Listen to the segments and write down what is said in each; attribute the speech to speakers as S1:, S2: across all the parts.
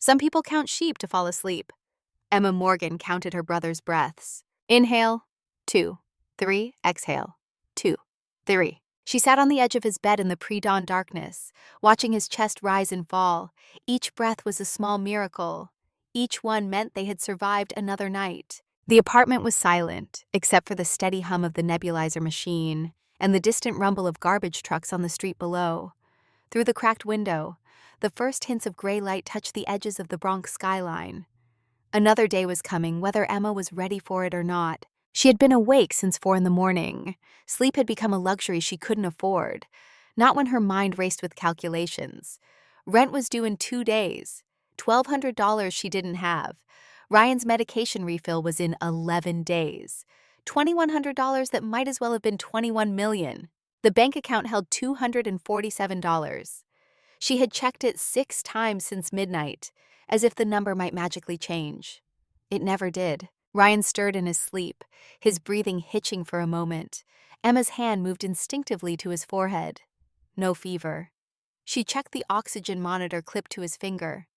S1: Some people count sheep to fall asleep. Emma Morgan counted her brother's breaths. Inhale, 2, 3, exhale, 2, 3. She sat on the edge of his bed in the pre-dawn darkness, watching his chest rise and fall. Each breath was a small miracle. Each one meant they had survived another night. The apartment was silent, except for the steady hum of the nebulizer machine and the distant rumble of garbage trucks on the street below. Through the cracked window, the first hints of gray light touched the edges of the Bronx skyline. Another day was coming, whether Emma was ready for it or not. She had been awake since 4 in the morning. Sleep had become a luxury she couldn't afford, not when her mind raced with calculations. Rent was due in 2 days. $1,200 she didn't have. Ryan's medication refill was in 11 days. $2,100 that might as well have been $21 million. The bank account held $247. She had checked it 6 times since midnight, as if the number might magically change. It never did. Ryan stirred in his sleep, his breathing hitching for a moment. Emma's hand moved instinctively to his forehead. No fever. She checked the oxygen monitor clipped to his finger.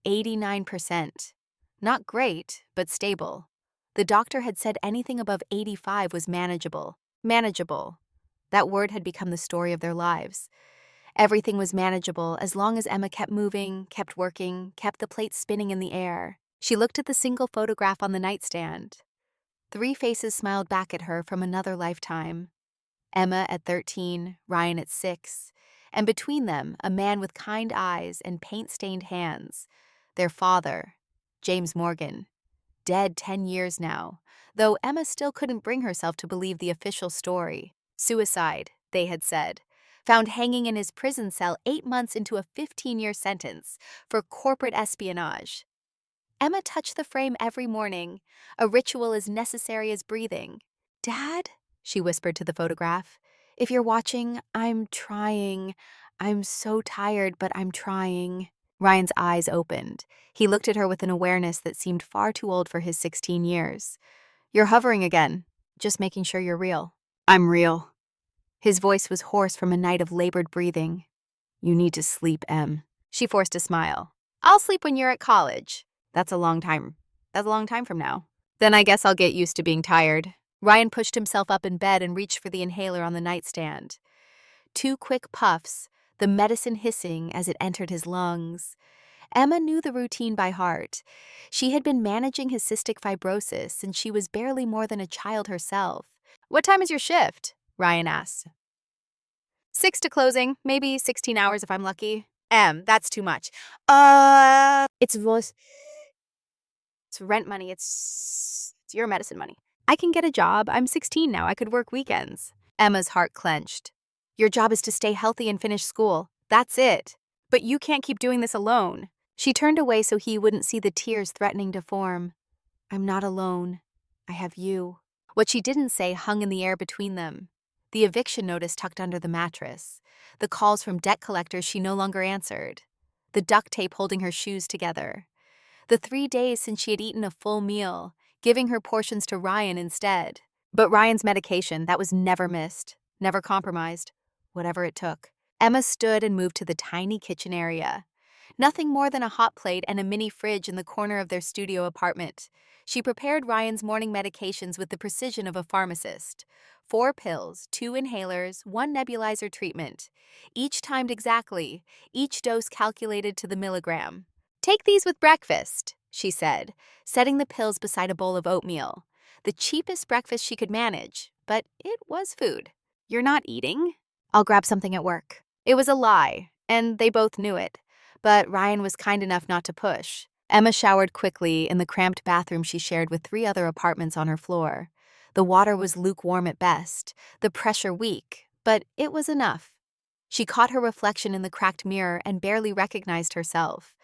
S1: 89%. Not great, but stable. The doctor had said anything above 85 was manageable. Manageable. That word had become the story of their lives. Everything was manageable as long as Emma kept moving, kept working, kept the plate spinning in the air. She looked at the single photograph on the nightstand. 3 faces smiled back at her from another lifetime. Emma at 13, Ryan at 6, and between them, a man with kind eyes and paint-stained hands. Their father, James Morgan, dead 10 years now, though Emma still couldn't bring herself to believe the official story. Suicide, they had said. Found hanging in his prison cell 8 months into a 15-year sentence for corporate espionage. Emma touched the frame every morning, a ritual as necessary as breathing. "Dad," she whispered to the photograph, "if you're watching, I'm trying. I'm so tired, but I'm trying." Ryan's eyes opened. He looked at her with an awareness that seemed far too old for his 16 years. "You're hovering again, just making sure you're real." "I'm real." His voice was hoarse from a night of labored breathing. "You need to sleep, Em." She forced a smile. "I'll sleep when you're at college." That's a long time. That's a long time from now. "Then I guess I'll get used to being tired." Ryan pushed himself up in bed and reached for the inhaler on the nightstand. 2 quick puffs, the medicine hissing as it entered his lungs. Emma knew the routine by heart. She had been managing his cystic fibrosis since she was barely more than a child herself. "What time is your shift?" Ryan asked. 6 to closing, maybe 16 hours if I'm lucky. That's too much. It's rent money, it's your medicine money. I can get a job, I'm 16 now, I could work weekends. Emma's heart clenched. "Your job is to stay healthy and finish school. That's it. But you can't keep doing this alone." She turned away so he wouldn't see the tears threatening to form. "I'm not alone. I have you." What she didn't say hung in the air between them. The eviction notice tucked under the mattress. The calls from debt collectors she no longer answered. The duct tape holding her shoes together. The 3 days since she had eaten a full meal, giving her portions to Ryan instead. But Ryan's medication, that was never missed, never compromised, whatever it took. Emma stood and moved to the tiny kitchen area. Nothing more than a hot plate and a mini fridge in the corner of their studio apartment. She prepared Ryan's morning medications with the precision of a pharmacist. 4 pills, 2 inhalers, 1 nebulizer treatment. Each timed exactly, each dose calculated to the milligram. "Take these with breakfast," she said, setting the pills beside a bowl of oatmeal. The cheapest breakfast she could manage, but it was food. "You're not eating?" "I'll grab something at work." It was a lie, and they both knew it. But Ryan was kind enough not to push. Emma showered quickly in the cramped bathroom she shared with 3 other apartments on her floor. The water was lukewarm at best, the pressure weak, but it was enough. She caught her reflection in the cracked mirror and barely recognized herself.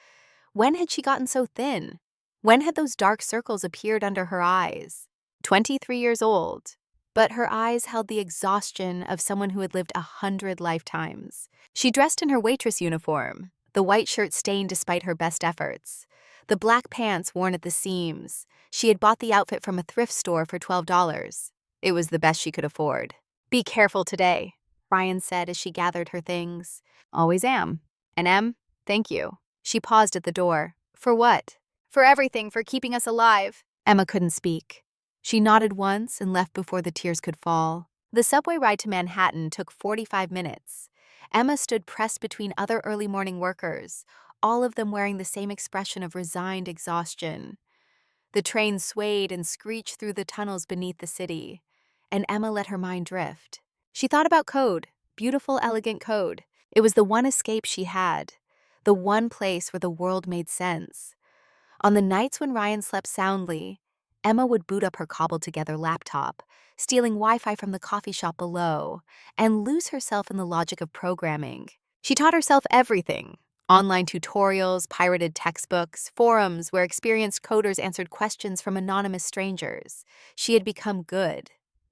S1: When had she gotten so thin? When had those dark circles appeared under her eyes? 23 years old, but her eyes held the exhaustion of someone who had lived 100 lifetimes. She dressed in her waitress uniform, the white shirt stained despite her best efforts, the black pants worn at the seams. She had bought the outfit from a thrift store for $12. It was the best she could afford. "Be careful today," Ryan said as she gathered her things. "Always am. And Em, thank you." She paused at the door. For what? For everything, for keeping us alive. Emma couldn't speak. She nodded once and left before the tears could fall. The subway ride to Manhattan took 45 minutes. Emma stood pressed between other early morning workers, all of them wearing the same expression of resigned exhaustion. The train swayed and screeched through the tunnels beneath the city, and Emma let her mind drift. She thought about code, beautiful, elegant code. It was the one escape she had, the one place where the world made sense. On the nights when Ryan slept soundly, Emma would boot up her cobbled-together laptop, stealing Wi-Fi from the coffee shop below, and lose herself in the logic of programming. She taught herself everything: online tutorials, pirated textbooks, forums where experienced coders answered questions from anonymous strangers. She had become good,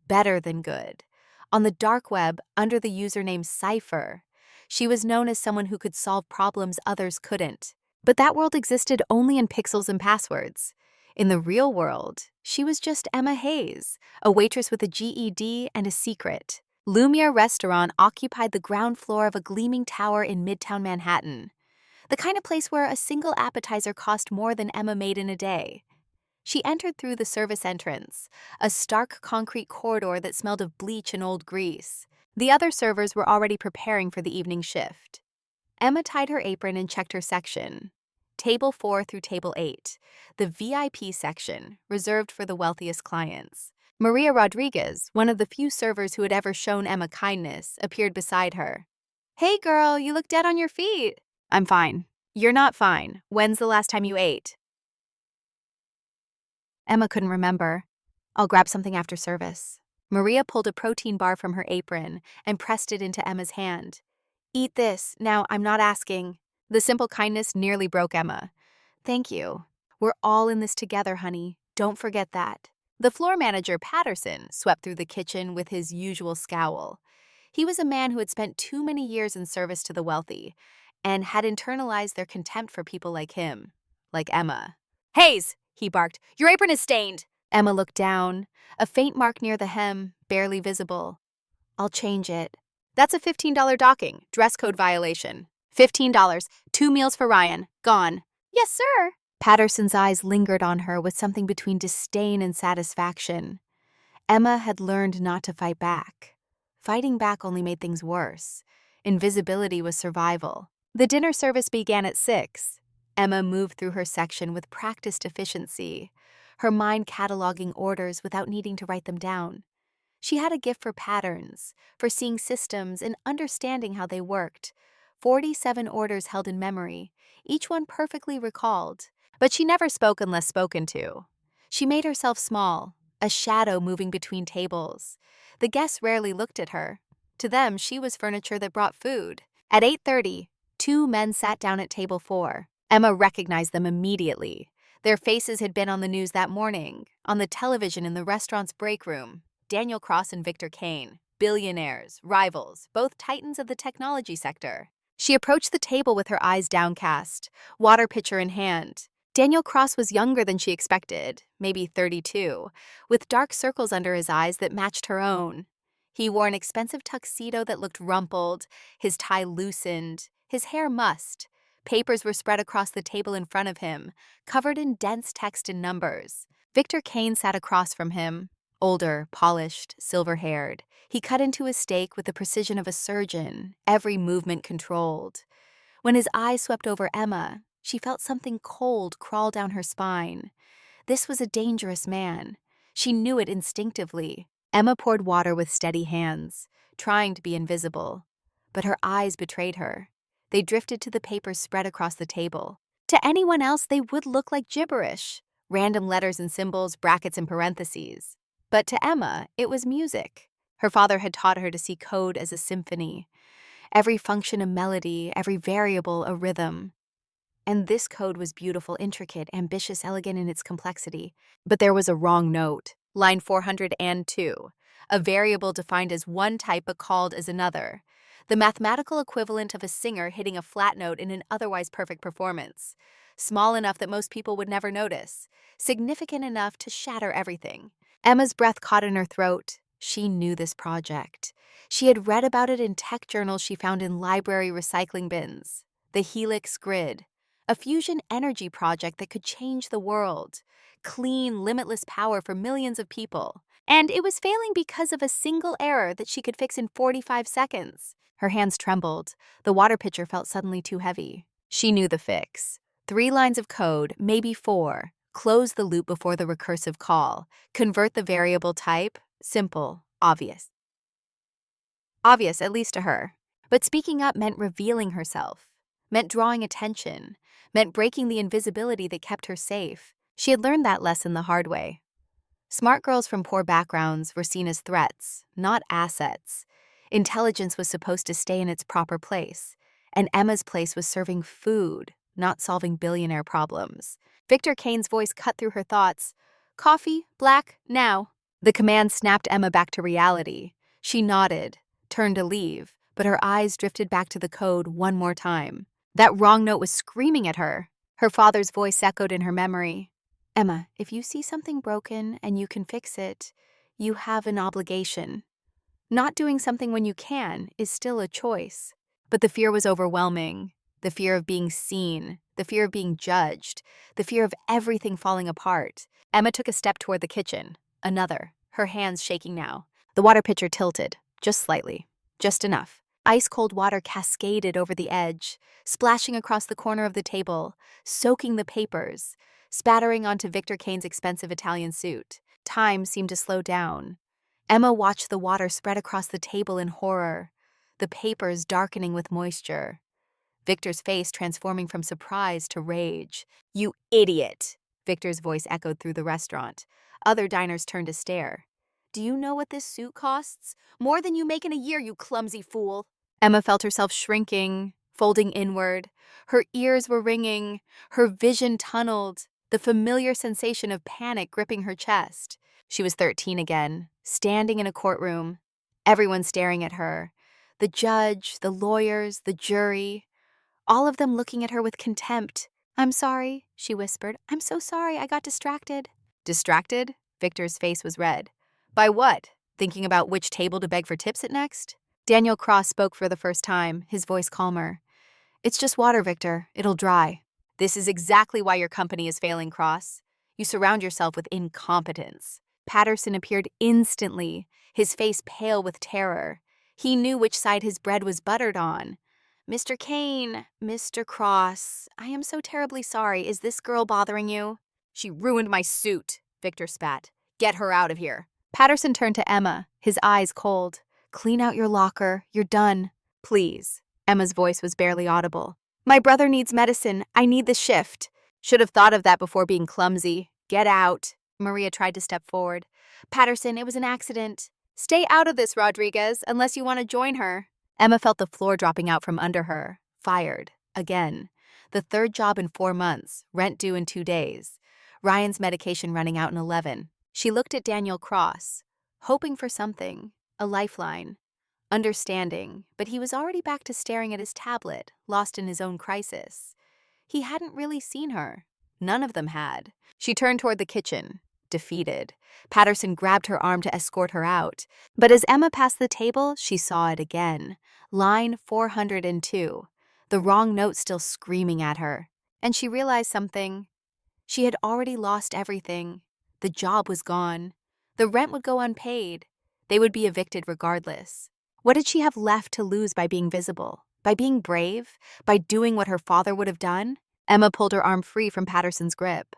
S1: better than good. On the dark web, under the username Cypher, she was known as someone who could solve problems others couldn't. But that world existed only in pixels and passwords. In the real world, she was just Emma Hayes, a waitress with a GED and a secret. Lumiere Restaurant occupied the ground floor of a gleaming tower in Midtown Manhattan, the kind of place where a single appetizer cost more than Emma made in a day. She entered through the service entrance, a stark concrete corridor that smelled of bleach and old grease. The other servers were already preparing for the evening shift. Emma tied her apron and checked her section. Table 4 through Table 8, the VIP section, reserved for the wealthiest clients. Maria Rodriguez, one of the few servers who had ever shown Emma kindness, appeared beside her. "Hey girl, you look dead on your feet." "I'm fine." "You're not fine. When's the last time you ate?" Emma couldn't remember. "I'll grab something after service." Maria pulled a protein bar from her apron and pressed it into Emma's hand. "Eat this. Now, I'm not asking." The simple kindness nearly broke Emma. "Thank you. We're all in this together, honey. Don't forget that." The floor manager, Patterson, swept through the kitchen with his usual scowl. He was a man who had spent too many years in service to the wealthy and had internalized their contempt for people like him, like Emma. "Hayes!" he barked. "Your apron is stained." Emma looked down, a faint mark near the hem, barely visible. "I'll change it." "That's a $15 docking, dress code violation." $15, 2 meals for Ryan, gone." "Yes, sir." Patterson's eyes lingered on her with something between disdain and satisfaction. Emma had learned not to fight back. Fighting back only made things worse. Invisibility was survival. The dinner service began at 6. Emma moved through her section with practiced efficiency, her mind cataloging orders without needing to write them down. She had a gift for patterns, for seeing systems and understanding how they worked. 47 orders held in memory, each one perfectly recalled. But she never spoke unless spoken to. She made herself small, a shadow moving between tables. The guests rarely looked at her. To them, she was furniture that brought food. At 8:30, 2 men sat down at table 4. Emma recognized them immediately. Their faces had been on the news that morning, on the television in the restaurant's break room. Daniel Cross and Victor Kane, billionaires, rivals, both titans of the technology sector. She approached the table with her eyes downcast, water pitcher in hand. Daniel Cross was younger than she expected, maybe 32, with dark circles under his eyes that matched her own. He wore an expensive tuxedo that looked rumpled, his tie loosened, his hair mussed. Papers were spread across the table in front of him, covered in dense text and numbers. Victor Kane sat across from him, older, polished, silver-haired. He cut into his steak with the precision of a surgeon, every movement controlled. When his eyes swept over Emma, she felt something cold crawl down her spine. This was a dangerous man. She knew it instinctively. Emma poured water with steady hands, trying to be invisible. But her eyes betrayed her. They drifted to the papers spread across the table. To anyone else, they would look like gibberish. Random letters and symbols, brackets and parentheses. But to Emma, it was music. Her father had taught her to see code as a symphony. Every function a melody, every variable a rhythm. And this code was beautiful, intricate, ambitious, elegant in its complexity. But there was a wrong note. Line 402. A variable defined as one type but called as another. The mathematical equivalent of a singer hitting a flat note in an otherwise perfect performance. Small enough that most people would never notice. Significant enough to shatter everything. Emma's breath caught in her throat. She knew this project. She had read about it in tech journals she found in library recycling bins. The Helix grid. a fusion energy project that could change the world. Clean, limitless power for millions of people. And it was failing because of a single error that she could fix in 45 seconds. Her hands trembled. The water pitcher felt suddenly too heavy. She knew the fix. 3 lines of code, maybe 4. Close the loop before the recursive call. Convert the variable type. Simple. Obvious. Obvious, at least to her. But speaking up meant revealing herself, meant drawing attention, meant breaking the invisibility that kept her safe. She had learned that lesson the hard way. Smart girls from poor backgrounds were seen as threats, not assets. Intelligence was supposed to stay in its proper place, and Emma's place was serving food, not solving billionaire problems. Victor Kane's voice cut through her thoughts. Coffee, black, now. The command snapped Emma back to reality. She nodded, turned to leave, but her eyes drifted back to the code one more time. That wrong note was screaming at her. Her father's voice echoed in her memory. Emma, if you see something broken and you can fix it, you have an obligation. Not doing something when you can is still a choice. But the fear was overwhelming. The fear of being seen, the fear of being judged, the fear of everything falling apart. Emma took a step toward the kitchen. Another, her hands shaking now. The water pitcher tilted, just slightly, just enough. Ice-cold water cascaded over the edge, splashing across the corner of the table, soaking the papers, spattering onto Victor Kane's expensive Italian suit. Time seemed to slow down. Emma watched the water spread across the table in horror, the papers darkening with moisture. Victor's face transforming from surprise to rage. You idiot! Victor's voice echoed through the restaurant. Other diners turned to stare. Do you know what this suit costs? More than you make in a year, you clumsy fool. Emma felt herself shrinking, folding inward. Her ears were ringing, her vision tunneled, the familiar sensation of panic gripping her chest. She was 13 again, standing in a courtroom, everyone staring at her. The judge, the lawyers, the jury, all of them looking at her with contempt. I'm sorry, she whispered. I'm so sorry, I got distracted. Distracted? Victor's face was red. By what? Thinking about which table to beg for tips at next? Daniel Cross spoke for the first time, his voice calmer. It's just water, Victor. It'll dry. This is exactly why your company is failing, Cross. You surround yourself with incompetence. Patterson appeared instantly, his face pale with terror. He knew which side his bread was buttered on. Mr. Kane, Mr. Cross, I am so terribly sorry. Is this girl bothering you? She ruined my suit, Victor spat. Get her out of here. Patterson turned to Emma, his eyes cold. Clean out your locker. You're done. Please. Emma's voice was barely audible. My brother needs medicine. I need the shift. Should have thought of that before being clumsy. Get out. Maria tried to step forward. Patterson, it was an accident. Stay out of this, Rodriguez, unless you want to join her. Emma felt the floor dropping out from under her. Fired. Again. The third job in 4 months. Rent due in 2 days. Ryan's medication running out in 11. She looked at Daniel Cross, hoping for something. A lifeline. Understanding, but he was already back to staring at his tablet, lost in his own crisis. He hadn't really seen her. None of them had. She turned toward the kitchen, defeated. Patterson grabbed her arm to escort her out. But as Emma passed the table, she saw it again. Line 402. The wrong note still screaming at her. And she realized something. She had already lost everything. The job was gone. The rent would go unpaid. They would be evicted regardless. What did she have left to lose by being visible? By being brave? By doing what her father would have done? Emma pulled her arm free from Patterson's grip.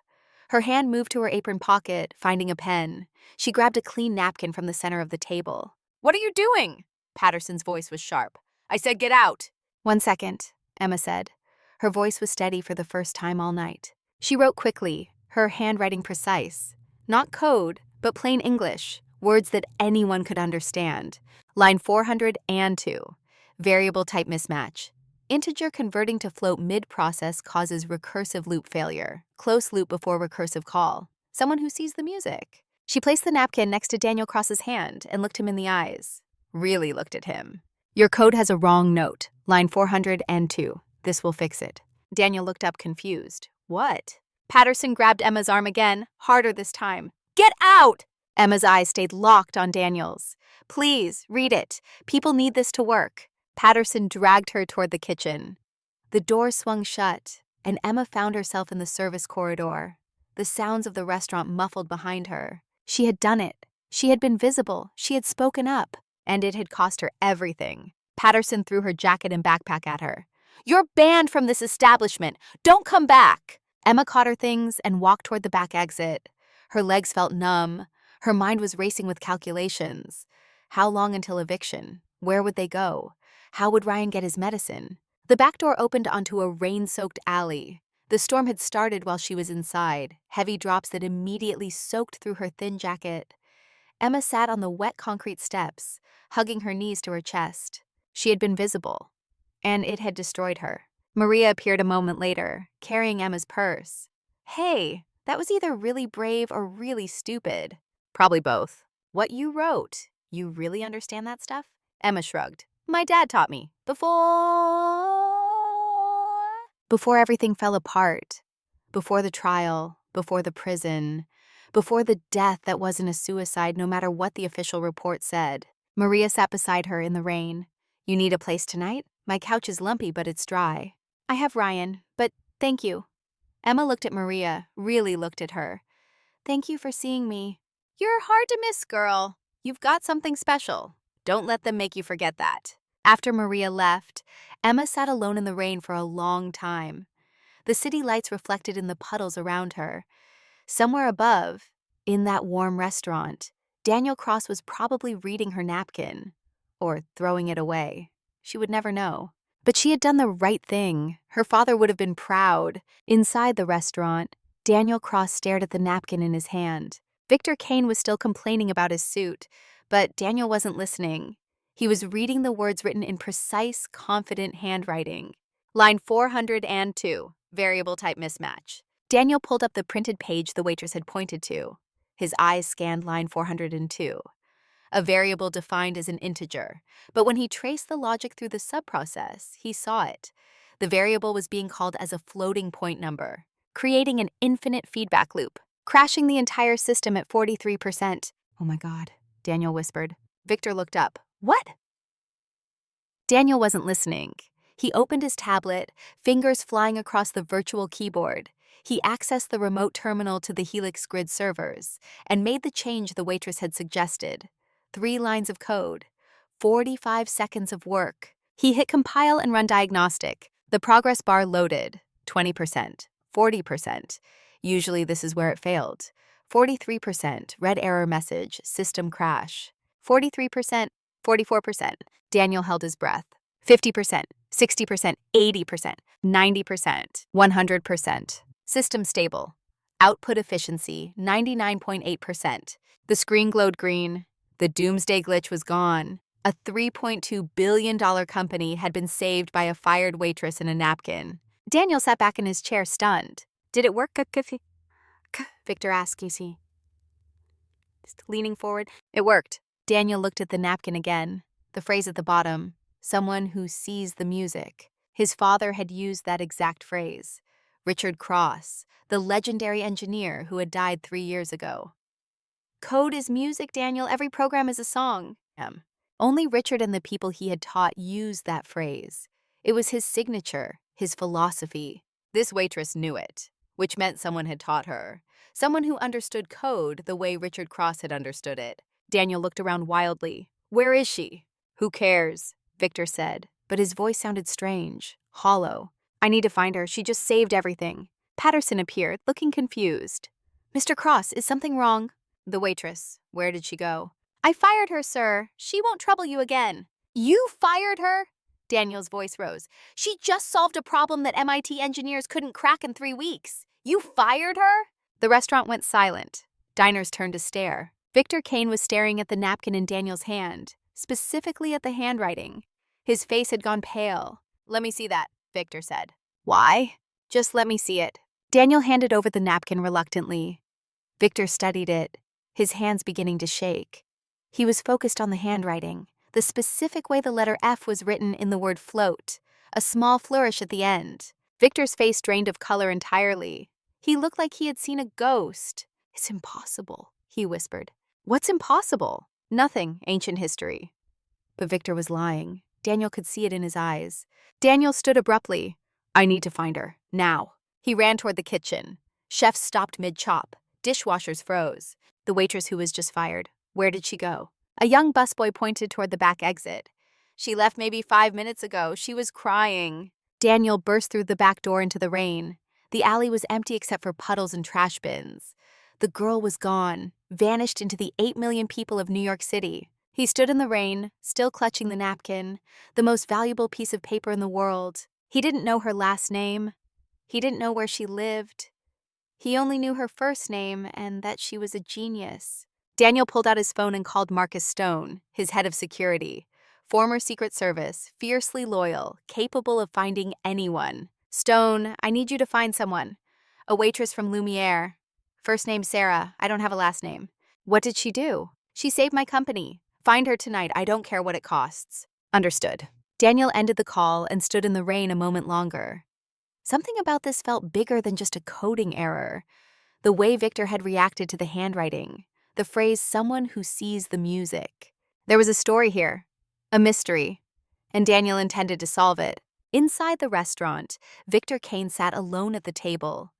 S1: Her hand moved to her apron pocket, finding a pen. She grabbed a clean napkin from the center of the table. What are you doing? Patterson's voice was sharp. I said get out. 1 second, Emma said. Her voice was steady for the first time all night. She wrote quickly, her handwriting precise. Not code, but plain English, words that anyone could understand. Line 402. Variable type mismatch. Integer converting to float mid-process causes recursive loop failure. Close loop before recursive call. Someone who sees the music. She placed the napkin next to Daniel Cross's hand and looked him in the eyes. Really looked at him. Your code has a wrong note. Line 402. This will fix it. Daniel looked up confused. What? Patterson grabbed Emma's arm again, harder this time. Get out! Emma's eyes stayed locked on Daniel's. Please, read it. People need this to work. Patterson dragged her toward the kitchen. The door swung shut. and Emma found herself in the service corridor, the sounds of the restaurant muffled behind her. She had done it. She had been visible. She had spoken up. And it had cost her everything. Patterson threw her jacket and backpack at her. "You're banned from this establishment. Don't come back." Emma caught her things and walked toward the back exit. Her legs felt numb. Her mind was racing with calculations. How long until eviction? Where would they go? How would Ryan get his medicine? The back door opened onto a rain-soaked alley. The storm had started while she was inside, heavy drops that immediately soaked through her thin jacket. Emma sat on the wet concrete steps, hugging her knees to her chest. She had been visible, and it had destroyed her. Maria appeared a moment later, carrying Emma's purse. "Hey, that was either really brave or really stupid." "Probably both." "What you wrote, you really understand that stuff?" Emma shrugged. "My dad taught me. Before everything fell apart. Before the trial, before the prison, before the death that wasn't a suicide no matter what the official report said." Maria sat beside her in the rain. "You need a place tonight? My couch is lumpy, but it's dry." "I have Ryan, but thank you." Emma looked at Maria, really looked at her. "Thank you for seeing me." "You're hard to miss, girl. You've got something special. Don't let them make you forget that." After Maria left, Emma sat alone in the rain for a long time. The city lights reflected in the puddles around her. Somewhere above, in that warm restaurant, Daniel Cross was probably reading her napkin. Or throwing it away. She would never know. But she had done the right thing. Her father would have been proud. Inside the restaurant, Daniel Cross stared at the napkin in his hand. Victor Kane was still complaining about his suit, but Daniel wasn't listening. He was reading the words written in precise, confident handwriting. Line 402, variable type mismatch. Daniel pulled up the printed page the waitress had pointed to. His eyes scanned line 402. A variable defined as an integer, but when he traced the logic through the subprocess, he saw it. The variable was being called as a floating point number, creating an infinite feedback loop, crashing the entire system at 43%. "Oh my God," Daniel whispered. Victor looked up. "What?" Daniel wasn't listening. He opened his tablet, fingers flying across the virtual keyboard. He accessed the remote terminal to the Helix Grid servers and made the change the waitress had suggested. 3 lines of code, 45 seconds of work. He hit compile and run diagnostic. The progress bar loaded, 20%, 40%. Usually this is where it failed. 43%, red error message, system crash. 43%, 44%. Daniel held his breath. 50%, 60%, 80%, 90%, 100%. System stable. Output efficiency, 99.8%. The screen glowed green. The doomsday glitch was gone. A $3.2 billion company had been saved by a fired waitress in a napkin. Daniel sat back in his chair, stunned. "Did it work, Victor asked, leaning forward. "It worked." Daniel looked at the napkin again. The phrase at the bottom, "someone who sees the music." His father had used that exact phrase. Richard Cross, the legendary engineer who had died 3 years ago. "Code is music, Daniel. Every program is a song." Only Richard and the people he had taught used that phrase. It was his signature, his philosophy. This waitress knew it, which meant someone had taught her. Someone who understood code the way Richard Cross had understood it. Daniel looked around wildly. "Where is she?" "Who cares?" Victor said, but his voice sounded strange, hollow. "I need to find her. She just saved everything." Patterson appeared, looking confused. "Mr. Cross, is something wrong?" "The waitress. Where did she go?" "I fired her, sir. She won't trouble you again." "You fired her?" Daniel's voice rose. "She just solved a problem that MIT engineers couldn't crack in 3 weeks. You fired her?" The restaurant went silent. Diners turned to stare. Victor Kane was staring at the napkin in Daniel's hand, specifically at the handwriting. His face had gone pale. "Let me see that," Victor said. "Why?" "Just let me see it." Daniel handed over the napkin reluctantly. Victor studied it, his hands beginning to shake. He was focused on the handwriting, the specific way the letter F was written in the word float, a small flourish at the end. Victor's face drained of color entirely. He looked like he had seen a ghost. "It's impossible," he whispered. "What's impossible?" "Nothing, ancient history." But Victor was lying. Daniel could see it in his eyes. Daniel stood abruptly. "I need to find her, now." He ran toward the kitchen. Chefs stopped mid-chop. Dishwashers froze. The waitress who was just fired. Where did she go? A young busboy pointed toward the back exit. She left maybe 5 minutes ago. She was crying. Daniel burst through the back door into the rain. The alley was empty except for puddles and trash bins. The girl was gone, vanished into the 8 million people of New York City. He stood in the rain, still clutching the napkin, the most valuable piece of paper in the world. He didn't know her last name. He didn't know where she lived. He only knew her first name and that she was a genius. Daniel pulled out his phone and called Marcus Stone, his head of security. Former Secret Service, fiercely loyal, capable of finding anyone. Stone, I need you to find someone. A waitress from Lumiere. First name Sarah, I don't have a last name. What did she do? She saved my company. Find her tonight, I don't care what it costs. Understood. Daniel ended the call and stood in the rain a moment longer. Something about this felt bigger than just a coding error. The way Victor had reacted to the handwriting. The phrase, someone who sees the music. There was a story here. A mystery. And Daniel intended to solve it. Inside the restaurant, Victor Kane sat alone at the table.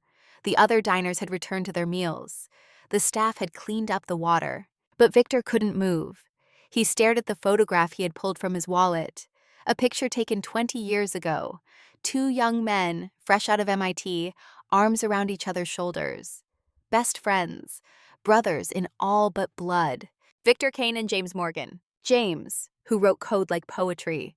S1: The other diners had returned to their meals. The staff had cleaned up the water. But Victor couldn't move. He stared at the photograph he had pulled from his wallet. A picture taken 20 years ago. 2 young men, fresh out of MIT, arms around each other's shoulders. Best friends, brothers in all but blood. Victor Kane and James Morgan. James, who wrote code like poetry,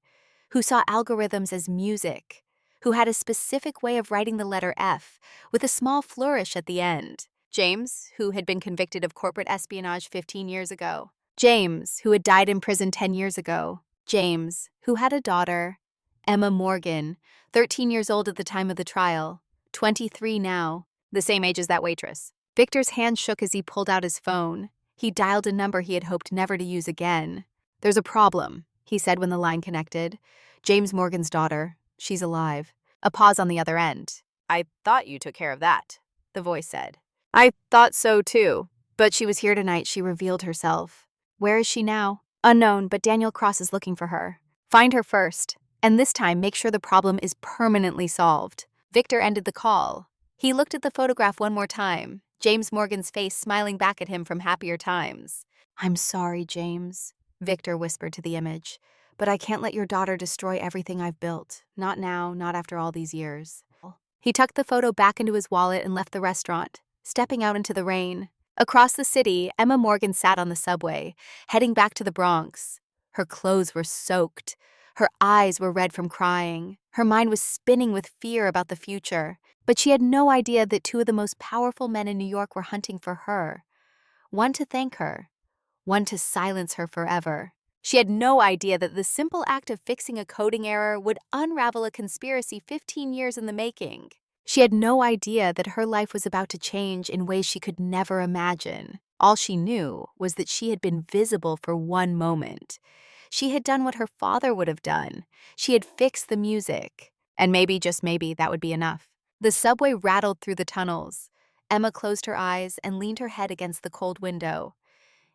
S1: who saw algorithms as music, who had a specific way of writing the letter F with a small flourish at the end. James, who had been convicted of corporate espionage 15 years ago. James, who had died in prison 10 years ago. James, who had a daughter, Emma Morgan, 13 years old at the time of the trial, 23 now, the same age as that waitress. Victor's hand shook as he pulled out his phone. He dialed a number he had hoped never to use again. There's a problem, he said when the line connected. James Morgan's daughter. She's alive. A pause on the other end. I thought you took care of that, the voice said. I thought so too. But she was here tonight, she revealed herself. Where is she now? Unknown, but Daniel Cross is looking for her. Find her first, and this time make sure the problem is permanently solved. Victor ended the call. He looked at the photograph one more time, James Morgan's face smiling back at him from happier times. I'm sorry, James, Victor whispered to the image, but I can't let your daughter destroy everything I've built. Not now, not after all these years. He tucked the photo back into his wallet and left the restaurant, stepping out into the rain. Across the city, Emma Morgan sat on the subway, heading back to the Bronx. Her clothes were soaked. Her eyes were red from crying. Her mind was spinning with fear about the future. But she had no idea that 2 of the most powerful men in New York were hunting for her. One to thank her, one to silence her forever. She had no idea that the simple act of fixing a coding error would unravel a conspiracy 15 years in the making. She had no idea that her life was about to change in ways she could never imagine. All she knew was that she had been visible for one moment. She had done what her father would have done. She had fixed the music. And maybe, just maybe, that would be enough. The subway rattled through the tunnels. Emma closed her eyes and leaned her head against the cold window.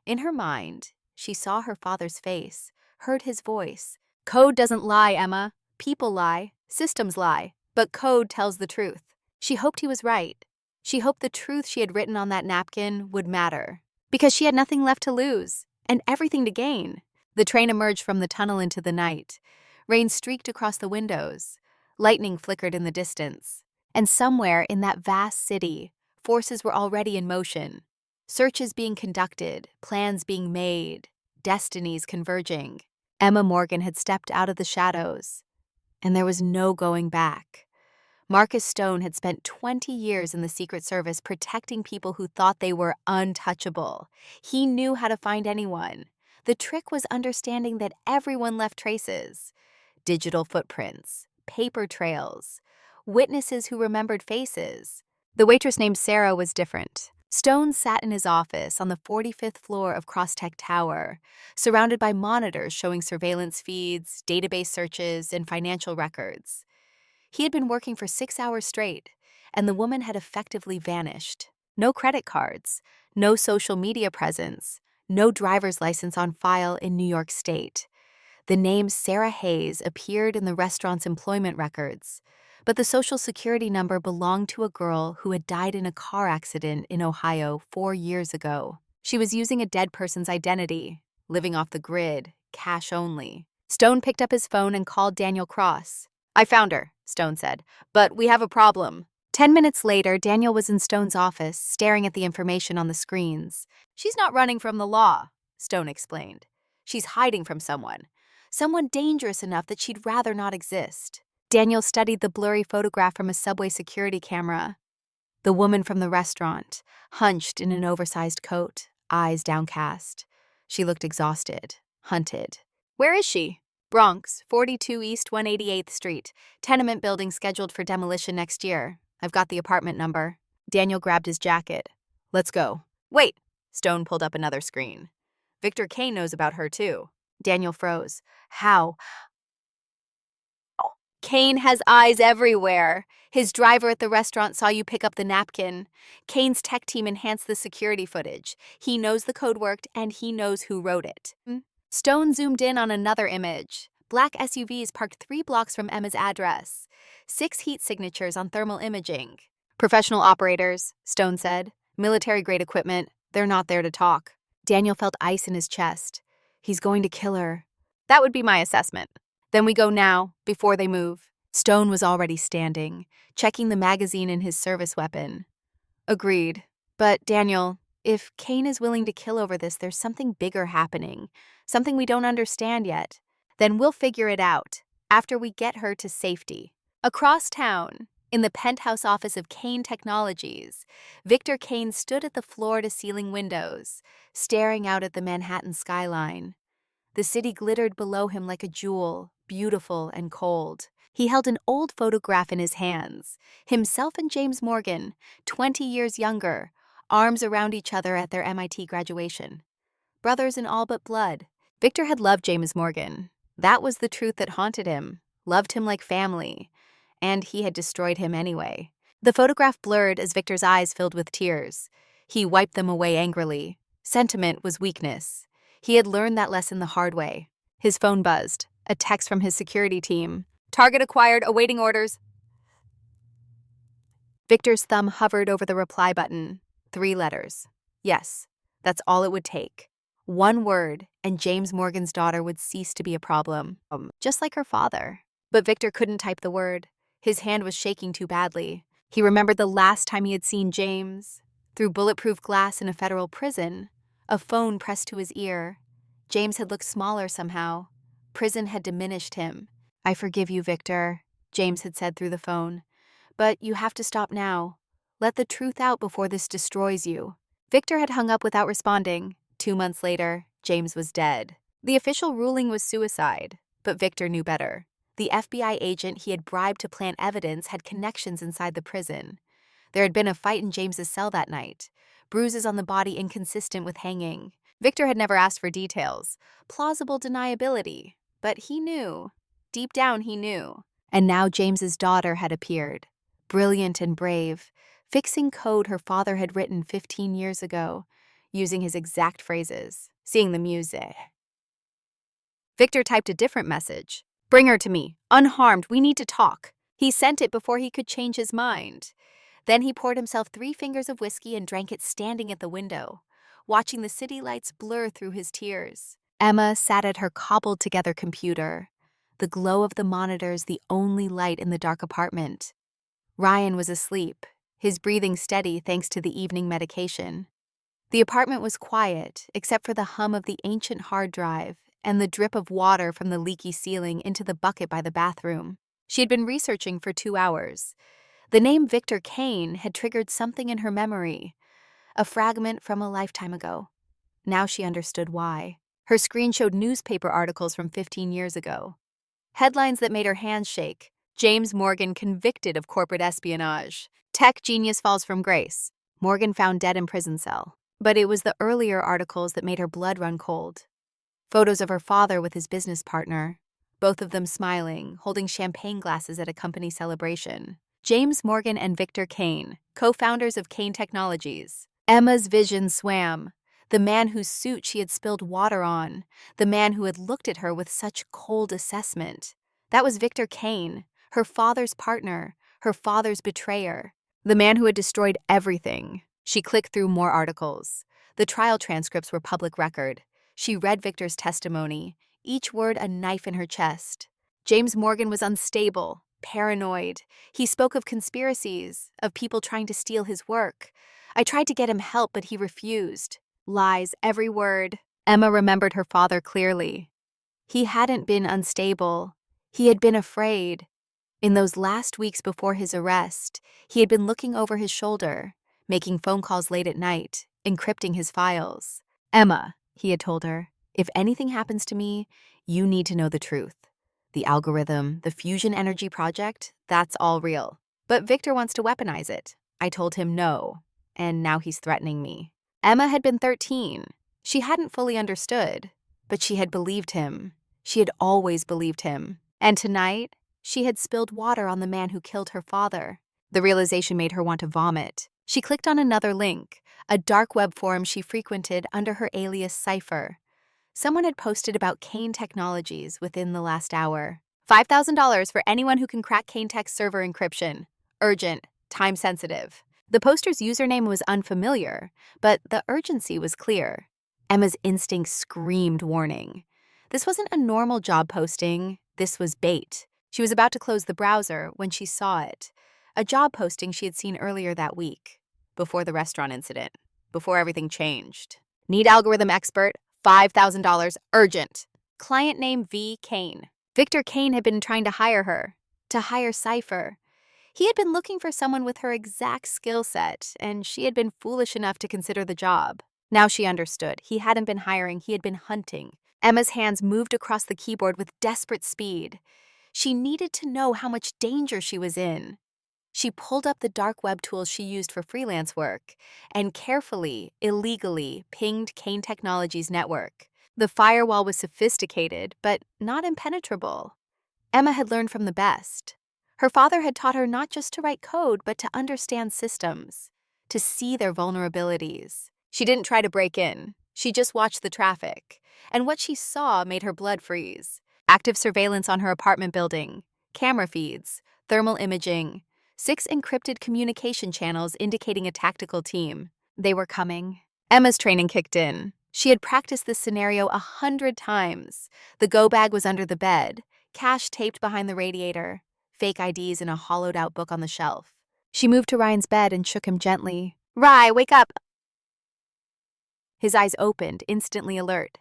S1: In her mind, she saw her father's face, heard his voice. Code doesn't lie, Emma. People lie. Systems lie. But code tells the truth. She hoped he was right. She hoped the truth she had written on that napkin would matter. Because she had nothing left to lose, and everything to gain. The train emerged from the tunnel into the night. Rain streaked across the windows. Lightning flickered in the distance. And somewhere in that vast city, forces were already in motion. Searches being conducted, plans being made, destinies converging. Emma Morgan had stepped out of the shadows. And there was no going back. Marcus Stone had spent 20 years in the Secret Service protecting people who thought they were untouchable. He knew how to find anyone. The trick was understanding that everyone left traces. Digital footprints, paper trails, witnesses who remembered faces. The waitress named Sarah was different. Stone sat in his office on the 45th floor of Crosstech Tower, surrounded by monitors showing surveillance feeds, database searches, and financial records. He had been working for 6 hours straight, and the woman had effectively vanished. No credit cards, no social media presence, no driver's license on file in New York State. The name Sarah Hayes appeared in the restaurant's employment records, but the social security number belonged to a girl who had died in a car accident in Ohio 4 years ago. She was using a dead person's identity, living off the grid, cash only. Stone picked up his phone and called Daniel Cross. "I found her," Stone said, "but we have a problem." 10 minutes later, Daniel was in Stone's office, staring at the information on the screens. "She's not running from the law," Stone explained. "She's hiding from someone. Someone dangerous enough that she'd rather not exist." Daniel studied the blurry photograph from a subway security camera. The woman from the restaurant, hunched in an oversized coat, eyes downcast. She looked exhausted, hunted. "Where is she?" "Bronx, 42 East 188th Street. Tenement building scheduled for demolition next year. I've got the apartment number." Daniel grabbed his jacket. "Let's go." "Wait." Stone pulled up another screen. "Victor Kane knows about her too." Daniel froze. "How?" "Kane has eyes everywhere. His driver at the restaurant saw you pick up the napkin. Kane's tech team enhanced the security footage. He knows the code worked, and he knows who wrote it." Stone zoomed in on another image. Black SUVs parked 3 blocks from Emma's address. 6 heat signatures on thermal imaging. "Professional operators," Stone said. "Military-grade equipment. They're not there to talk." Daniel felt ice in his chest. "He's going to kill her." "That would be my assessment." "Then we go now, before they move." Stone was already standing, checking the magazine in his service weapon. "Agreed. But, Daniel, if Kane is willing to kill over this, there's something bigger happening, something we don't understand yet. Then we'll figure it out, after we get her to safety." Across town, in the penthouse office of Kane Technologies, Victor Kane stood at the floor-to-ceiling windows, staring out at the Manhattan skyline. The city glittered below him like a jewel, beautiful and cold. He held an old photograph in his hands, himself and James Morgan, 20 years younger, arms around each other at their MIT graduation. Brothers in all but blood. Victor had loved James Morgan. That was the truth that haunted him, loved him like family, and he had destroyed him anyway. The photograph blurred as Victor's eyes filled with tears. He wiped them away angrily. Sentiment was weakness. He had learned that lesson the hard way. His phone buzzed, a text from his security team. "Target acquired, awaiting orders." Victor's thumb hovered over the reply button. 3 letters. Yes, that's all it would take. 1 word, and James Morgan's daughter would cease to be a problem, just like her father. But Victor couldn't type the word. His hand was shaking too badly. He remembered the last time he had seen James. Through bulletproof glass in a federal prison, a phone pressed to his ear. James had looked smaller somehow. Prison had diminished him. "I forgive you, Victor," James had said through the phone. "But you have to stop now. Let the truth out before this destroys you." Victor had hung up without responding. 2 months later, James was dead. The official ruling was suicide, but Victor knew better. The FBI agent he had bribed to plant evidence had connections inside the prison. There had been a fight in James's cell that night, bruises on the body inconsistent with hanging. Victor had never asked for details, plausible deniability, but he knew. Deep down, he knew. And now James's daughter had appeared, brilliant and brave, fixing code her father had written 15 years ago, using his exact phrases, seeing the music. Victor typed a different message. "Bring her to me, unharmed, we need to talk." He sent it before he could change his mind. Then he poured himself 3 fingers of whiskey and drank it standing at the window, watching the city lights blur through his tears. Emma sat at her cobbled-together computer, the glow of the monitors the only light in the dark apartment. Ryan was asleep, his breathing steady thanks to the evening medication. The apartment was quiet, except for the hum of the ancient hard drive and the drip of water from the leaky ceiling into the bucket by the bathroom. She had been researching for 2 hours. The name Victor Kane had triggered something in her memory, a fragment from a lifetime ago. Now she understood why. Her screen showed newspaper articles from 15 years ago. Headlines that made her hands shake. James Morgan convicted of corporate espionage. Tech genius falls from grace. Morgan found dead in prison cell. But it was the earlier articles that made her blood run cold. Photos of her father with his business partner, both of them smiling, holding champagne glasses at a company celebration. James Morgan and Victor Kane, co-founders of Kane Technologies. Emma's vision swam. The man whose suit she had spilled water on, the man who had looked at her with such cold assessment. That was Victor Kane, her father's partner, her father's betrayer, the man who had destroyed everything. She clicked through more articles. The trial transcripts were public record. She read Victor's testimony, each word a knife in her chest. James Morgan was unstable, paranoid. He spoke of conspiracies, of people trying to steal his work. I tried to get him help, but he refused. Lies, every word. Emma remembered her father clearly. He hadn't been unstable. He had been afraid. In those last weeks before his arrest, he had been looking over his shoulder, making phone calls late at night, encrypting his files. Emma, he had told her, if anything happens to me, you need to know the truth. The algorithm, the fusion energy project, that's all real. But Victor wants to weaponize it. I told him no, and now he's threatening me. Emma had been 13. She hadn't fully understood, but she had believed him. She had always believed him. And tonight, she had spilled water on the man who killed her father. The realization made her want to vomit. She clicked on another link, a dark web forum she frequented under her alias Cypher. Someone had posted about Kane Technologies within the last hour. $5,000 for anyone who can crack Kane Tech's server encryption. Urgent, time sensitive. The poster's username was unfamiliar, but the urgency was clear. Emma's instincts screamed warning. This wasn't a normal job posting. This was bait. She was about to close the browser when she saw it. A job posting she had seen earlier that week, before the restaurant incident, before everything changed. Need algorithm expert, $5,000, urgent. Client name V. Kane. Victor Kane had been trying to hire her, to hire Cypher. He had been looking for someone with her exact skill set, and she had been foolish enough to consider the job. Now she understood. He hadn't been hiring, he had been hunting. Emma's hands moved across the keyboard with desperate speed. She needed to know how much danger she was in. She pulled up the dark web tools she used for freelance work and carefully, illegally pinged Kane Technologies' network. The firewall was sophisticated, but not impenetrable. Emma had learned from the best. Her father had taught her not just to write code, but to understand systems, to see their vulnerabilities. She didn't try to break in. She just watched the traffic. And what she saw made her blood freeze. Active surveillance on her apartment building, camera feeds, thermal imaging, 6 encrypted communication channels indicating a tactical team. They were coming. Emma's training kicked in. She had practiced this scenario 100 times. The go bag was under the bed, cash taped behind the radiator, fake IDs in a hollowed-out book on the shelf. She moved to Ryan's bed and shook him gently. "Rye, wake up!" His eyes opened, instantly alert.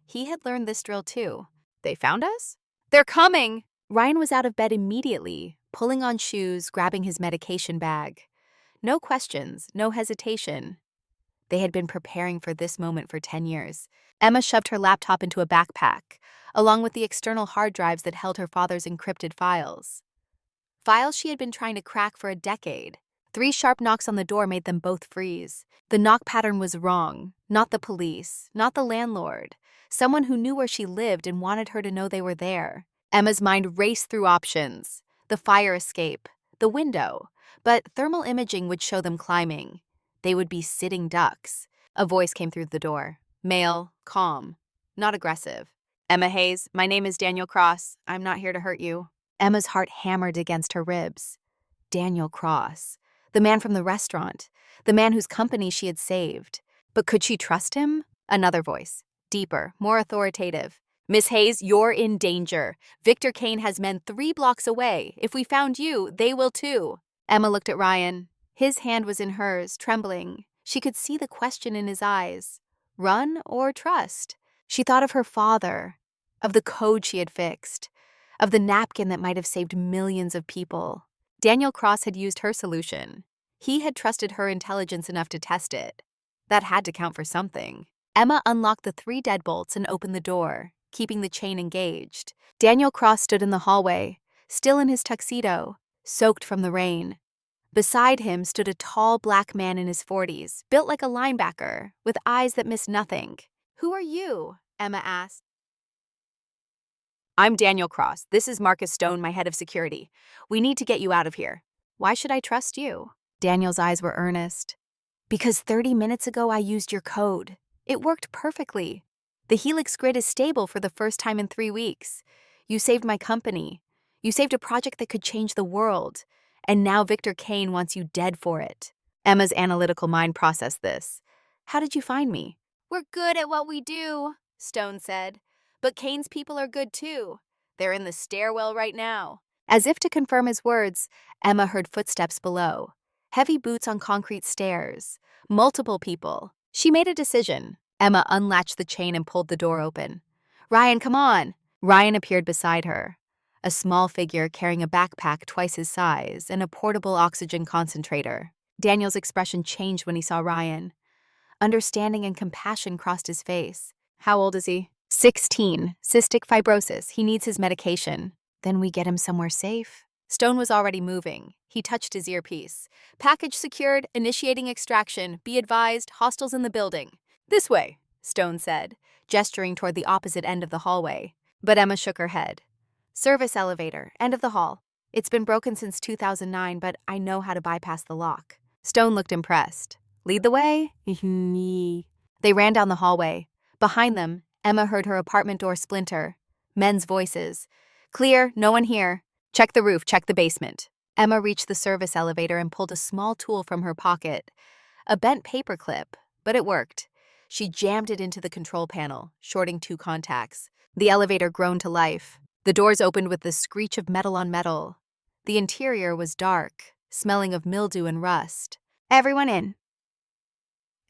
S1: He had learned this drill too. They found us? They're coming! Ryan was out of bed immediately, pulling on shoes, grabbing his medication bag. No questions, no hesitation. They had been preparing for this moment for 10 years. Emma shoved her laptop into a backpack, along with the external hard drives that held her father's encrypted files. Files she had been trying to crack for a decade. 3 sharp knocks on the door made them both freeze. The knock pattern was wrong. Not the police, not the landlord. Someone who knew where she lived and wanted her to know they were there. Emma's mind raced through options. The fire escape, the window. But thermal imaging would show them climbing. They would be sitting ducks. A voice came through the door. Male, calm, not aggressive. "Emma Hayes, my name is Daniel Cross. I'm not here to hurt you." Emma's heart hammered against her ribs. Daniel Cross. The man from the restaurant. The man whose company she had saved. But could she trust him? Another voice. Deeper, more authoritative. "Miss Hayes, you're in danger. Victor Kane has men 3 blocks away. If we found you, they will too." Emma looked at Ryan. His hand was in hers, trembling. She could see the question in his eyes. Run or trust? She thought of her father, of the code she had fixed, of the napkin that might have saved millions of people. Daniel Cross had used her solution. He had trusted her intelligence enough to test it. That had to count for something. Emma unlocked the 3 deadbolts and opened the door, keeping the chain engaged. Daniel Cross stood in the hallway, still in his tuxedo, soaked from the rain. Beside him stood a tall black man in his 40s, built like a linebacker, with eyes that missed nothing. "Who are you?" Emma asked. "I'm Daniel Cross. This is Marcus Stone, my head of security. We need to get you out of here." "Why should I trust you?" Daniel's eyes were earnest. "Because 30 minutes ago I used your code. It worked perfectly. The Helix grid is stable for the first time in 3 weeks. You saved my company. You saved a project that could change the world, and now Victor Kane wants you dead for it. Emma's analytical mind processed this. How did you find me? We're good at what we do, Stone said. But Kane's people are good too. They're in the stairwell right now. As if to confirm his words, Emma heard footsteps below. Heavy boots on concrete stairs. Multiple people. She made a decision. Emma unlatched the chain and pulled the door open. Ryan, come on! Ryan appeared beside her. A small figure carrying a backpack twice his size and a portable oxygen concentrator. Daniel's expression changed when he saw Ryan. Understanding and compassion crossed his face. How old is he? 16. Cystic fibrosis. He needs his medication. Then we get him somewhere safe. Stone was already moving. He touched his earpiece. Package secured, initiating extraction. Be advised, hostiles in the building. This way, Stone said, gesturing toward the opposite end of the hallway. But Emma shook her head. Service elevator, end of the hall. It's been broken since 2009, but I know how to bypass the lock. Stone looked impressed. Lead the way? They ran down the hallway. Behind them, Emma heard her apartment door splinter. Men's voices. Clear, no one here. Check the roof, check the basement. Emma reached the service elevator and pulled a small tool from her pocket. A bent paper clip, but it worked. She jammed it into the control panel, shorting 2 contacts. The elevator groaned to life. The doors opened with the screech of metal on metal. The interior was dark, smelling of mildew and rust. Everyone in,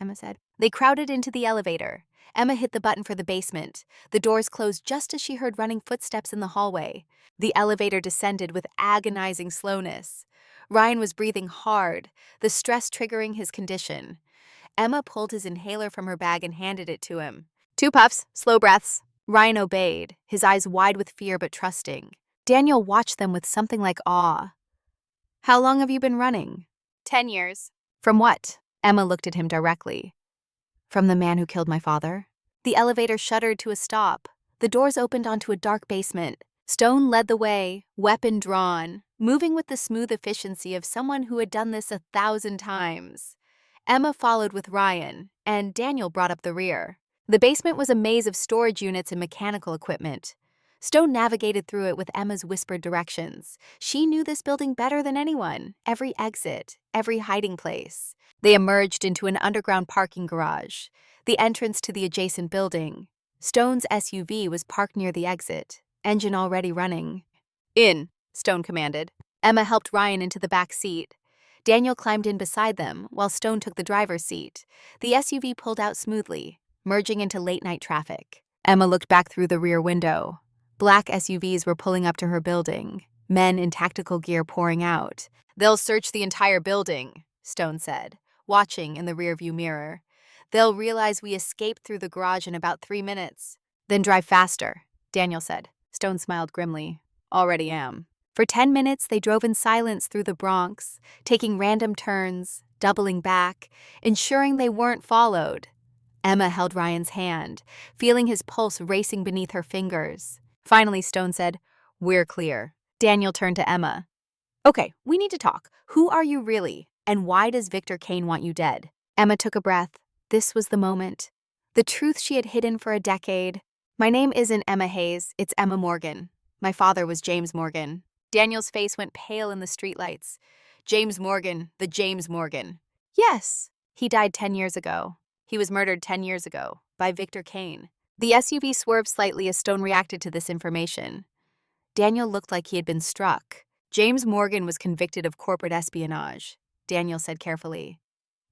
S1: Emma said. They crowded into the elevator. Emma hit the button for the basement. The doors closed just as she heard running footsteps in the hallway. The elevator descended with agonizing slowness. Ryan was breathing hard, the stress triggering his condition. Emma pulled his inhaler from her bag and handed it to him. 2 puffs, slow breaths. Ryan obeyed, his eyes wide with fear but trusting. Daniel watched them with something like awe. How long have you been running? 10 years. From what? Emma looked at him directly. From the man who killed my father? The elevator shuddered to a stop. The doors opened onto a dark basement. Stone led the way, weapon drawn, moving with the smooth efficiency of someone who had done this 1,000 times. Emma followed with Ryan, and Daniel brought up the rear. The basement was a maze of storage units and mechanical equipment. Stone navigated through it with Emma's whispered directions. She knew this building better than anyone, every exit, every hiding place. They emerged into an underground parking garage, the entrance to the adjacent building. Stone's SUV was parked near the exit, engine already running. In, Stone commanded. Emma helped Ryan into the back seat. Daniel climbed in beside them, while Stone took the driver's seat. The SUV pulled out smoothly, merging into late-night traffic. Emma looked back through the rear window. Black SUVs were pulling up to her building, men in tactical gear pouring out. They'll search the entire building, Stone said, watching in the rearview mirror. They'll realize we escaped through the garage in about 3 minutes. Then drive faster, Daniel said. Stone smiled grimly. Already am. For 10 minutes, they drove in silence through the Bronx, taking random turns, doubling back, ensuring they weren't followed. Emma held Ryan's hand, feeling his pulse racing beneath her fingers. Finally, Stone said, "We're clear." Daniel turned to Emma. "Okay, we need to talk. Who are you really? And why does Victor Kane want you dead?" Emma took a breath. This was the moment. The truth she had hidden for a decade. "My name isn't Emma Hayes, it's Emma Morgan. My father was James Morgan." Daniel's face went pale in the streetlights. "James Morgan, the James Morgan." "Yes, he died 10 years ago. He was murdered 10 years ago by Victor Kane." The SUV swerved slightly as Stone reacted to this information. Daniel looked like he had been struck. "James Morgan was convicted of corporate espionage," Daniel said carefully.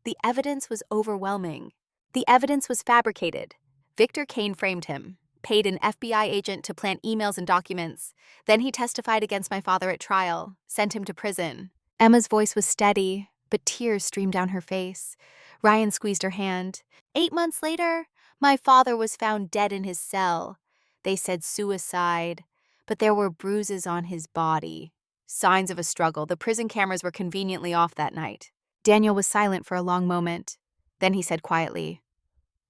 S1: The evidence was overwhelming. The evidence was fabricated. Victor Kane framed him, paid an FBI agent to plant emails and documents. Then he testified against my father at trial, sent him to prison. Emma's voice was steady, but tears streamed down her face. Ryan squeezed her hand. 8 months later, my father was found dead in his cell. They said suicide, but there were bruises on his body. Signs of a struggle. The prison cameras were conveniently off that night. Daniel was silent for a long moment. Then he said quietly,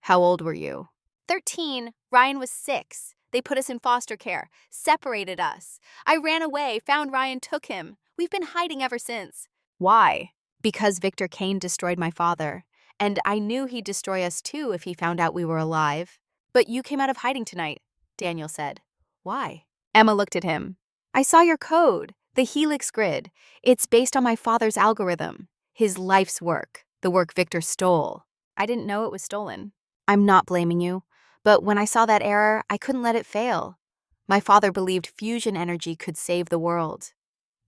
S1: "How old were you?" 13. Ryan was 6. They put us in foster care, separated us. I ran away, found Ryan, took him. We've been hiding ever since. Why? Because Victor Kane destroyed my father. And I knew he'd destroy us too if he found out we were alive. But you came out of hiding tonight, Daniel said. Why? Emma looked at him. I saw your code, the Helix grid. It's based on my father's algorithm, his life's work, the work Victor stole. I didn't know it was stolen. I'm not blaming you, but when I saw that error, I couldn't let it fail. My father believed fusion energy could save the world.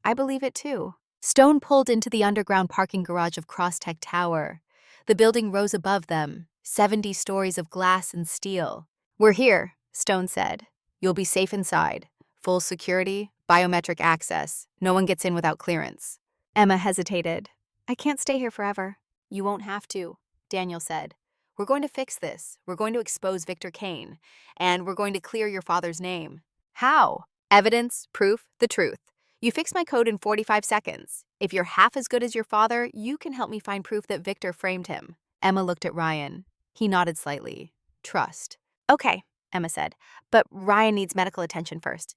S1: I believe it too. Stone pulled into the underground parking garage of Crosstech Tower. The building rose above them, 70 stories of glass and steel. We're here, Stone said. You'll be safe inside. Full security, biometric access. No one gets in without clearance. Emma hesitated. I can't stay here forever. You won't have to, Daniel said. We're going to fix this. We're going to expose Victor Kane. And we're going to clear your father's name. How? Evidence, proof, the truth. You fix my code in 45 seconds. If you're half as good as your father, you can help me find proof that Victor framed him. Emma looked at Ryan. He nodded slightly. Trust. Okay, Emma said, but Ryan needs medical attention first.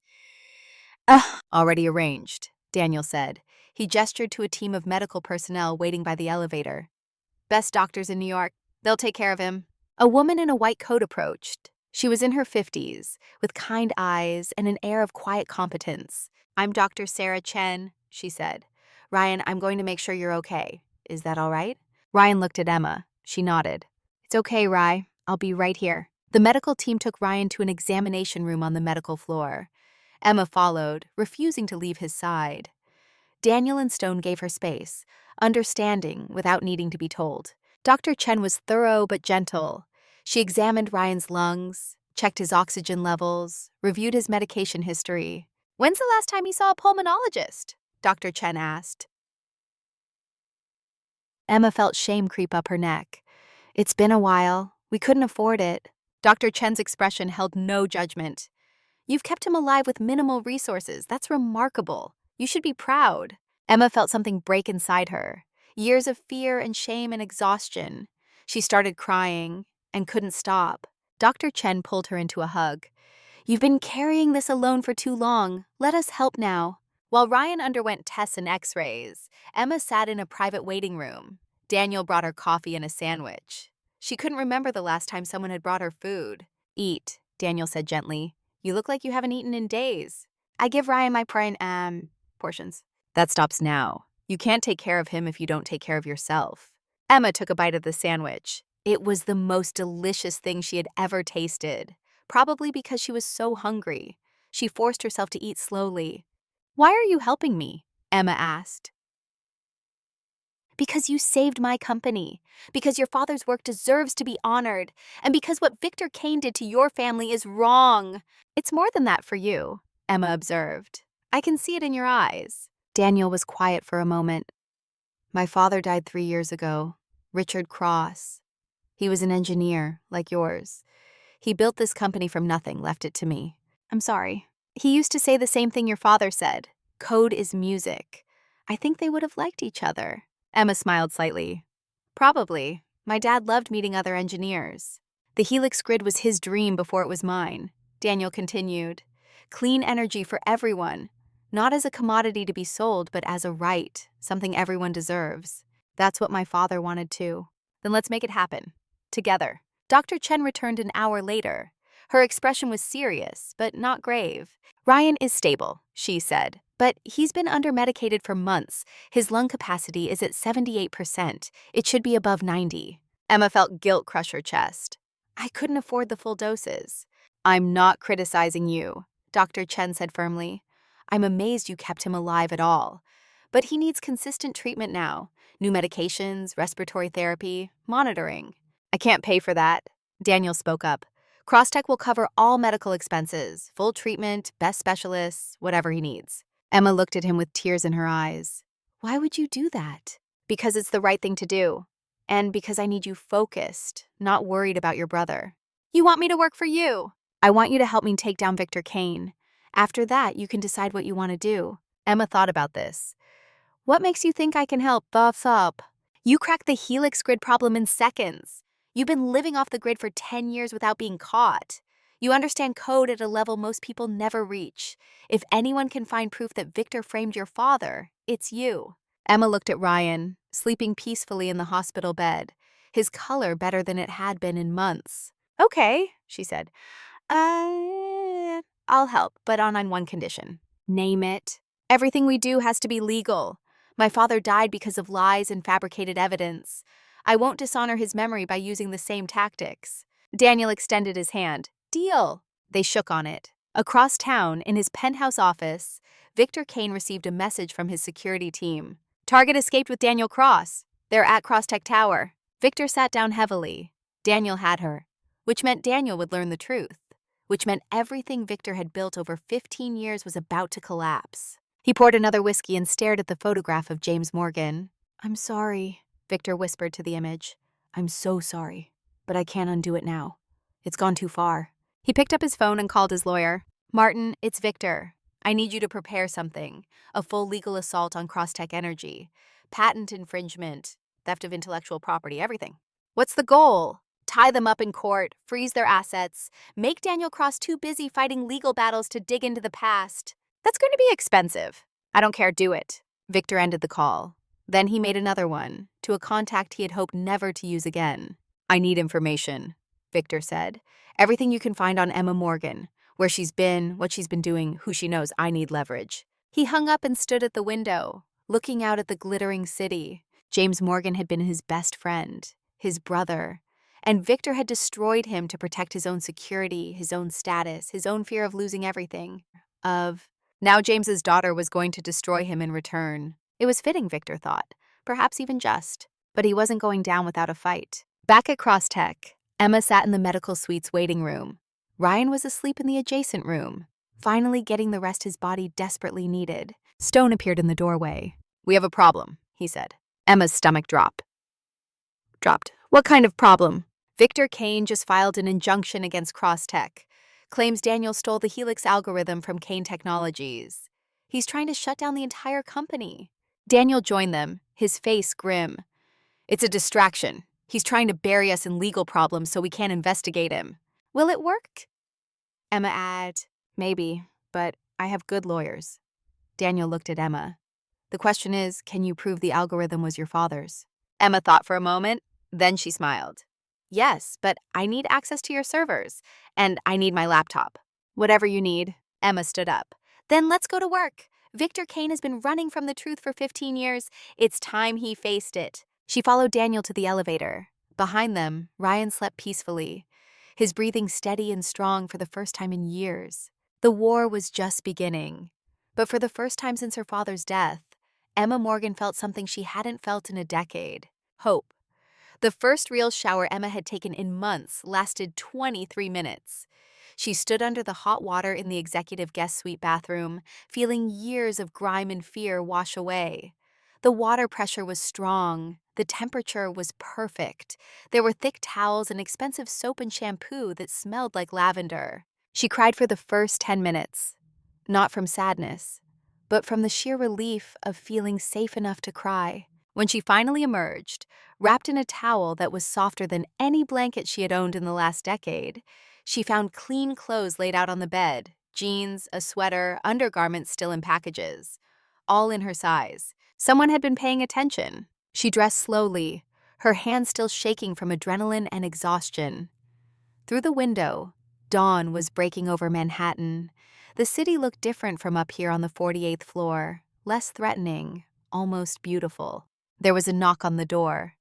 S1: Already arranged, Daniel said. He gestured to a team of medical personnel waiting by the elevator. Best doctors in New York. They'll take care of him. A woman in a white coat approached. She was in her 50s, with kind eyes and an air of quiet competence. I'm Dr. Sarah Chen, she said. Ryan, I'm going to make sure you're okay. Is that all right? Ryan looked at Emma. She nodded. It's okay, Rye. I'll be right here. The medical team took Ryan to an examination room on the medical floor. Emma followed, refusing to leave his side. Daniel and Stone gave her space, understanding without needing to be told. Dr. Chen was thorough but gentle. She examined Ryan's lungs, checked his oxygen levels, reviewed his medication history. When's the last time he saw a pulmonologist? Dr. Chen asked. Emma felt shame creep up her neck. It's been a while. We couldn't afford it. Dr. Chen's expression held no judgment. You've kept him alive with minimal resources. That's remarkable. You should be proud. Emma felt something break inside her. Years of fear and shame and exhaustion. She started crying and couldn't stop. Dr. Chen pulled her into a hug. You've been carrying this alone for too long. Let us help now. While Ryan underwent tests and x-rays, Emma sat in a private waiting room. Daniel brought her coffee and a sandwich. She couldn't remember the last time someone had brought her food. Eat, Daniel said gently. You look like you haven't eaten in days. I give Ryan my portions. That stops now. You can't take care of him if you don't take care of yourself. Emma took a bite of the sandwich. It was the most delicious thing she had ever tasted, probably because she was so hungry. She forced herself to eat slowly. Why are you helping me? Emma asked. Because you saved my company, because your father's work deserves to be honored, and because what Victor Kane did to your family is wrong. It's more than that for you, Emma observed. I can see it in your eyes. Daniel was quiet for a moment. My father died 3 years ago, Richard Cross. He was an engineer, like yours. He built this company from nothing, left it to me. I'm sorry. He used to say the same thing your father said. Code is music. I think they would have liked each other. Emma smiled slightly. Probably. My dad loved meeting other engineers. The Helix grid was his dream before it was mine. Daniel continued. Clean energy for everyone. Not as a commodity to be sold, but as a right, something everyone deserves. That's what my father wanted too. Then let's make it happen. Together. Dr. Chen returned an hour later. Her expression was serious, but not grave. Ryan is stable, she said, but he's been under-medicated for months. His lung capacity is at 78%. It should be above 90. Emma felt guilt crush her chest. I couldn't afford the full doses. I'm not criticizing you, Dr. Chen said firmly. I'm amazed you kept him alive at all. But he needs consistent treatment now. New medications, respiratory therapy, monitoring. I can't pay for that, Daniel spoke up. Crosstech will cover all medical expenses, full treatment, best specialists, whatever he needs. Emma looked at him with tears in her eyes. Why would you do that? Because it's the right thing to do. And because I need you focused, not worried about your brother. You want me to work for you? I want you to help me take down Victor Kane. After that, you can decide what you want to do. Emma thought about this. What makes you think I can help? Buff up. You cracked the Helix grid problem in seconds. You've been living off the grid for 10 years without being caught. You understand code at a level most people never reach. If anyone can find proof that Victor framed your father, it's you. Emma looked at Ryan, sleeping peacefully in the hospital bed, his color better than it had been in months. Okay, she said. I'll help, but on one condition. Name it. Everything we do has to be legal. My father died because of lies and fabricated evidence. I won't dishonor his memory by using the same tactics. Daniel extended his hand. Deal. They shook on it. Across town, in his penthouse office, Victor Kane received a message from his security team. Target escaped with Daniel Cross. They're at Crosstech Tower. Victor sat down heavily. Daniel had her, which meant Daniel would learn the truth, which meant everything Victor had built over 15 years was about to collapse. He poured another whiskey and stared at the photograph of James Morgan. I'm sorry, Victor whispered to the image. I'm so sorry, but I can't undo it now. It's gone too far. He picked up his phone and called his lawyer. Martin, it's Victor. I need you to prepare something. A full legal assault on Crosstech Energy. Patent infringement, theft of intellectual property, everything. What's the goal? Tie them up in court, freeze their assets, make Daniel Cross too busy fighting legal battles to dig into the past. That's going to be expensive. I don't care, do it. Victor ended the call. Then he made another one, to a contact he had hoped never to use again. I need information, Victor said. Everything you can find on Emma Morgan. Where she's been, what she's been doing, who she knows. I need leverage. He hung up and stood at the window, looking out at the glittering city. James Morgan had been his best friend, his brother, and Victor had destroyed him to protect his own security, his own status, his own fear of losing everything. Now James's daughter was going to destroy him in return. It was fitting, Victor thought, perhaps even just, but he wasn't going down without a fight. Back at Crosstech, Emma sat in the medical suite's waiting room. Ryan was asleep in the adjacent room, finally getting the rest his body desperately needed. Stone appeared in the doorway. We have a problem, he said. Emma's stomach dropped. What kind of problem? Victor Kane just filed an injunction against Crosstech. Claims Daniel stole the Helix algorithm from Kane Technologies. He's trying to shut down the entire company. Daniel joined them, his face grim. It's a distraction. He's trying to bury us in legal problems so we can't investigate him. Will it work? Emma added, maybe, but I have good lawyers. Daniel looked at Emma. The question is, can you prove the algorithm was your father's? Emma thought for a moment, then she smiled. Yes, but I need access to your servers, and I need my laptop. Whatever you need. Emma stood up. Then let's go to work. Victor Kane has been running from the truth for 15 years. It's time he faced it. She followed Daniel to the elevator. Behind them, Ryan slept peacefully, his breathing steady and strong for the first time in years. The war was just beginning. But for the first time since her father's death, Emma Morgan felt something she hadn't felt in a decade. Hope. The first real shower Emma had taken in months lasted 23 minutes. She stood under the hot water in the executive guest suite bathroom, feeling years of grime and fear wash away. The water pressure was strong. The temperature was perfect. There were thick towels and expensive soap and shampoo that smelled like lavender. She cried for the first 10 minutes, not from sadness, but from the sheer relief of feeling safe enough to cry. When she finally emerged, wrapped in a towel that was softer than any blanket she had owned in the last decade, she found clean clothes laid out on the bed, jeans, a sweater, undergarments still in packages, all in her size. Someone had been paying attention. She dressed slowly, her hands still shaking from adrenaline and exhaustion. Through the window, dawn was breaking over Manhattan. The city looked different from up here on the 48th floor, less threatening, almost beautiful. There was a knock on the door.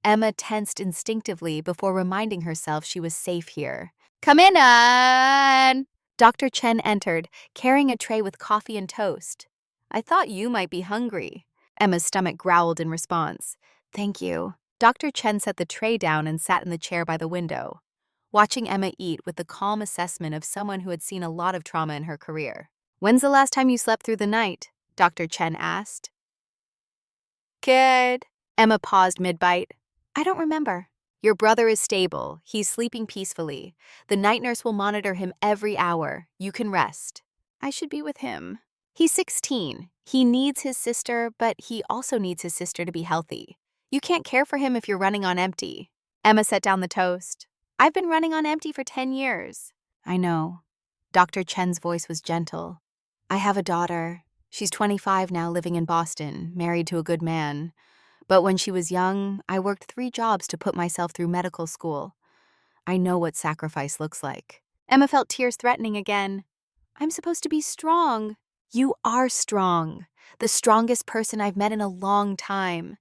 S1: Emma tensed instinctively before reminding herself she was safe here. Come in, Anne! Dr. Chen entered, carrying a tray with coffee and toast. I thought you might be hungry. Emma's stomach growled in response. Thank you. Dr. Chen set the tray down and sat in the chair by the window, watching Emma eat with the calm assessment of someone who had seen a lot of trauma in her career. When's the last time you slept through the night? Dr. Chen asked. Kid. Emma paused mid-bite. I don't remember. Your brother is stable. He's sleeping peacefully. The night nurse will monitor him every hour. You can rest. I should be with him. He's 16. He needs his sister, but he also needs his sister to be healthy. You can't care for him if you're running on empty. Emma set down the toast. I've been running on empty for 10 years. I know. Dr. Chen's voice was gentle. I have a daughter. She's 25 now, living in Boston, married to a good man. But when she was young, I worked 3 jobs to put myself through medical school. I know what sacrifice looks like. Emma felt tears threatening again. I'm supposed to be strong. You are strong, the strongest person I've met in a long time.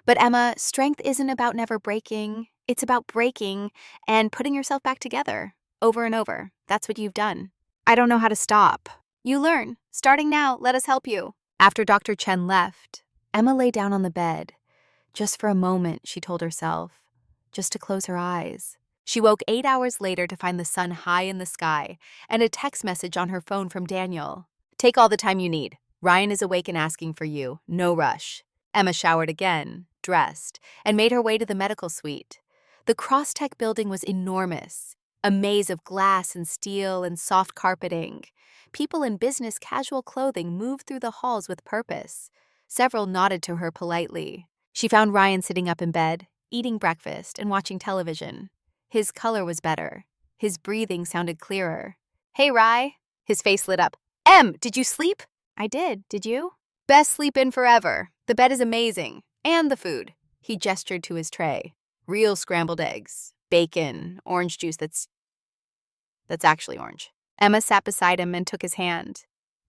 S1: But Emma, strength isn't about never breaking. It's about breaking and putting yourself back together over and over. That's what you've done. I don't know how to stop. You learn. Starting now, let us help you. After Dr. Chen left, Emma lay down on the bed. Just for a moment, she told herself, just to close her eyes. She woke 8 hours later to find the sun high in the sky and a text message on her phone from Daniel. Take all the time you need. Ryan is awake and asking for you. No rush. Emma showered again, dressed, and made her way to the medical suite. The Crosstech building was enormous, a maze of glass and steel and soft carpeting. People in business casual clothing moved through the halls with purpose. Several nodded to her politely. She found Ryan sitting up in bed, eating breakfast and watching television. His color was better. His breathing sounded clearer. Hey, Rye. His face lit up. Did you sleep? I did. Did you? Best sleep in forever. The bed is amazing. And the food. He gestured to his tray. Real scrambled eggs, bacon, orange juice that's actually orange. Emma sat beside him and took his hand.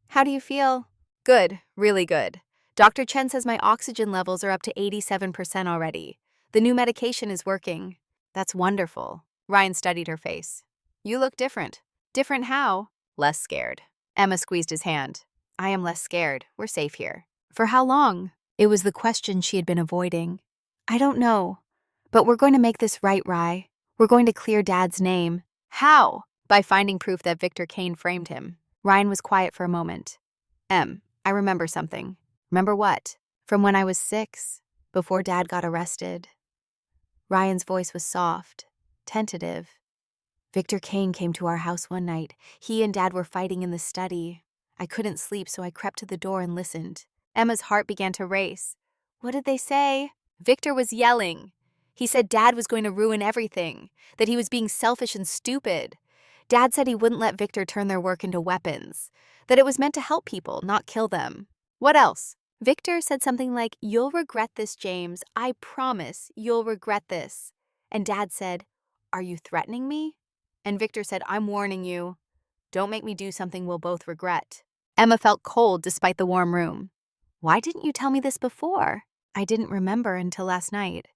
S1: How do you feel? Good, really good. Dr. Chen says my oxygen levels are up to 87% already. The new medication is working. That's wonderful. Ryan studied her face. You look different. Different how? Less scared. Emma squeezed his hand. I am less scared. We're safe here. For how long? It was the question she had been avoiding. I don't know. But we're going to make this right, Rye. We're going to clear Dad's name. How? By finding proof that Victor Kane framed him. Ryan was quiet for a moment. I remember something. Remember what? From when I was 6, before Dad got arrested. Ryan's voice was soft, tentative. Victor Kane came to our house one night. He and Dad were fighting in the study. I couldn't sleep, so I crept to the door and listened. Emma's heart began to race. What did they say? Victor was yelling. He said Dad was going to ruin everything, that he was being selfish and stupid. Dad said he wouldn't let Victor turn their work into weapons, that it was meant to help people, not kill them. What else? Victor said something like, "You'll regret this, James. I promise you'll regret this." And Dad said, "Are you threatening me?" And Victor said, "I'm warning you. Don't make me do something we'll both regret." Emma felt cold despite the warm room. Why didn't you tell me this before? I didn't remember until last night.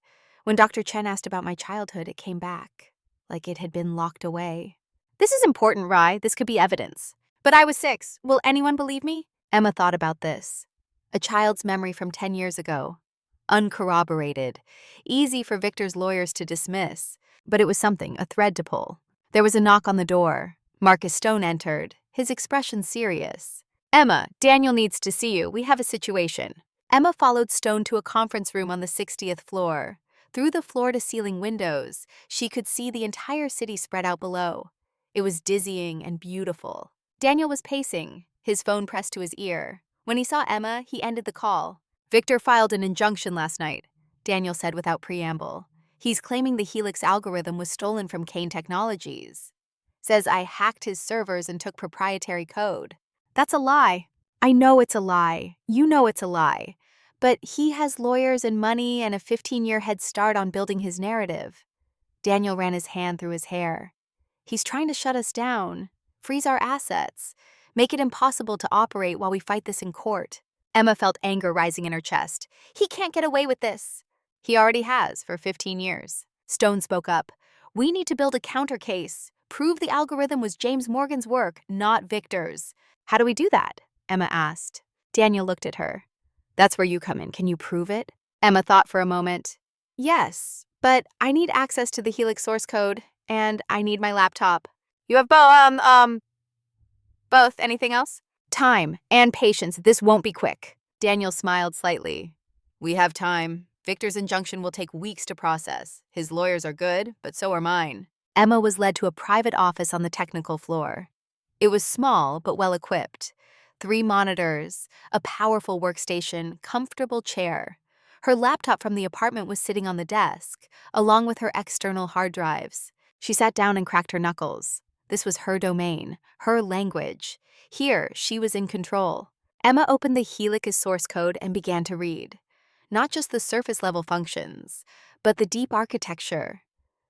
S1: When Dr. Chen asked about my childhood, it came back, like it had been locked away. This is important, Rye. This could be evidence. But I was 6. Will anyone believe me? Emma thought about this. A child's memory from 10 years ago. Uncorroborated. Easy for Victor's lawyers to dismiss. But it was something, a thread to pull. There was a knock on the door. Marcus Stone entered, his expression serious. Emma, Daniel needs to see you. We have a situation. Emma followed Stone to a conference room on the 60th floor. Through the floor-to-ceiling windows, she could see the entire city spread out below. It was dizzying and beautiful. Daniel was pacing, his phone pressed to his ear. When he saw Emma, he ended the call. Victor filed an injunction last night, Daniel said without preamble. He's claiming the Helix algorithm was stolen from Kane Technologies. Says I hacked his servers and took proprietary code. That's a lie. I know it's a lie. You know it's a lie. But he has lawyers and money and a 15-year head start on building his narrative. Daniel ran his hand through his hair. He's trying to shut us down, freeze our assets, make it impossible to operate while we fight this in court. Emma felt anger rising in her chest. He can't get away with this. He already has for 15 years. Stone spoke up. We need to build a counter case. Prove the algorithm was James Morgan's work, not Victor's. How do we do that? Emma asked. Daniel looked at her. That's where you come in. Can you prove it? Emma thought for a moment. Yes, but I need access to the Helix source code, and I need my laptop. You have both. Anything else? Time and patience. This won't be quick. Daniel smiled slightly. We have time. Victor's injunction will take weeks to process. His lawyers are good, but so are mine. Emma was led to a private office on the technical floor. It was small, but well-equipped. 3 monitors, a powerful workstation, comfortable chair. Her laptop from the apartment was sitting on the desk, along with her external hard drives. She sat down and cracked her knuckles. This was her domain, her language. Here, she was in control. Emma opened the Helix source code and began to read. Not just the surface-level functions, but the deep architecture,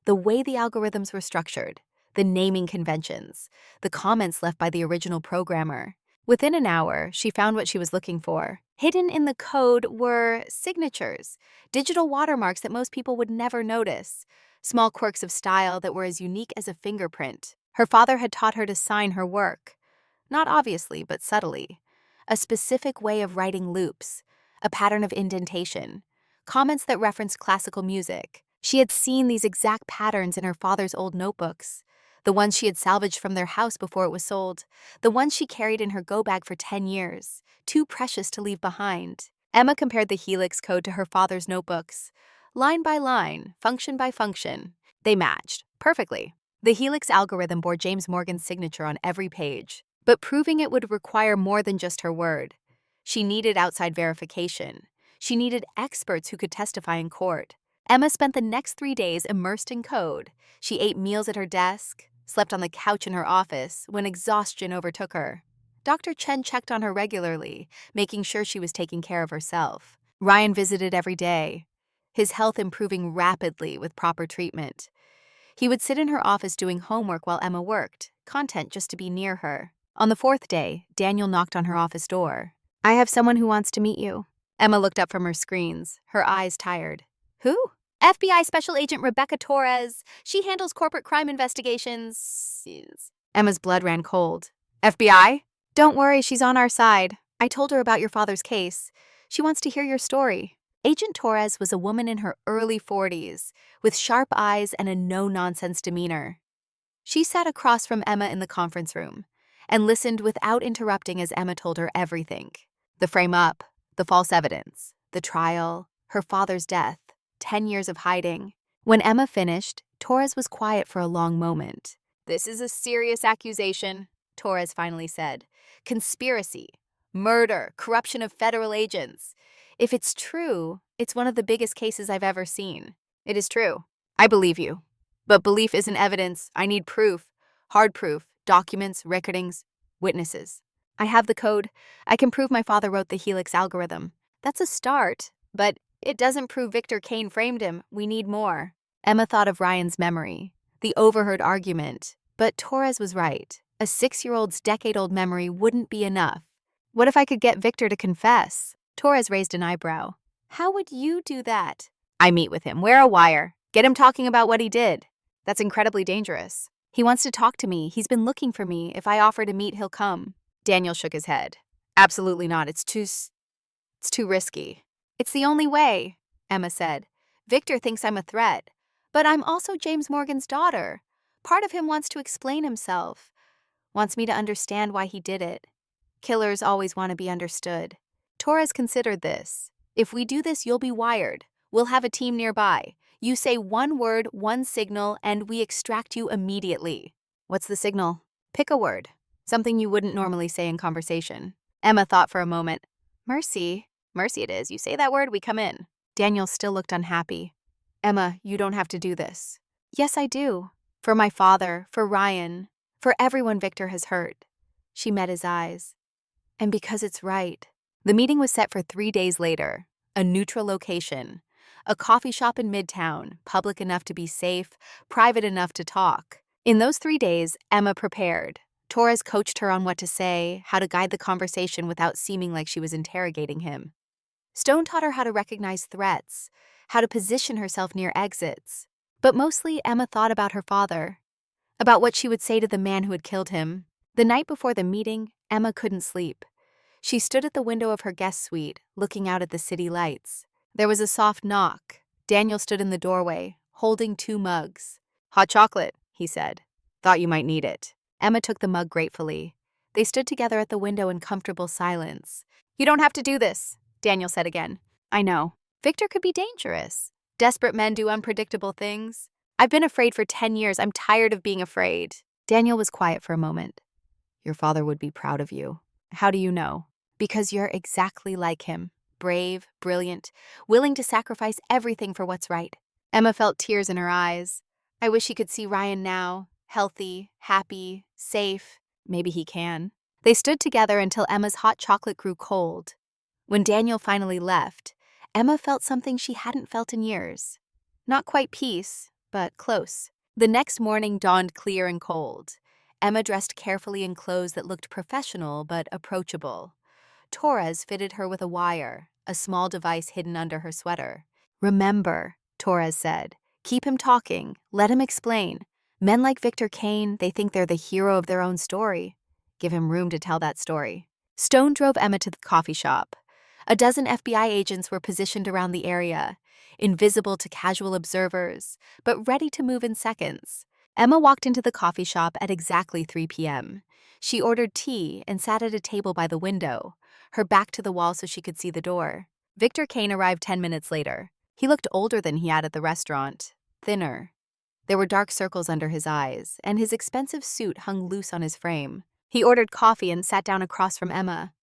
S1: the way the algorithms were structured, the naming conventions, the comments left by the original programmer. Within an hour, she found what she was looking for. Hidden in the code were signatures, digital watermarks that most people would never notice, small quirks of style that were as unique as a fingerprint. Her father had taught her to sign her work. Not obviously, but subtly. A specific way of writing loops, a pattern of indentation, comments that referenced classical music. She had seen these exact patterns in her father's old notebooks, the ones she had salvaged from their house before it was sold, the ones she carried in her go-bag for 10 years, too precious to leave behind. Emma compared the Helix code to her father's notebooks. Line by line, function by function. They matched, perfectly. The Helix algorithm bore James Morgan's signature on every page, but proving it would require more than just her word. She needed outside verification. She needed experts who could testify in court. Emma spent the next 3 days immersed in code. She ate meals at her desk, slept on the couch in her office when exhaustion overtook her. Dr. Chen checked on her regularly, making sure she was taking care of herself. Ryan visited every day, his health improving rapidly with proper treatment. He would sit in her office doing homework while Emma worked, content just to be near her. On the 4th day, Daniel knocked on her office door. "I have someone who wants to meet you." Emma looked up from her screens, her eyes tired. "Who?" "FBI Special Agent Rebecca Torres. She handles corporate crime investigations." Emma's blood ran cold. "FBI?" "Don't worry, she's on our side. I told her about your father's case. She wants to hear your story." Agent Torres was a woman in her early 40s, with sharp eyes and a no-nonsense demeanor. She sat across from Emma in the conference room and listened without interrupting as Emma told her everything. The frame-up, the false evidence, the trial, her father's death, 10 years of hiding. When Emma finished, Torres was quiet for a long moment. "This is a serious accusation," Torres finally said. "Conspiracy, murder, corruption of federal agents. If it's true, it's one of the biggest cases I've ever seen." "It is true. I believe you. But belief isn't evidence. I need proof. Hard proof. Documents, recordings, witnesses. I have the code. I can prove my father wrote the Helix algorithm. That's a start, but it doesn't prove Victor Kane framed him. We need more." Emma thought of Ryan's memory, the overheard argument. But Torres was right. A 6-year-old's decade-old memory wouldn't be enough. "What if I could get Victor to confess?" Torres raised an eyebrow. "How would you do that?" "I meet with him. Wear a wire. Get him talking about what he did." "That's incredibly dangerous." "He wants to talk to me. He's been looking for me. If I offer to meet, he'll come." Daniel shook his head. "Absolutely not. It's too risky." "It's the only way," Emma said. "Victor thinks I'm a threat. But I'm also James Morgan's daughter. Part of him wants to explain himself, wants me to understand why he did it. Killers always want to be understood." Torres considered this. "If we do this, you'll be wired. We'll have a team nearby. You say one word, one signal, and we extract you immediately." "What's the signal?" "Pick a word. Something you wouldn't normally say in conversation." Emma thought for a moment. "Mercy." "Mercy it is. You say that word, we come in." Daniel still looked unhappy. "Emma, you don't have to do this." "Yes, I do. For my father, for Ryan, for everyone Victor has hurt." She met his eyes. "And because it's right." The meeting was set for 3 days later. A neutral location. A coffee shop in Midtown, public enough to be safe, private enough to talk. In those 3 days, Emma prepared. Torres coached her on what to say, how to guide the conversation without seeming like she was interrogating him. Stone taught her how to recognize threats, how to position herself near exits. But mostly, Emma thought about her father, about what she would say to the man who had killed him. The night before the meeting, Emma couldn't sleep. She stood at the window of her guest suite, looking out at the city lights. There was a soft knock. Daniel stood in the doorway, holding 2 mugs. "Hot chocolate," he said. "Thought you might need it." Emma took the mug gratefully. They stood together at the window in comfortable silence. "You don't have to do this," Daniel said again. "I know. Victor could be dangerous. Desperate men do unpredictable things. I've been afraid for 10 years. I'm tired of being afraid." Daniel was quiet for a moment. "Your father would be proud of you." "How do you know?" "Because you're exactly like him. Brave, brilliant, willing to sacrifice everything for what's right." Emma felt tears in her eyes. "I wish he could see Ryan now, healthy, happy, safe. Maybe he can." They stood together until Emma's hot chocolate grew cold. When Daniel finally left, Emma felt something she hadn't felt in years. Not quite peace, but close. The next morning dawned clear and cold. Emma dressed carefully in clothes that looked professional but approachable. Torres fitted her with a wire, a small device hidden under her sweater. "Remember," Torres said, "keep him talking, let him explain. Men like Victor Kane, they think they're the hero of their own story. Give him room to tell that story." Stone drove Emma to the coffee shop. A dozen FBI agents were positioned around the area, invisible to casual observers, but ready to move in seconds. Emma walked into the coffee shop at exactly 3 p.m. She ordered tea and sat at a table by the window, her back to the wall so she could see the door. Victor Kane arrived 10 minutes later. He looked older than he had at the restaurant, thinner. There were dark circles under his eyes, and his expensive suit hung loose on his frame. He ordered coffee and sat down across from Emma.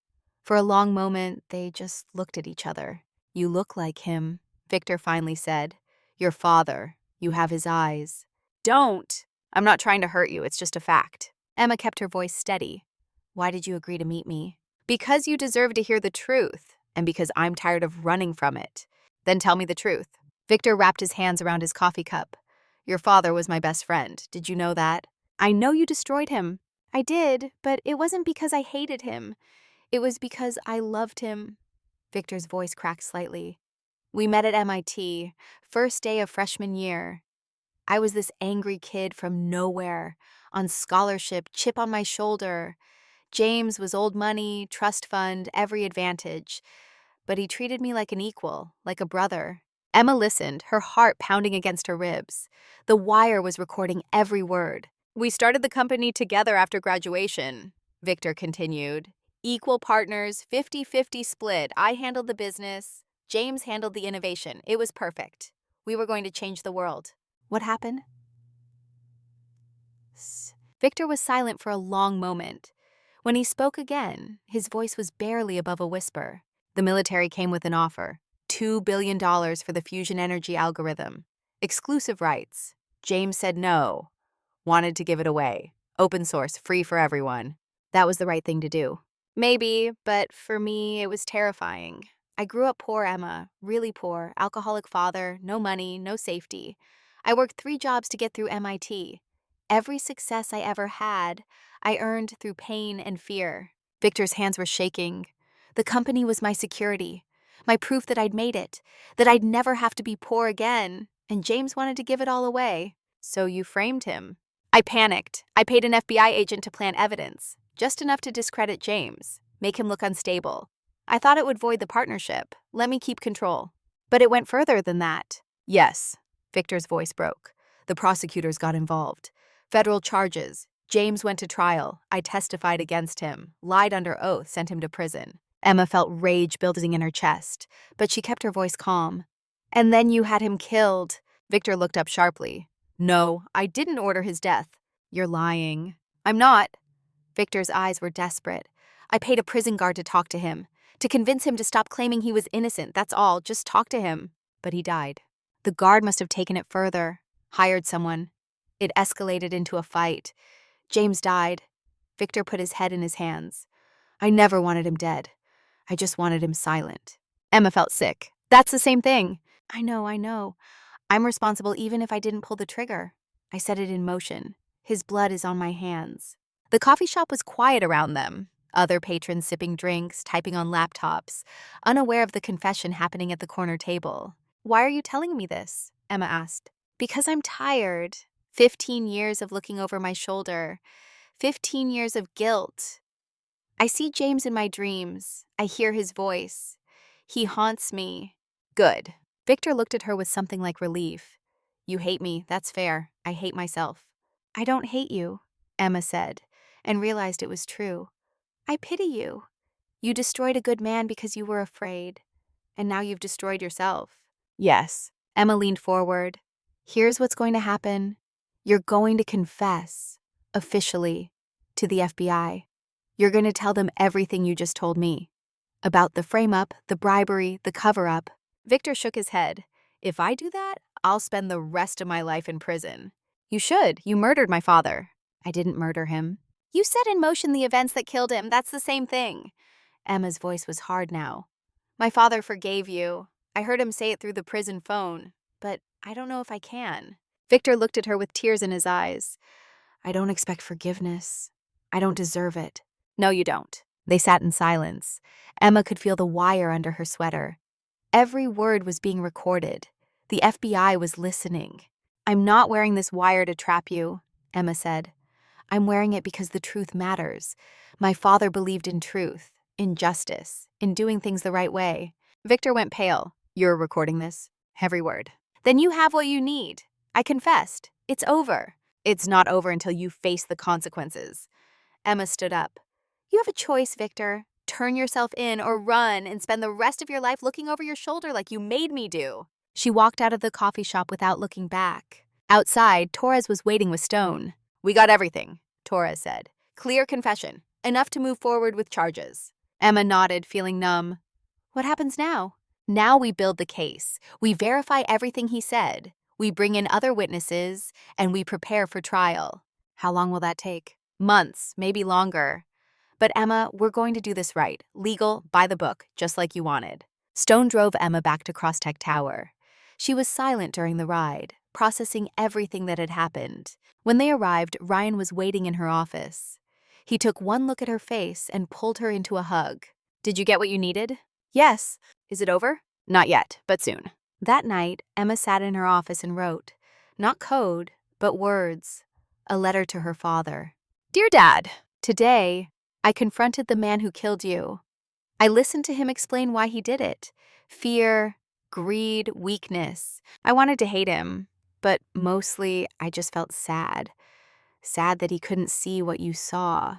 S1: For a long moment, they just looked at each other. "You look like him," Victor finally said. "Your father. You have his eyes." "Don't! I'm not trying to hurt you, it's just a fact." Emma kept her voice steady. "Why did you agree to meet me?" "Because you deserve to hear the truth, and because I'm tired of running from it." "Then tell me the truth." Victor wrapped his hands around his coffee cup. "Your father was my best friend. Did you know that?" "I know you destroyed him." "I did, but it wasn't because I hated him. It was because I loved him." Victor's voice cracked slightly. "We met at MIT, first day of freshman year. I was this angry kid from nowhere, on scholarship, chip on my shoulder. James was old money, trust fund, every advantage. But he treated me like an equal, like a brother." Emma listened, her heart pounding against her ribs. The wire was recording every word. "We started the company together after graduation," Victor continued. "Equal partners, 50-50 split. I handled the business. James handled the innovation. It was perfect. We were going to change the world." "What happened?" Victor was silent for a long moment. When he spoke again, his voice was barely above a whisper. "The military came with an offer. $2 billion for the fusion energy algorithm. Exclusive rights. James said no. Wanted to give it away. Open source, free for everyone." "That was the right thing to do." "Maybe, but for me, it was terrifying. I grew up poor, Emma, really poor, alcoholic father, no money, no safety. I worked 3 jobs to get through MIT. Every success I ever had, I earned through pain and fear." Victor's hands were shaking. "The company was my security, my proof that I'd made it, that I'd never have to be poor again, and James wanted to give it all away. So you framed him." "I panicked. I paid an FBI agent to plant evidence, just enough to discredit James, make him look unstable. I thought it would void the partnership, let me keep control. But it went further than that." "Yes." Victor's voice broke. "The prosecutors got involved. Federal charges. James went to trial. I testified against him, lied under oath, sent him to prison." Emma felt rage building in her chest, but she kept her voice calm. "And then you had him killed." Victor looked up sharply. "No, I didn't order his death." "You're lying." "I'm not." Victor's eyes were desperate. "I paid a prison guard to talk to him, to convince him to stop claiming he was innocent, that's all, just talk to him. But he died. The guard must have taken it further, hired someone. It escalated into a fight. James died." Victor put his head in his hands. "I never wanted him dead. I just wanted him silent." Emma felt sick. "That's the same thing." I know. I'm responsible even if I didn't pull the trigger. I set it in motion. His blood is on my hands." The coffee shop was quiet around them. Other patrons sipping drinks, typing on laptops, unaware of the confession happening at the corner table. "Why are you telling me this?" Emma asked. "Because I'm tired. 15 years of looking over my shoulder. 15 years of guilt. I see James in my dreams. I hear his voice. He haunts me." "Good." Victor looked at her with something like relief. "You hate me, that's fair. I hate myself." "I don't hate you," Emma said, and realized it was true. "I pity you. You destroyed a good man because you were afraid, and now you've destroyed yourself." "Yes." Emma leaned forward. "Here's what's going to happen. You're going to confess, officially, to the FBI. You're going to tell them everything you just told me. About the frame-up, the bribery, the cover-up." Victor shook his head. "If I do that, I'll spend the rest of my life in prison." "You should. You murdered my father." "I didn't murder him." "You set in motion the events that killed him. That's the same thing." Emma's voice was hard now. "My father forgave you. I heard him say it through the prison phone. But I don't know if I can." Victor looked at her with tears in his eyes. I don't expect forgiveness. I don't deserve it. No, you don't. They sat in silence. Emma could feel the wire under her sweater. Every word was being recorded. The FBI was listening. I'm not wearing this wire to trap you, Emma said. I'm wearing it because the truth matters. My father believed in truth, in justice, in doing things the right way. Victor went pale. You're recording this? Every word. Then you have what you need. I confessed. It's over. It's not over until you face the consequences. Emma stood up. You have a choice, Victor. Turn yourself in or run and spend the rest of your life looking over your shoulder like you made me do. She walked out of the coffee shop without looking back. Outside, Torres was waiting with Stone. We got everything, Torres said. Clear confession. Enough to move forward with charges. Emma nodded, feeling numb. What happens now? Now we build the case. We verify everything he said. We bring in other witnesses, and we prepare for trial. How long will that take? Months, maybe longer. But Emma, we're going to do this right. Legal, by the book, just like you wanted. Stone drove Emma back to Crosstech Tower. She was silent during the ride, processing everything that had happened. When they arrived, Ryan was waiting in her office. He took one look at her face and pulled her into a hug. Did you get what you needed? Yes. Is it over? Not yet, but soon. That night, Emma sat in her office and wrote, not code, but words, a letter to her father. Dear Dad, today, I confronted the man who killed you. I listened to him explain why he did it. Fear, greed, weakness. I wanted to hate him, but mostly I just felt sad. Sad that he couldn't see what you saw.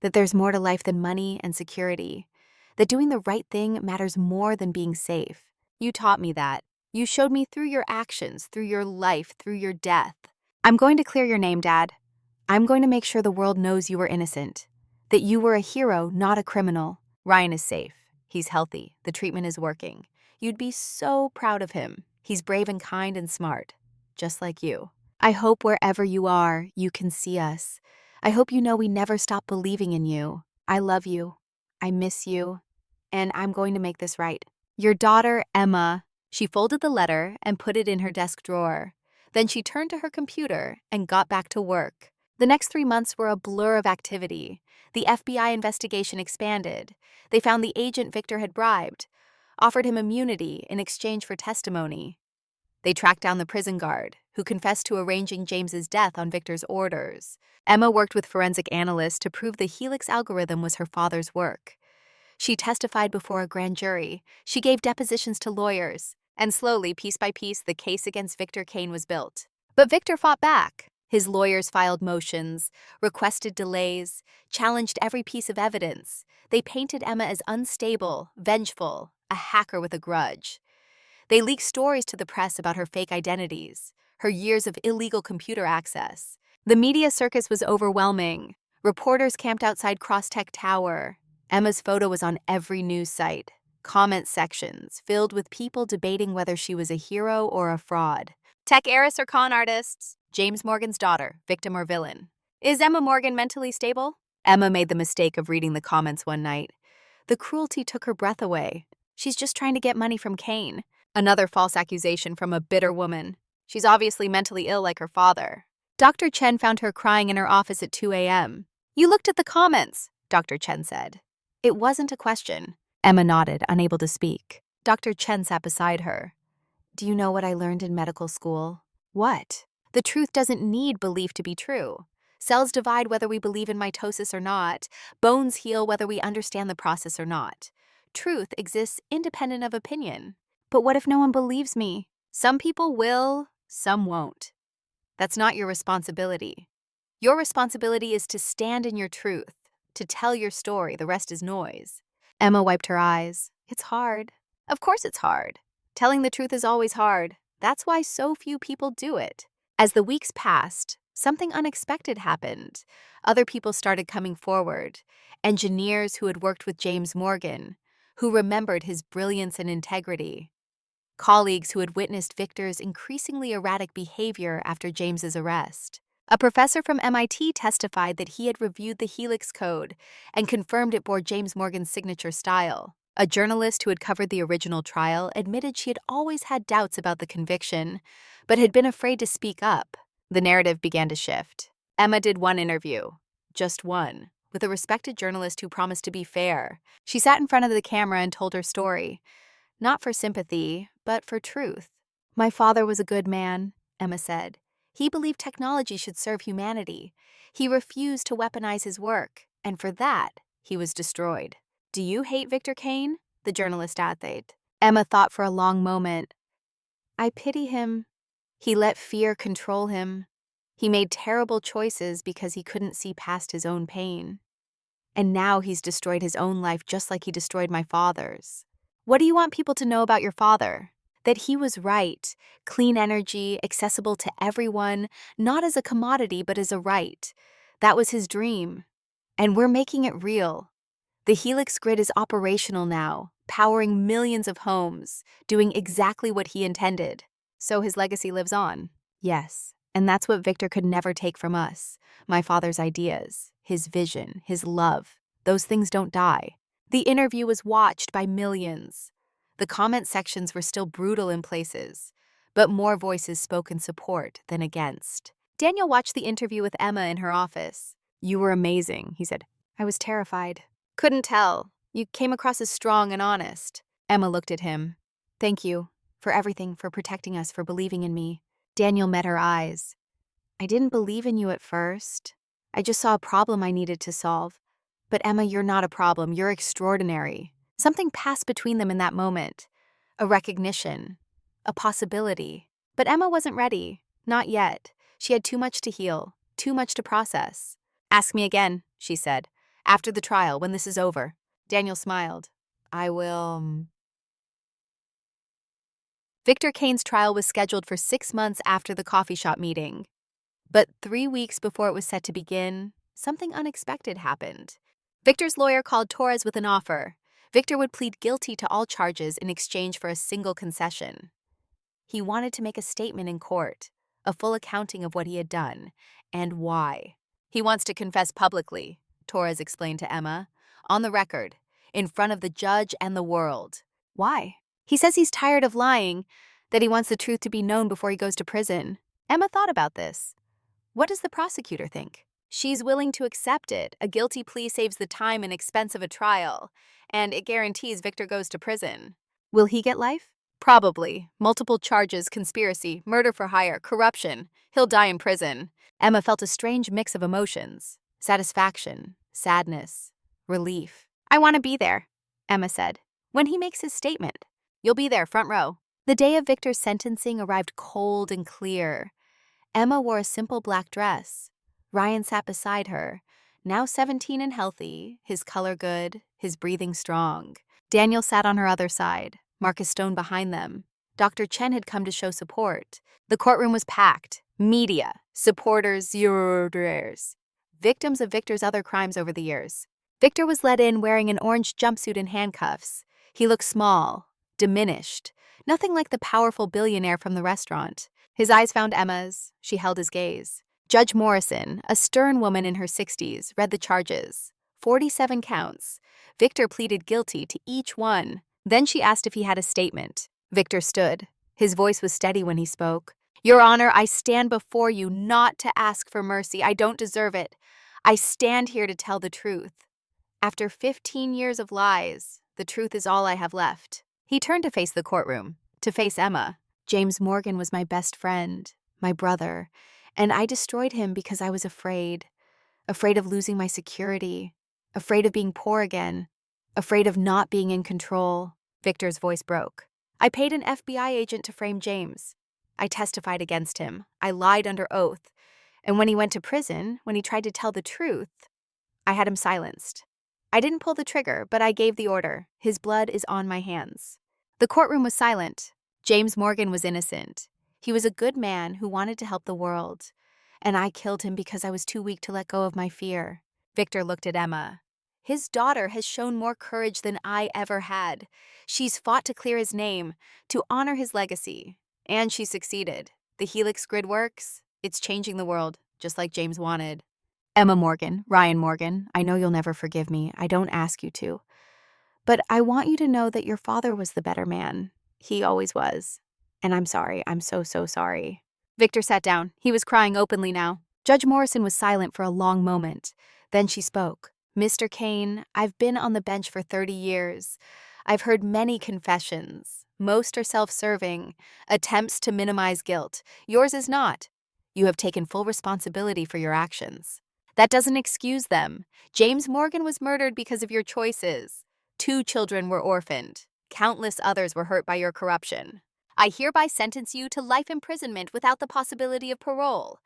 S1: That there's more to life than money and security. That doing the right thing matters more than being safe. You taught me that. You showed me through your actions, through your life, through your death. I'm going to clear your name, Dad. I'm going to make sure the world knows you were innocent. That you were a hero, not a criminal. Ryan is safe. He's healthy. The treatment is working. You'd be so proud of him. He's brave and kind and smart, just like you. I hope wherever you are, you can see us. I hope you know we never stop believing in you. I love you. I miss you. And I'm going to make this right. Your daughter, Emma. She folded the letter and put it in her desk drawer. Then she turned to her computer and got back to work. The next 3 months were a blur of activity. The FBI investigation expanded. They found the agent Victor had bribed, offered him immunity in exchange for testimony. They tracked down the prison guard, who confessed to arranging James's death on Victor's orders. Emma worked with forensic analysts to prove the Helix algorithm was her father's work. She testified before a grand jury. She gave depositions to lawyers. And slowly, piece by piece, the case against Victor Kane was built. But Victor fought back. His lawyers filed motions, requested delays, challenged every piece of evidence. They painted Emma as unstable, vengeful, a hacker with a grudge. They leaked stories to the press about her fake identities, her years of illegal computer access. The media circus was overwhelming. Reporters camped outside Crosstech Tower. Emma's photo was on every news site. Comment sections filled with people debating whether she was a hero or a fraud. Tech heiress or con artists? James Morgan's daughter, victim or villain? Is Emma Morgan mentally stable? Emma made the mistake of reading the comments one night. The cruelty took her breath away. She's just trying to get money from Kane. Another false accusation from a bitter woman. She's obviously mentally ill like her father. Dr. Chen found her crying in her office at 2 a.m. You looked at the comments, Dr. Chen said. It wasn't a question. Emma nodded, unable to speak. Dr. Chen sat beside her. Do you know what I learned in medical school? What? The truth doesn't need belief to be true. Cells divide whether we believe in mitosis or not. Bones heal whether we understand the process or not. Truth exists independent of opinion. But what if no one believes me? Some people will, some won't. That's not your responsibility. Your responsibility is to stand in your truth, to tell your story. The rest is noise. Emma wiped her eyes. It's hard. Of course it's hard. Telling the truth is always hard. That's why so few people do it. As the weeks passed, something unexpected happened. Other people started coming forward. Engineers who had worked with James Morgan, who remembered his brilliance and integrity. Colleagues who had witnessed Victor's increasingly erratic behavior after James's arrest. A professor from MIT testified that he had reviewed the Helix code and confirmed it bore James Morgan's signature style. A journalist who had covered the original trial admitted she had always had doubts about the conviction, but had been afraid to speak up. The narrative began to shift. Emma did one interview, just one, with a respected journalist who promised to be fair. She sat in front of the camera and told her story, not for sympathy, but for truth. My father was a good man, Emma said. He believed technology should serve humanity. He refused to weaponize his work, and for that, he was destroyed. Do you hate Victor Kane? The journalist asked. Emma thought for a long moment. I pity him. He let fear control him. He made terrible choices because he couldn't see past his own pain. And now he's destroyed his own life just like he destroyed my father's. What do you want people to know about your father? That he was right, clean energy, accessible to everyone, not as a commodity but as a right. That was his dream. And we're making it real. The Helix grid is operational now, powering millions of homes, doing exactly what he intended. So his legacy lives on. Yes, and that's what Victor could never take from us. My father's ideas, his vision, his love. Those things don't die. The interview was watched by millions. The comment sections were still brutal in places, but more voices spoke in support than against. Daniel watched the interview with Emma in her office. You were amazing, he said. I was terrified. Couldn't tell. You came across as strong and honest. Emma looked at him. Thank you for everything, for protecting us, for believing in me. Daniel met her eyes. I didn't believe in you at first. I just saw a problem I needed to solve. But Emma, you're not a problem. You're extraordinary. Something passed between them in that moment. A recognition. A possibility. But Emma wasn't ready. Not yet. She had too much to heal. Too much to process. Ask me again, she said. After the trial, when this is over. Daniel smiled. I will. Victor Kane's trial was scheduled for 6 months after the coffee shop meeting. But 3 weeks before it was set to begin, something unexpected happened. Victor's lawyer called Torres with an offer. Victor would plead guilty to all charges in exchange for a single concession. He wanted to make a statement in court, a full accounting of what he had done, and why. He wants to confess publicly, Torres explained to Emma, on the record, in front of the judge and the world. Why? He says he's tired of lying, that he wants the truth to be known before he goes to prison. Emma thought about this. What does the prosecutor think? She's willing to accept it. A guilty plea saves the time and expense of a trial, and it guarantees Victor goes to prison. Will he get life? Probably. Multiple charges, conspiracy, murder for hire, corruption. He'll die in prison. Emma felt a strange mix of emotions. Satisfaction, sadness, relief. I want to be there, Emma said. When he makes his statement, you'll be there, front row. The day of Victor's sentencing arrived cold and clear. Emma wore a simple black dress. Ryan sat beside her, now 17 and healthy, his color good, his breathing strong. Daniel sat on her other side, Marcus Stone behind them. Dr. Chen had come to show support. The courtroom was packed. Media, supporters, jurors, victims of Victor's other crimes over the years. Victor was led in wearing an orange jumpsuit and handcuffs. He looked small, diminished, nothing like the powerful billionaire from the restaurant. His eyes found Emma's. She held his gaze. Judge Morrison, a stern woman in her 60s, read the charges. 47 counts. Victor pleaded guilty to each one. Then she asked if he had a statement. Victor stood. His voice was steady when he spoke. Your Honor, I stand before you not to ask for mercy. I don't deserve it. I stand here to tell the truth. After 15 years of lies, the truth is all I have left. He turned to face the courtroom, to face Emma. James Morgan was my best friend, my brother, and I destroyed him because I was afraid of losing my security, afraid of being poor again, afraid of not being in control. Victor's voice broke. I paid an FBI agent to frame James. I testified against him. I lied under oath. And when he went to prison, when he tried to tell the truth, I had him silenced. I didn't pull the trigger, but I gave the order. His blood is on my hands. The courtroom was silent. James Morgan was innocent. He was a good man who wanted to help the world. And I killed him because I was too weak to let go of my fear. Victor looked at Emma. His daughter has shown more courage than I ever had. She's fought to clear his name, to honor his legacy. And she succeeded. The Helix grid works. It's changing the world, just like James wanted. Emma Morgan, Ryan Morgan, I know you'll never forgive me. I don't ask you to. But I want you to know that your father was the better man. He always was. And I'm sorry. I'm so sorry. Victor sat down. He was crying openly now. Judge Morrison was silent for a long moment. Then she spoke. Mr. Kane, I've been on the bench for 30 years. I've heard many confessions. Most are self-serving, attempts to minimize guilt. Yours is not. You have taken full responsibility for your actions. That doesn't excuse them. James Morgan was murdered because of your choices. 2 children were orphaned. Countless others were hurt by your corruption. I hereby sentence you to life imprisonment without the possibility of parole.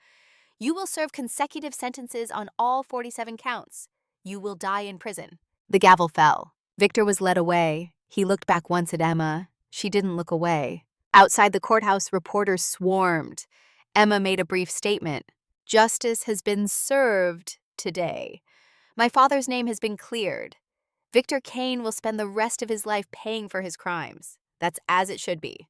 S1: You will serve consecutive sentences on all 47 counts. You will die in prison. The gavel fell. Victor was led away. He looked back once at Emma. She didn't look away. Outside the courthouse, reporters swarmed. Emma made a brief statement. Justice has been served today. My father's name has been cleared. Victor Kane will spend the rest of his life paying for his crimes. That's as it should be.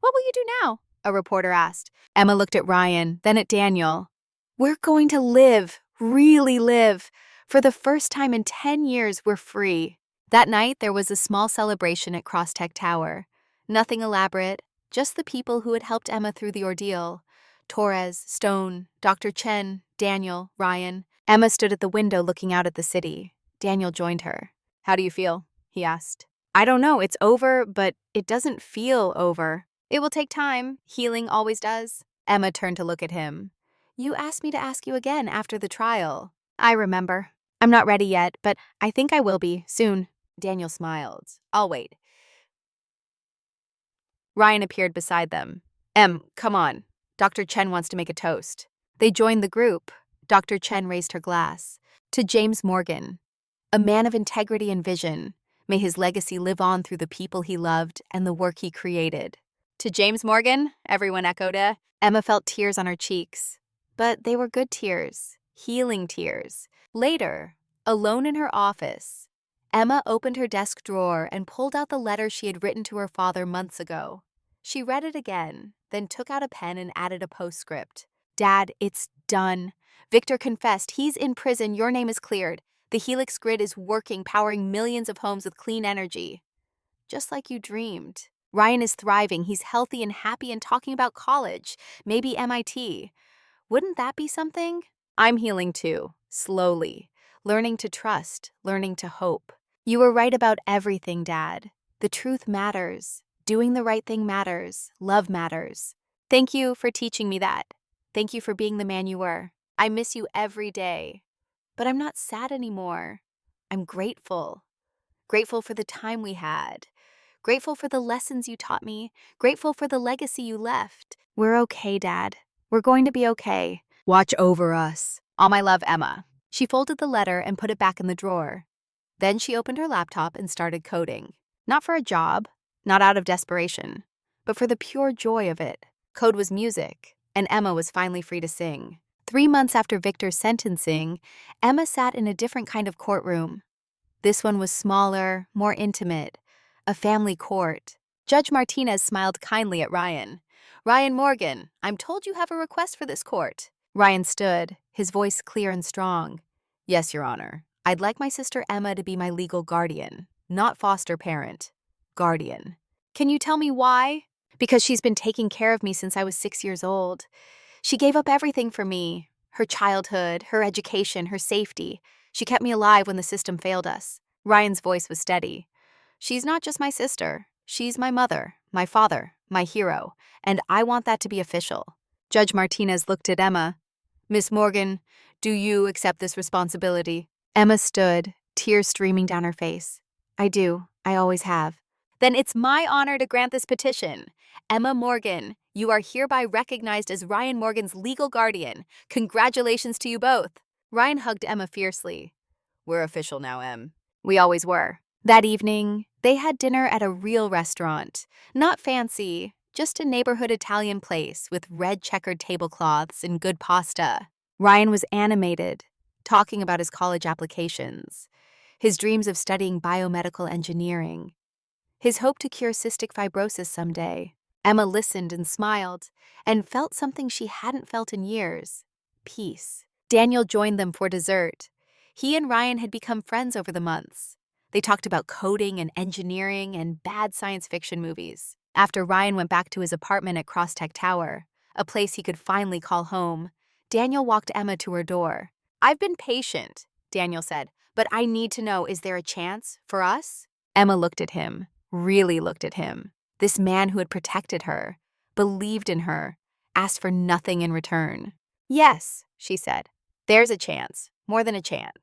S1: What will you do now? A reporter asked. Emma looked at Ryan, then at Daniel. We're going to live, really live. For the first time in 10 years, we're free. That night, there was a small celebration at Crosstech Tower. Nothing elaborate, just the people who had helped Emma through the ordeal. Torres, Stone, Dr. Chen, Daniel, Ryan. Emma stood at the window looking out at the city. Daniel joined her. How do you feel? He asked. I don't know, it's over, but it doesn't feel over. It will take time. Healing always does. Emma turned to look at him. You asked me to ask you again after the trial. I remember. I'm not ready yet, but I think I will be, soon. Daniel smiled. I'll wait. Ryan appeared beside them. Come on. Dr. Chen wants to make a toast. They joined the group. Dr. Chen raised her glass. To James Morgan, a man of integrity and vision. May his legacy live on through the people he loved and the work he created. To James Morgan, everyone echoed. Emma felt tears on her cheeks. But they were good tears, healing tears. Later, alone in her office, Emma opened her desk drawer and pulled out the letter she had written to her father months ago. She read it again, then took out a pen and added a postscript. Dad, it's done. Victor confessed. He's in prison. Your name is cleared. The Helix grid is working, powering millions of homes with clean energy. Just like you dreamed. Ryan is thriving. He's healthy and happy and talking about college, maybe MIT. Wouldn't that be something? I'm healing too, slowly, learning to trust, learning to hope. You were right about everything, Dad. The truth matters. Doing the right thing matters. Love matters. Thank you for teaching me that. Thank you for being the man you were. I miss you every day. But I'm not sad anymore. I'm grateful. Grateful for the time we had. Grateful for the lessons you taught me. Grateful for the legacy you left. We're okay, Dad. We're going to be okay. Watch over us. All my love, Emma. She folded the letter and put it back in the drawer. Then she opened her laptop and started coding. Not for a job, not out of desperation, but for the pure joy of it. Code was music, and Emma was finally free to sing. 3 months after Victor's sentencing, Emma sat in a different kind of courtroom. This one was smaller, more intimate, a family court. Judge Martinez smiled kindly at Ryan. Ryan Morgan, I'm told you have a request for this court. Ryan stood, his voice clear and strong. Yes, Your Honor. I'd like my sister Emma to be my legal guardian, not foster parent. Guardian. Can you tell me why? Because she's been taking care of me since I was 6 years old. She gave up everything for me. Her childhood, her education, her safety. She kept me alive when the system failed us. Ryan's voice was steady. She's not just my sister. She's my mother, my father, my hero, and I want that to be official. Judge Martinez looked at Emma. Miss Morgan, do you accept this responsibility? Emma stood, tears streaming down her face. I do. I always have. Then it's my honor to grant this petition. Emma Morgan, you are hereby recognized as Ryan Morgan's legal guardian. Congratulations to you both. Ryan hugged Emma fiercely. We're official now, Em. We always were. That evening, they had dinner at a real restaurant. Not fancy, just a neighborhood Italian place with red checkered tablecloths and good pasta. Ryan was animated, talking about his college applications, his dreams of studying biomedical engineering, his hope to cure cystic fibrosis someday. Emma listened and smiled, and felt something she hadn't felt in years: peace. Daniel joined them for dessert. He and Ryan had become friends over the months. They talked about coding and engineering and bad science fiction movies. After Ryan went back to his apartment at Crosstech Tower, a place he could finally call home, Daniel walked Emma to her door. "I've been patient," Daniel said, "but I need to know, is there a chance for us?" Emma looked at him, really looked at him. This man who had protected her, believed in her, asked for nothing in return. "Yes," she said. "There's a chance, more than a chance."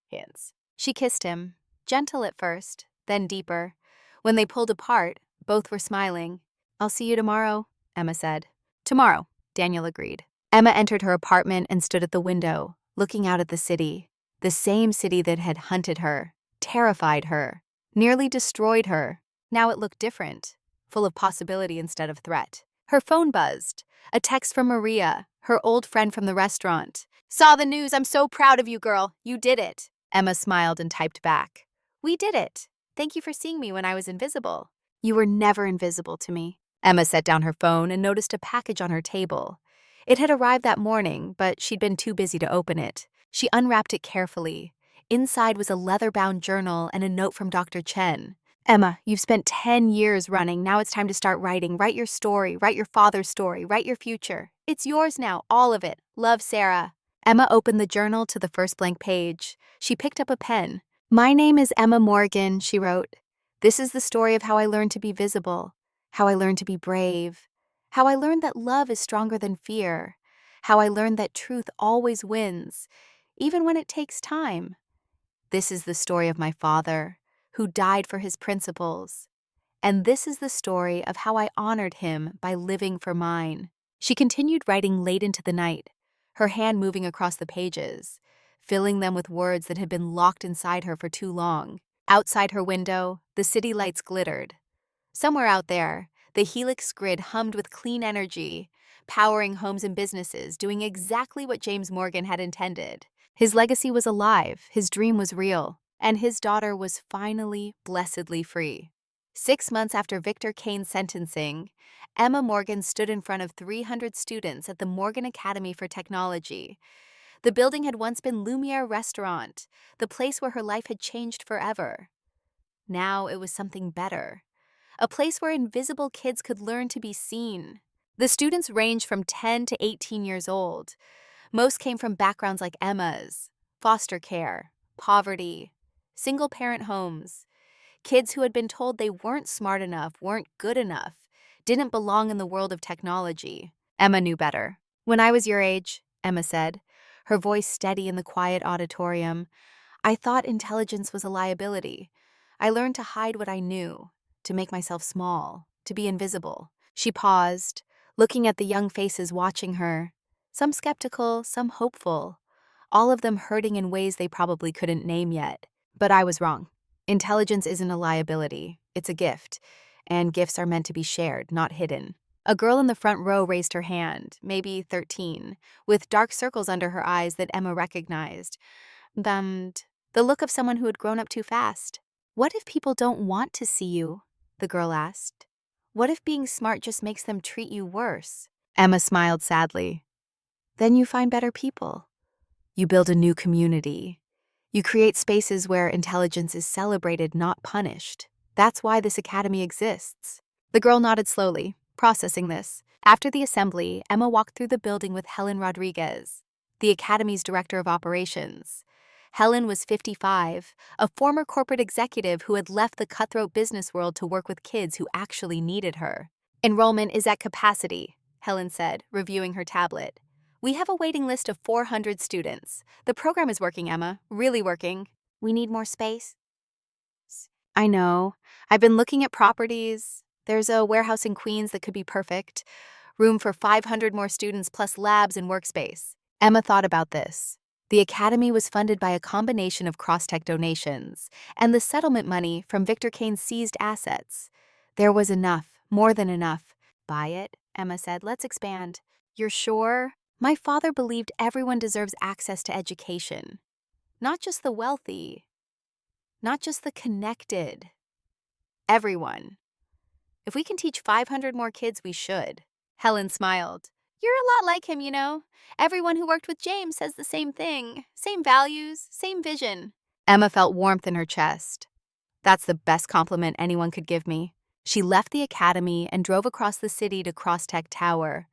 S1: Hints. She kissed him, gentle at first, then deeper. When they pulled apart, both were smiling. "I'll see you tomorrow," Emma said. "Tomorrow," Daniel agreed. Emma entered her apartment and stood at the window, looking out at the city. The same city that had hunted her, terrified her, nearly destroyed her. Now it looked different, full of possibility instead of threat. Her phone buzzed. A text from Maria, her old friend from the restaurant. "Saw the news. I'm so proud of you, girl. You did it." Emma smiled and typed back. "We did it. Thank you for seeing me when I was invisible." "You were never invisible to me." Emma set down her phone and noticed a package on her table. It had arrived that morning, but she'd been too busy to open it. She unwrapped it carefully. Inside was a leather-bound journal and a note from Dr. Chen. "Emma, you've spent 10 years running. Now it's time to start writing. Write your story. Write your father's story. Write your future. It's yours now, all of it. Love, Sarah." Emma opened the journal to the first blank page. She picked up a pen. "My name is Emma Morgan," she wrote. "This is the story of how I learned to be visible, how I learned to be brave, how I learned that love is stronger than fear, how I learned that truth always wins, even when it takes time. This is the story of my father, who died for his principles. And this is the story of how I honored him by living for mine." She continued writing late into the night, her hand moving across the pages, filling them with words that had been locked inside her for too long. Outside her window, the city lights glittered. Somewhere out there, the helix grid hummed with clean energy, powering homes and businesses, doing exactly what James Morgan had intended. His legacy was alive, his dream was real, and his daughter was finally, blessedly free. 6 months after Victor Kane's sentencing, Emma Morgan stood in front of 300 students at the Morgan Academy for Technology. The building had once been Lumiere Restaurant, the place where her life had changed forever. Now it was something better, a place where invisible kids could learn to be seen. The students ranged from 10 to 18 years old. Most came from backgrounds like Emma's: foster care, poverty, single-parent homes. Kids who had been told they weren't smart enough, weren't good enough, didn't belong in the world of technology. Emma knew better. "When I was your age," Emma said, her voice steady in the quiet auditorium, "I thought intelligence was a liability. I learned to hide what I knew, to make myself small, to be invisible." She paused, looking at the young faces watching her, some skeptical, some hopeful, all of them hurting in ways they probably couldn't name yet. But I was wrong. Intelligence isn't a liability, it's a gift, and gifts are meant to be shared, not hidden. A girl in the front row raised her hand, maybe 13, with dark circles under her eyes that Emma recognized. Bummed. The look of someone who had grown up too fast. "What if people don't want to see you?" the girl asked. "What if being smart just makes them treat you worse?" Emma smiled sadly. "Then you find better people. You build a new community. You create spaces where intelligence is celebrated, not punished. That's why this academy exists." The girl nodded slowly, processing this. After the assembly, Emma walked through the building with Helen Rodriguez, the academy's director of operations. Helen was 55, a former corporate executive who had left the cutthroat business world to work with kids who actually needed her. "Enrollment is at capacity," Helen said, reviewing her tablet. "We have a waiting list of 400 students. The program is working, Emma, really working. We need more space." "I know. I've been looking at properties. There's a warehouse in Queens that could be perfect. Room for 500 more students plus labs and workspace." Emma thought about this. The academy was funded by a combination of cross-tech donations and the settlement money from Victor Kane's seized assets. There was enough, more than enough. "Buy it," Emma said. "Let's expand." "You're sure?" "My father believed everyone deserves access to education. Not just the wealthy, not just the connected. Everyone. If we can teach 500 more kids, we should." Helen smiled. "You're a lot like him, you know. Everyone who worked with James says the same thing. Same values, same vision." Emma felt warmth in her chest. That's the best compliment anyone could give me. She left the academy and drove across the city to Crosstech Tower.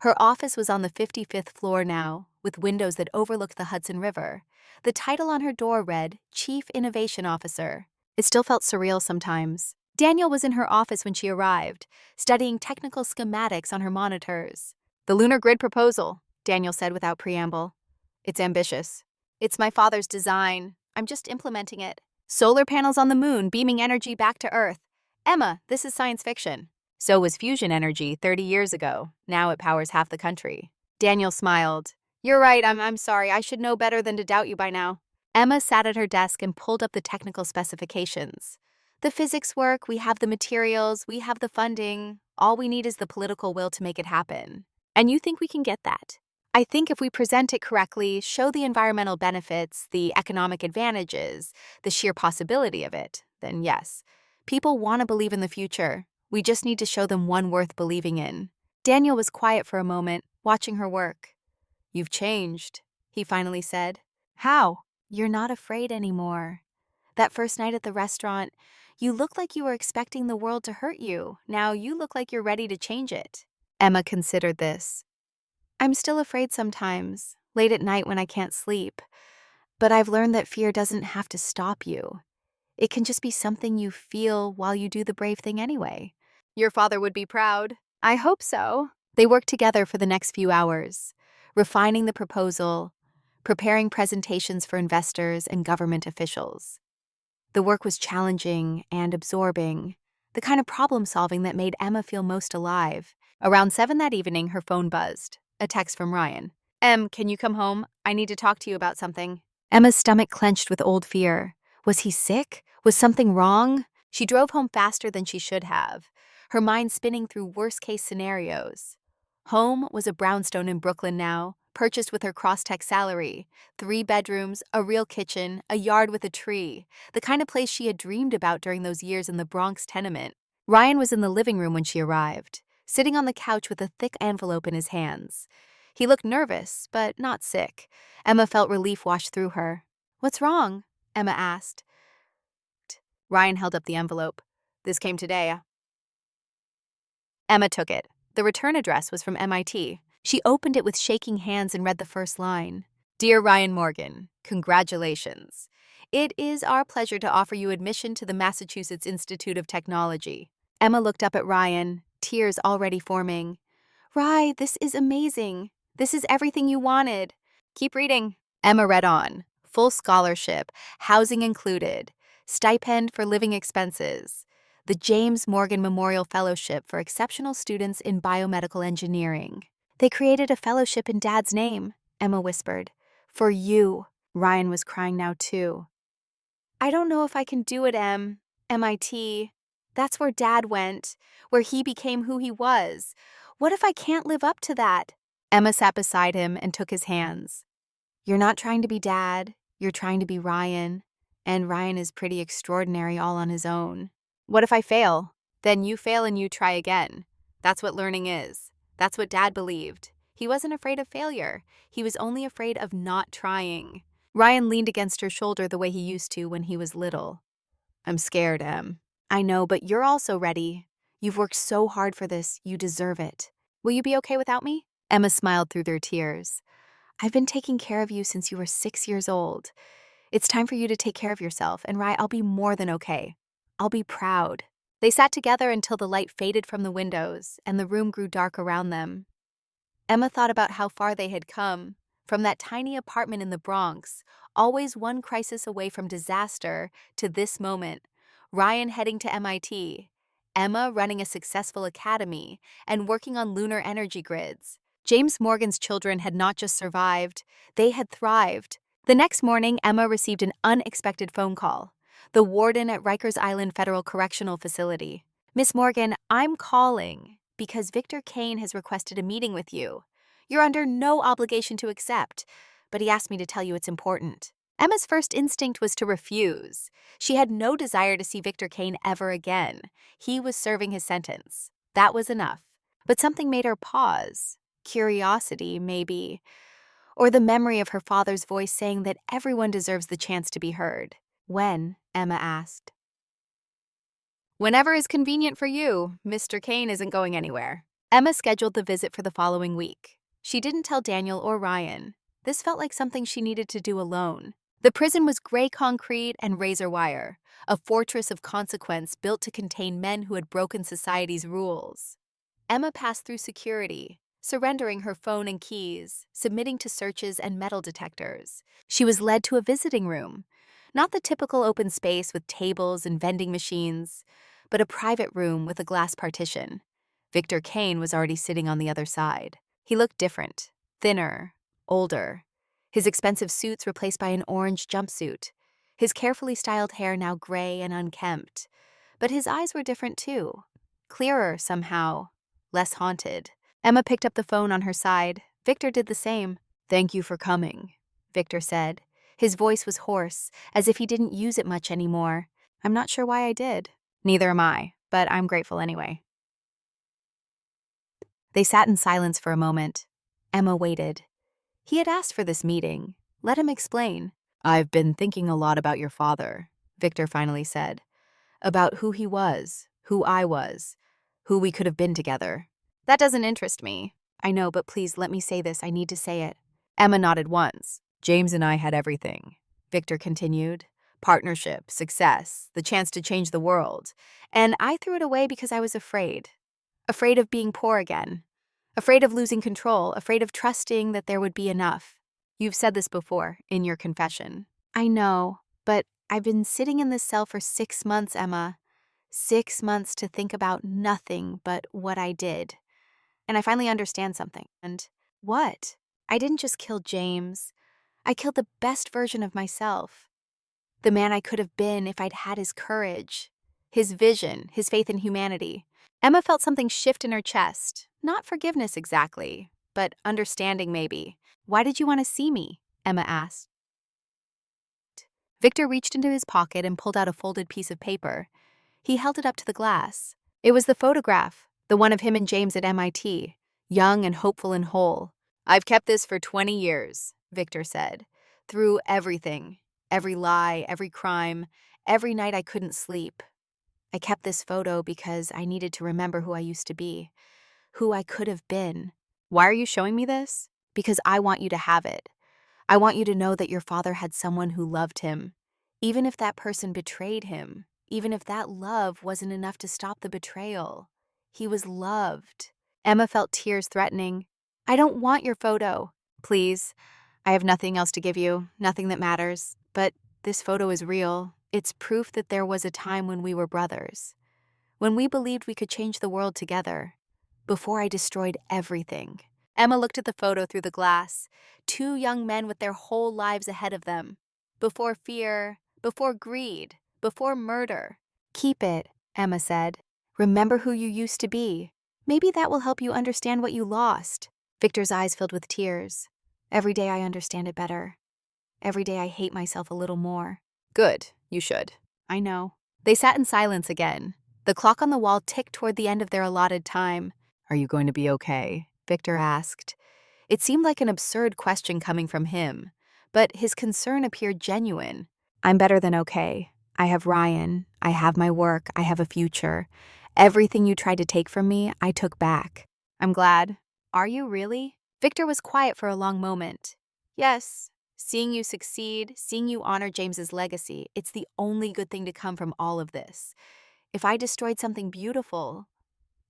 S1: Her office was on the 55th floor now, with windows that overlooked the Hudson River. The title on her door read, Chief Innovation Officer. It still felt surreal sometimes. Daniel was in her office when she arrived, studying technical schematics on her monitors. "The lunar grid proposal," Daniel said without preamble. "It's ambitious. It's my father's design. I'm just implementing it. Solar panels on the moon, beaming energy back to Earth. Emma, this is science fiction." So was fusion energy 30 years ago. Now it powers half the country. Daniel smiled. "You're right, I'm sorry. I should know better than to doubt you by now." Emma sat at her desk and pulled up the technical specifications. "The physics work, we have the materials, we have the funding. All we need is the political will to make it happen. And you think we can get that?" "I think if we present it correctly, show the environmental benefits, the economic advantages, the sheer possibility of it, then yes. People want to believe in the future. We just need to show them one worth believing in." Daniel was quiet for a moment, watching her work. "You've changed," he finally said. "How?" "You're not afraid anymore. That first night at the restaurant, you looked like you were expecting the world to hurt you. Now you look like you're ready to change it." Emma considered this. "I'm still afraid sometimes, late at night when I can't sleep. But I've learned that fear doesn't have to stop you. It can just be something you feel while you do the brave thing anyway." "Your father would be proud." "I hope so." They worked together for the next few hours, refining the proposal, preparing presentations for investors and government officials. The work was challenging and absorbing, the kind of problem-solving that made Emma feel most alive. Around 7 that evening, her phone buzzed. A text from Ryan. "Em, can you come home? I need to talk to you about something." Emma's stomach clenched with old fear. Was he sick? Was something wrong? She drove home faster than she should have, her mind spinning through worst-case scenarios. Home was a brownstone in Brooklyn now, purchased with her Crosstech salary. 3 bedrooms, a real kitchen, a yard with a tree. The kind of place she had dreamed about during those years in the Bronx tenement. Ryan was in the living room when she arrived, sitting on the couch with a thick envelope in his hands. He looked nervous, but not sick. Emma felt relief wash through her. "What's wrong?" Emma asked. Ryan held up the envelope. "This came today." Emma took it. The return address was from MIT. She opened it with shaking hands and read the first line. "Dear Ryan Morgan, congratulations. It is our pleasure to offer you admission to the Massachusetts Institute of Technology." Emma looked up at Ryan, tears already forming. "Rye, this is amazing. This is everything you wanted." "Keep reading." Emma read on. Full scholarship, housing included, stipend for living expenses, the James Morgan Memorial Fellowship for exceptional students in biomedical engineering. "They created a fellowship in Dad's name," Emma whispered. "For you." Ryan was crying now too. "I don't know if I can do it, Em. MIT. That's where Dad went, where he became who he was. What if I can't live up to that?" Emma sat beside him and took his hands. "You're not trying to be Dad. You're trying to be Ryan. And Ryan is pretty extraordinary all on his own." "What if I fail? Then you fail and you try again. That's what learning is. That's what Dad believed. He wasn't afraid of failure. He was only afraid of not trying." Ryan leaned against her shoulder the way he used to when he was little. "I'm scared, Em." "I know, but you're also ready. You've worked so hard for this. You deserve it. Will you be okay without me?" Emma smiled through their tears. "I've been taking care of you since you were 6 years old. It's time for you to take care of yourself, and Rye, I'll be more than okay. I'll be proud." They sat together until the light faded from the windows and the room grew dark around them. Emma thought about how far they had come, from that tiny apartment in the Bronx, always one crisis away from disaster, to this moment. Ryan heading to MIT, Emma running a successful academy, and working on lunar energy grids. James Morgan's children had not just survived, they had thrived. The next morning, Emma received an unexpected phone call. The warden at Rikers Island Federal Correctional Facility. "Miss Morgan, I'm calling because Victor Kane has requested a meeting with you. You're under no obligation to accept, but he asked me to tell you it's important." Emma's first instinct was to refuse. She had no desire to see Victor Kane ever again. He was serving his sentence. That was enough. But something made her pause. Curiosity, maybe. Or the memory of her father's voice saying that everyone deserves the chance to be heard. "When?" Emma asked. "Whenever is convenient for you. Mr. Kane isn't going anywhere." Emma scheduled the visit for the following week. She didn't tell Daniel or Ryan. This felt like something she needed to do alone. The prison was gray concrete and razor wire, a fortress of consequence built to contain men who had broken society's rules. Emma passed through security, surrendering her phone and keys, submitting to searches and metal detectors. She was led to a visiting room, not the typical open space with tables and vending machines, but a private room with a glass partition. Victor Kane was already sitting on the other side. He looked different, thinner, older. His expensive suits replaced by an orange jumpsuit. His carefully styled hair now gray and unkempt. But his eyes were different too. Clearer somehow, less haunted. Emma picked up the phone on her side. Victor did the same. "Thank you for coming," Victor said. His voice was hoarse, as if he didn't use it much anymore. "I'm not sure why I did." "Neither am I, but I'm grateful anyway." They sat in silence for a moment. Emma waited. He had asked for this meeting. Let him explain. "I've been thinking a lot about your father," Victor finally said. "About who he was, who I was, who we could have been together." "That doesn't interest me." "I know, but please let me say this. I need to say it." Emma nodded once. "James and I had everything," Victor continued. "Partnership, success, the chance to change the world. And I threw it away because I was afraid. Afraid of being poor again. Afraid of losing control, afraid of trusting that there would be enough. You've said this before, in your confession." "I know, but I've been sitting in this cell for 6 months, Emma. 6 months to think about nothing but what I did. And I finally understand something. And what? I didn't just kill James. I killed the best version of myself. The man I could have been if I'd had his courage, his vision, his faith in humanity." Emma felt something shift in her chest. Not forgiveness exactly, but understanding maybe. "Why did you want to see me?" Emma asked. Victor reached into his pocket and pulled out a folded piece of paper. He held it up to the glass. It was the photograph, the one of him and James at MIT, young and hopeful and whole. "I've kept this for 20 years, Victor said. "Through everything, every lie, every crime, every night I couldn't sleep. I kept this photo because I needed to remember who I used to be, who I could have been." "Why are you showing me this?" "Because I want you to have it. I want you to know that your father had someone who loved him, even if that person betrayed him, even if that love wasn't enough to stop the betrayal. He was loved." Emma felt tears threatening. "I don't want your photo." "Please. I have nothing else to give you, nothing that matters. But this photo is real. It's proof that there was a time when we were brothers, when we believed we could change the world together, before I destroyed everything." Emma looked at the photo through the glass. 2 young men with their whole lives ahead of them. Before fear, before greed, before murder. "Keep it," Emma said. "Remember who you used to be. Maybe that will help you understand what you lost." Victor's eyes filled with tears. "Every day I understand it better. Every day I hate myself a little more." "Good, you should." "I know." They sat in silence again. The clock on the wall ticked toward the end of their allotted time. "Are you going to be okay?" Victor asked. It seemed like an absurd question coming from him, but his concern appeared genuine. "I'm better than okay. I have Ryan. I have my work. I have a future. Everything you tried to take from me, I took back." "I'm glad." "Are you really?" Victor was quiet for a long moment. "Yes. Seeing you succeed, seeing you honor James's legacy, it's the only good thing to come from all of this. If I destroyed something beautiful,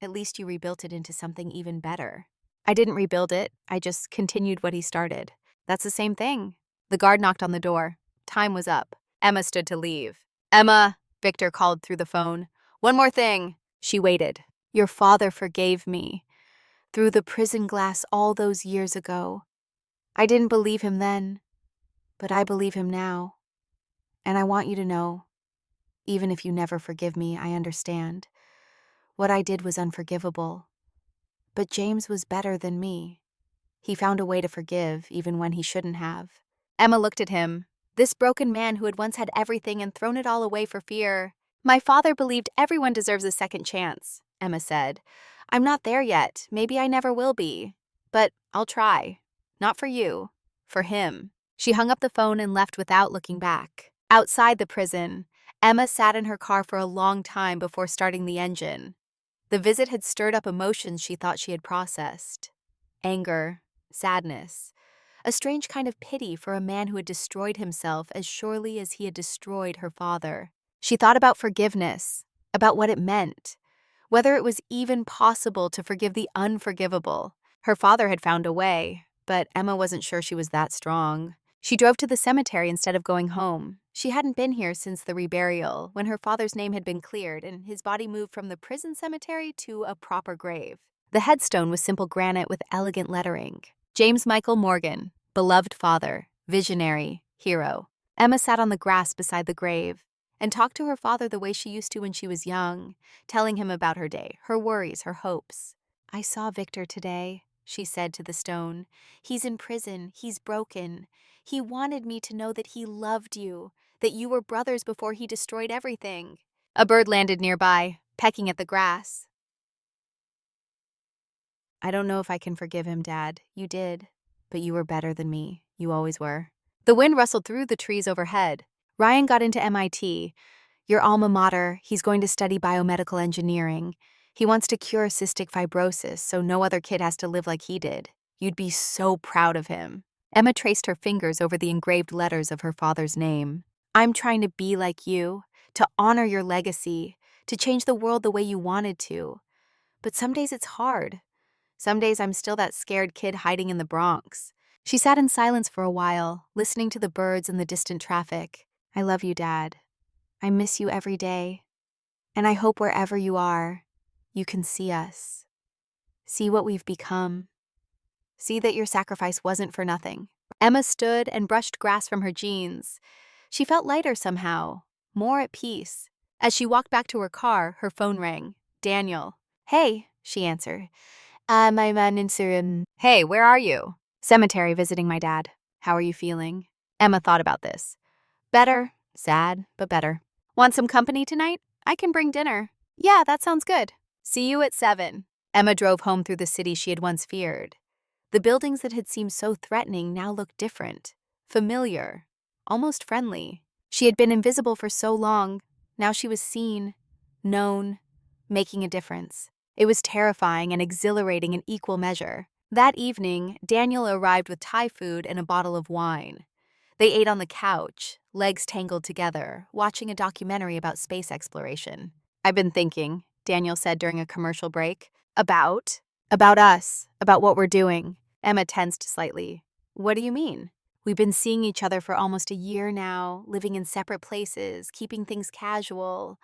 S1: at least you rebuilt it into something even better." "I didn't rebuild it. I just continued what he started." "That's the same thing." The guard knocked on the door. Time was up. Emma stood to leave. "Emma," Victor called through the phone. "One more thing." She waited. "Your father forgave me. Through the prison glass all those years ago. I didn't believe him then, but I believe him now. And I want you to know, even if you never forgive me, I understand. What I did was unforgivable. But James was better than me. He found a way to forgive, even when he shouldn't have." Emma looked at him. This broken man who had once had everything and thrown it all away for fear. "My father believed everyone deserves a second chance," Emma said. "I'm not there yet. Maybe I never will be. But I'll try. Not for you. For him." She hung up the phone and left without looking back. Outside the prison, Emma sat in her car for a long time before starting the engine. The visit had stirred up emotions she thought she had processed: anger, sadness, a strange kind of pity for a man who had destroyed himself as surely as he had destroyed her father. She thought about forgiveness, about what it meant, whether it was even possible to forgive the unforgivable. Her father had found a way, but Emma wasn't sure she was that strong. She drove to the cemetery instead of going home. She hadn't been here since the reburial, when her father's name had been cleared and his body moved from the prison cemetery to a proper grave. The headstone was simple granite with elegant lettering: James Michael Morgan, beloved father, visionary, hero. Emma sat on the grass beside the grave and talked to her father the way she used to when she was young, telling him about her day, her worries, her hopes. "I saw Victor today," she said to the stone. "He's in prison. He's broken. He wanted me to know that he loved you, that you were brothers before he destroyed everything." A bird landed nearby, pecking at the grass. "I don't know if I can forgive him, Dad. You did. But you were better than me. You always were." The wind rustled through the trees overhead. "Ryan got into MIT, your alma mater. He's going to study biomedical engineering. He wants to cure cystic fibrosis so no other kid has to live like he did. You'd be so proud of him." Emma traced her fingers over the engraved letters of her father's name. "I'm trying to be like you, to honor your legacy, to change the world the way you wanted to. But some days it's hard. Some days I'm still that scared kid hiding in the Bronx." She sat in silence for a while, listening to the birds and the distant traffic. "I love you, Dad. I miss you every day. And I hope wherever you are, you can see us. See what we've become. See that your sacrifice wasn't for nothing." Emma stood and brushed grass from her jeans. She felt lighter somehow, more at peace. As she walked back to her car, her phone rang. "Daniel." "Hey," she answered. My man in Syrian." "Hey, where are you?" "Cemetery visiting my dad. How are you feeling?" Emma thought about this. "Better. Sad, but better." "Want some company tonight? I can bring dinner." "Yeah, that sounds good. See you at 7. Emma drove home through the city she had once feared. The buildings that had seemed so threatening now looked different, familiar, almost friendly. She had been invisible for so long. Now she was seen, known, making a difference. It was terrifying and exhilarating in equal measure. That evening, Daniel arrived with Thai food and a bottle of wine. They ate on the couch, legs tangled together, watching a documentary about space exploration. "I've been thinking," Daniel said during a commercial break. About us, about what we're doing." Emma tensed slightly. "What do you mean?" "We've been seeing each other for almost a year now, living in separate places, keeping things casual.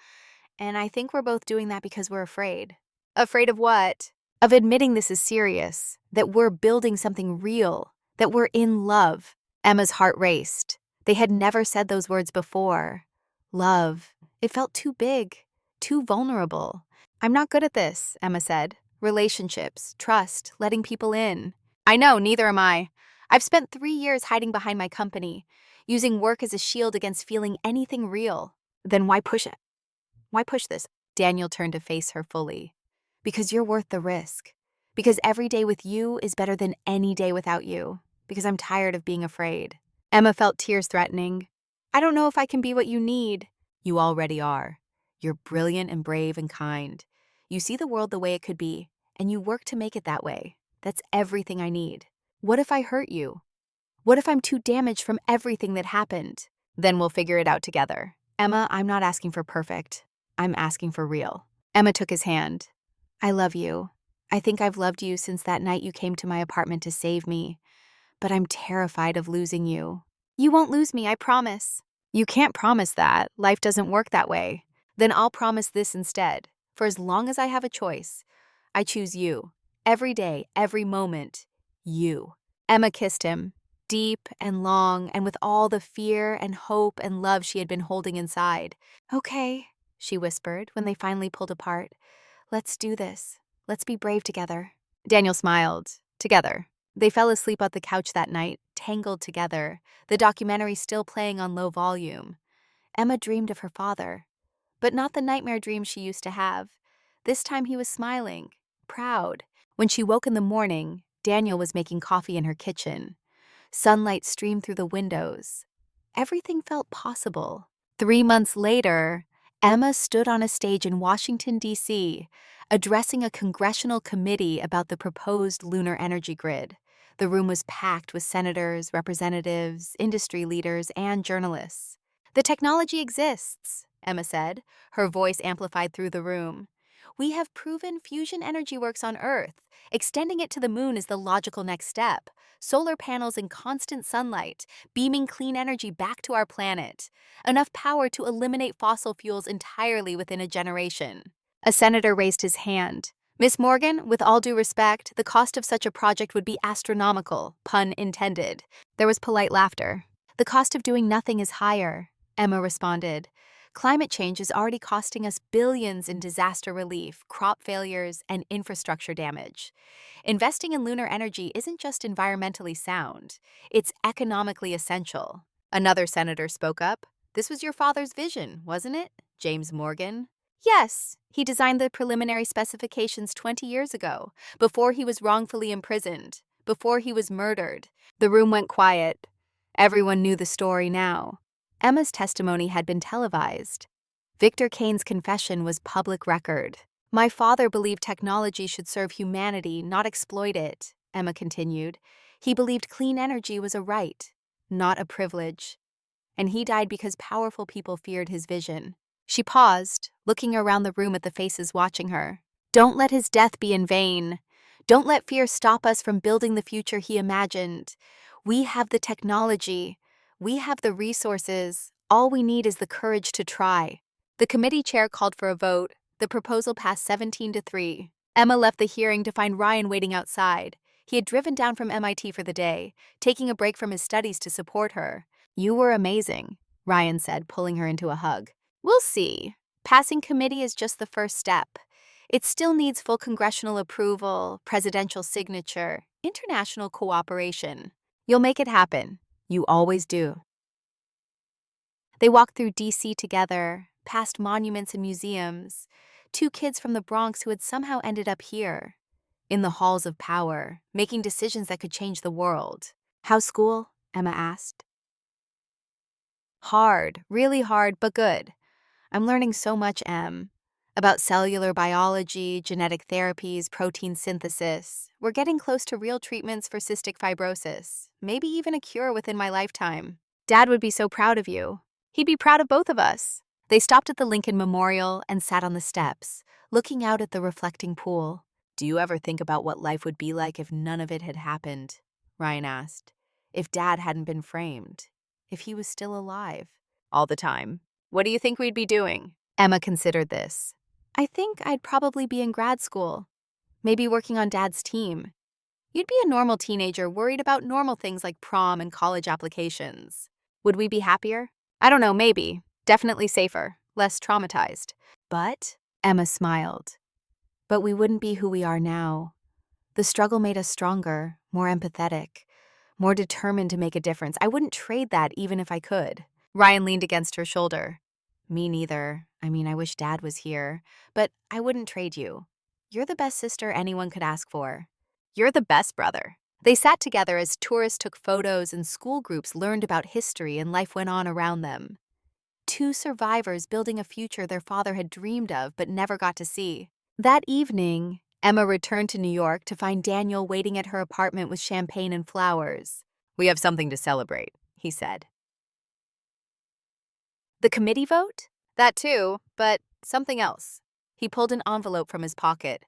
S1: And I think we're both doing that because we're afraid." "Afraid of what?" "Of admitting this is serious, that we're building something real, that we're in love." Emma's heart raced. They had never said those words before. Love. It felt too big, too vulnerable. "I'm not good at this," Emma said. "Relationships, trust, letting people in." "I know, neither am I. I've spent 3 years hiding behind my company, using work as a shield against feeling anything real." "Then why push it? Why push this?" Daniel turned to face her fully. "Because you're worth the risk. Because every day with you is better than any day without you. Because I'm tired of being afraid." Emma felt tears threatening. "I don't know if I can be what you need." "You already are. You're brilliant and brave and kind. You see the world the way it could be, and you work to make it that way. That's everything I need. What if I hurt you? What if I'm too damaged from everything that happened?" "Then we'll figure it out together." "Emma, I'm not asking for perfect. I'm asking for real." Emma took his hand. "I love you. I think I've loved you since that night you came to my apartment to save me. But I'm terrified of losing you." "You won't lose me, I promise." "You can't promise that. Life doesn't work that way." "Then I'll promise this instead. For as long as I have a choice, I choose you. Every day, every moment, you." Emma kissed him, deep and long, and with all the fear and hope and love she had been holding inside. "Okay," she whispered when they finally pulled apart. "Let's do this. Let's be brave together." Daniel smiled. Together. They fell asleep on the couch that night, tangled together, the documentary still playing on low volume. Emma dreamed of her father, but not the nightmare dreams she used to have. This time he was smiling, proud. When she woke in the morning, Daniel was making coffee in her kitchen. Sunlight streamed through the windows. Everything felt possible. 3 months later, Emma stood on a stage in Washington, D.C., addressing a congressional committee about the proposed lunar energy grid. The room was packed with senators, representatives, industry leaders, and journalists. "The technology exists," Emma said, her voice amplified through the room. "We have proven fusion energy works on Earth. Extending it to the moon is the logical next step. Solar panels in constant sunlight, beaming clean energy back to our planet. Enough power to eliminate fossil fuels entirely within a generation." A senator raised his hand. "Miss Morgan, with all due respect, the cost of such a project would be astronomical, pun intended." There was polite laughter. "The cost of doing nothing is higher," Emma responded. "Climate change is already costing us billions in disaster relief, crop failures, and infrastructure damage. Investing in lunar energy isn't just environmentally sound, it's economically essential." Another senator spoke up. "This was your father's vision, wasn't it, James Morgan?" "Yes, he designed the preliminary specifications 20 years ago, before he was wrongfully imprisoned, before he was murdered." The room went quiet. Everyone knew the story now. Emma's testimony had been televised. Victor Kane's confession was public record. "My father believed technology should serve humanity, not exploit it," Emma continued. "He believed clean energy was a right, not a privilege. And he died because powerful people feared his vision." She paused, looking around the room at the faces watching her. "Don't let his death be in vain. Don't let fear stop us from building the future he imagined. We have the technology. We have the resources. All we need is the courage to try." The committee chair called for a vote. The proposal passed 17-3. Emma left the hearing to find Ryan waiting outside. He had driven down from MIT for the day, taking a break from his studies to support her. "You were amazing," Ryan said, pulling her into a hug. "We'll see. Passing committee is just the first step. It still needs full congressional approval, presidential signature, international cooperation. You'll make it happen. You always do." They walked through DC together, past monuments and museums, two kids from the Bronx who had somehow ended up here, in the halls of power, making decisions that could change the world. "How's school?" Emma asked. "Hard, really hard, but good. I'm learning so much, Em. About cellular biology, genetic therapies, protein synthesis. We're getting close to real treatments for cystic fibrosis, maybe even a cure within my lifetime. Dad would be so proud of you. He'd be proud of both of us." They stopped at the Lincoln Memorial and sat on the steps, looking out at the reflecting pool. "Do you ever think about what life would be like if none of it had happened?" Ryan asked. "If Dad hadn't been framed, if he was still alive?" "All the time. What do you think we'd be doing?" Emma considered this. "I think I'd probably be in grad school, maybe working on Dad's team. You'd be a normal teenager worried about normal things like prom and college applications. Would we be happier? I don't know, maybe. Definitely safer, less traumatized." "But," Emma smiled, "but we wouldn't be who we are now. The struggle made us stronger, more empathetic, more determined to make a difference. I wouldn't trade that even if I could." Ryan leaned against her shoulder. "Me neither. I mean, I wish Dad was here, but I wouldn't trade you. You're the best sister anyone could ask for. You're the best brother." They sat together as tourists took photos and school groups learned about history and life went on around them. Two survivors building a future their father had dreamed of but never got to see. That evening, Emma returned to New York to find Daniel waiting at her apartment with champagne and flowers. "We have something to celebrate," he said. "The committee vote?" "That too, but something else." He pulled an envelope from his pocket.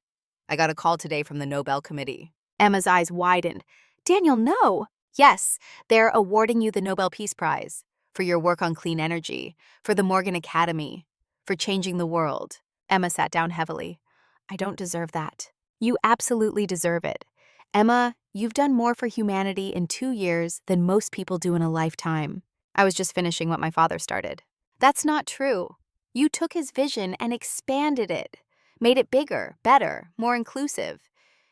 S1: "I got a call today from the Nobel Committee." Emma's eyes widened. "Daniel, no!" "Yes, they're awarding you the Nobel Peace Prize for your work on clean energy, for the Morgan Academy, for changing the world." Emma sat down heavily. "I don't deserve that." "You absolutely deserve it. Emma, you've done more for humanity in 2 years than most people do in a lifetime." "I was just finishing what my father started." "That's not true. You took his vision and expanded it, made it bigger, better, more inclusive.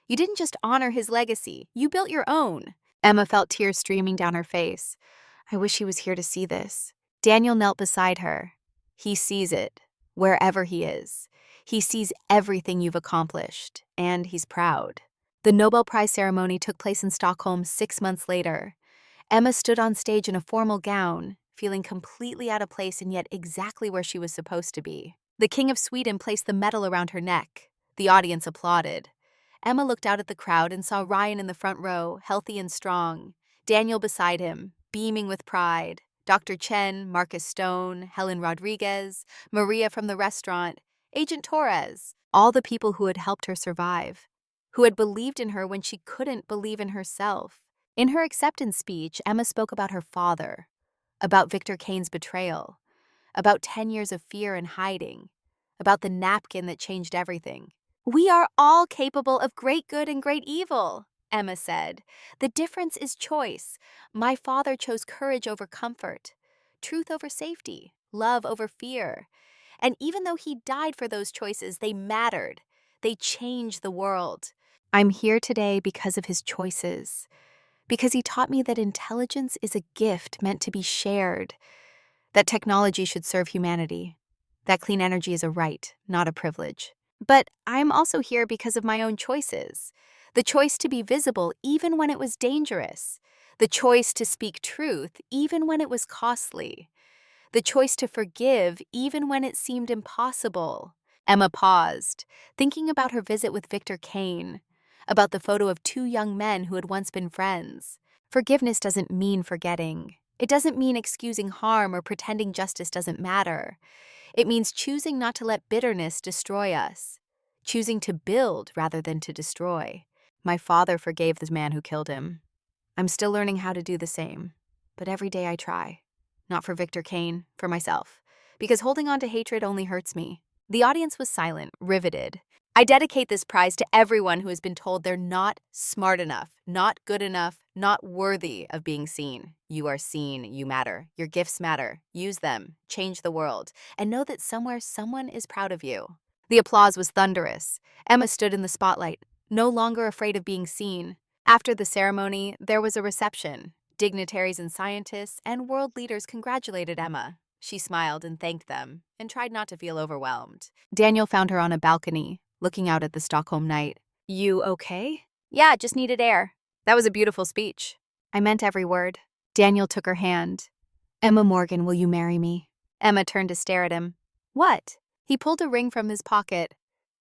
S1: You didn't just honor his legacy, you built your own." Emma felt tears streaming down her face. "I wish he was here to see this." Daniel knelt beside her. "He sees it, wherever he is. He sees everything you've accomplished, and he's proud." The Nobel Prize ceremony took place in Stockholm 6 months later. Emma stood on stage in a formal gown, feeling completely out of place and yet exactly where she was supposed to be. The King of Sweden placed the medal around her neck. The audience applauded. Emma looked out at the crowd and saw Ryan in the front row, healthy and strong. Daniel beside him, beaming with pride. Dr. Chen, Marcus Stone, Helen Rodriguez, Maria from the restaurant, Agent Torres, all the people who had helped her survive, who had believed in her when she couldn't believe in herself. In her acceptance speech, Emma spoke about her father, about Victor Kane's betrayal, about 10 years of fear and hiding, about the napkin that changed everything. "We are all capable of great good and great evil," Emma said. "The difference is choice. My father chose courage over comfort, truth over safety, love over fear. And even though he died for those choices, they mattered. They changed the world. I'm here today because of his choices, because he taught me that intelligence is a gift meant to be shared, that technology should serve humanity, that clean energy is a right, not a privilege. But I'm also here because of my own choices. The choice to be visible even when it was dangerous. The choice to speak truth even when it was costly. The choice to forgive even when it seemed impossible." Emma paused, thinking about her visit with Victor Kane, about the photo of two young men who had once been friends. Forgiveness doesn't mean forgetting. It doesn't mean excusing harm or pretending justice doesn't matter. It means choosing not to let bitterness destroy us, choosing to build rather than to destroy. My father forgave the man who killed him. I'm still learning how to do the same, but every day I try. Not for Victor Kane, for myself, because holding on to hatred only hurts me. The audience was silent, riveted. I dedicate this prize to everyone who has been told they're not smart enough, not good enough, not worthy of being seen. You are seen, you matter. Your gifts matter. Use them, change the world, and know that somewhere someone is proud of you. The applause was thunderous. Emma stood in the spotlight, no longer afraid of being seen. After the ceremony, there was a reception. Dignitaries and scientists and world leaders congratulated Emma. She smiled and thanked them, and tried not to feel overwhelmed. Daniel found her on a balcony, looking out at the Stockholm night. "You okay?" "Yeah, just needed air." "That was a beautiful speech." "I meant every word." Daniel took her hand. "Emma Morgan, will you marry me?" Emma turned to stare at him. "What?" He pulled a ring from his pocket.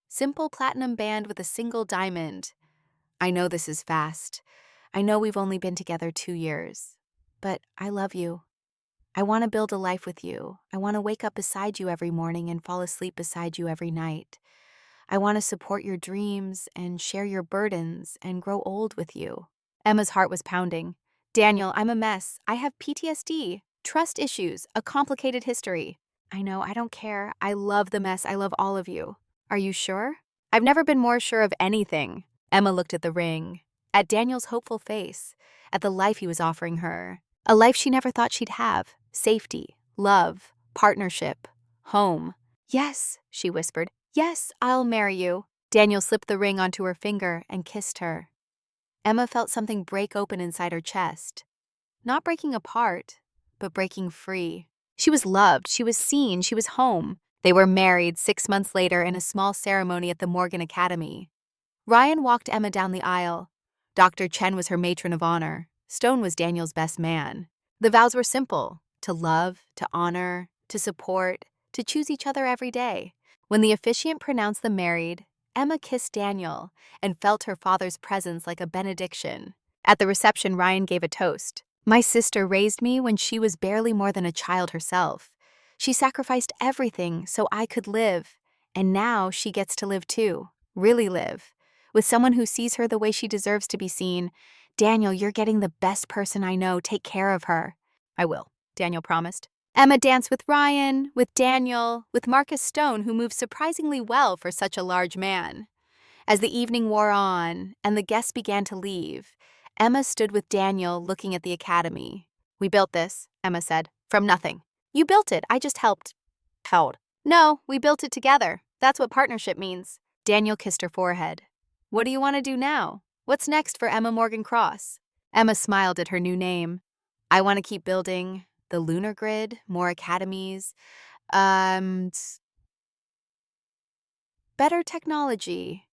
S1: Simple platinum band with a single diamond. "I know this is fast. I know we've only been together 2 years. But I love you. I want to build a life with you. I want to wake up beside you every morning and fall asleep beside you every night. I want to support your dreams and share your burdens and grow old with you." Emma's heart was pounding. "Daniel, I'm a mess. I have PTSD, trust issues, a complicated history." "I know, I don't care. I love the mess. I love all of you." "Are you sure?" "I've never been more sure of anything." Emma looked at the ring, at Daniel's hopeful face, at the life he was offering her. A life she never thought she'd have. Safety, love, partnership, home. "Yes," she whispered. "Yes, I'll marry you." Daniel slipped the ring onto her finger and kissed her. Emma felt something break open inside her chest. Not breaking apart, but breaking free. She was loved, she was seen, she was home. They were married 6 months later in a small ceremony at the Morgan Academy. Ryan walked Emma down the aisle. Dr. Chen was her matron of honor. Stone was Daniel's best man. The vows were simple: to love, to honor, to support, to choose each other every day. When the officiant pronounced them married, Emma kissed Daniel and felt her father's presence like a benediction. At the reception, Ryan gave a toast. "My sister raised me when she was barely more than a child herself. She sacrificed everything so I could live, and now she gets to live too, really live, with someone who sees her the way she deserves to be seen. Daniel, you're getting the best person I know. Take care of her." "I will," Daniel promised. Emma danced with Ryan, with Daniel, with Marcus Stone, who moved surprisingly well for such a large man. As the evening wore on and the guests began to leave, Emma stood with Daniel looking at the academy. "We built this," Emma said, "from nothing." "You built it, I just helped." "Held." "No, we built it together. That's what partnership means." Daniel kissed her forehead. "What do you want to do now? What's next for Emma Morgan Cross?" Emma smiled at her new name. "I want to keep building the lunar grid, more academies, better technology,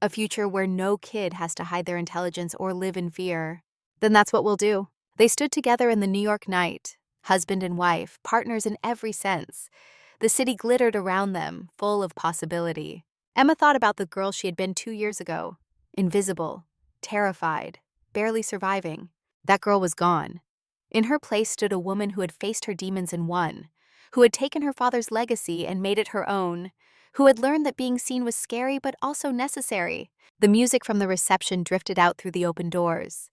S1: a future where no kid has to hide their intelligence or live in fear." "Then that's what we'll do." They stood together in the New York night, husband and wife, partners in every sense. The city glittered around them, full of possibility. Emma thought about the girl she had been 2 years ago. Invisible, terrified, barely surviving. That girl was gone. In her place stood a woman who had faced her demons and won, who had taken her father's legacy and made it her own, who had learned that being seen was scary but also necessary. The music from the reception drifted out through the open doors.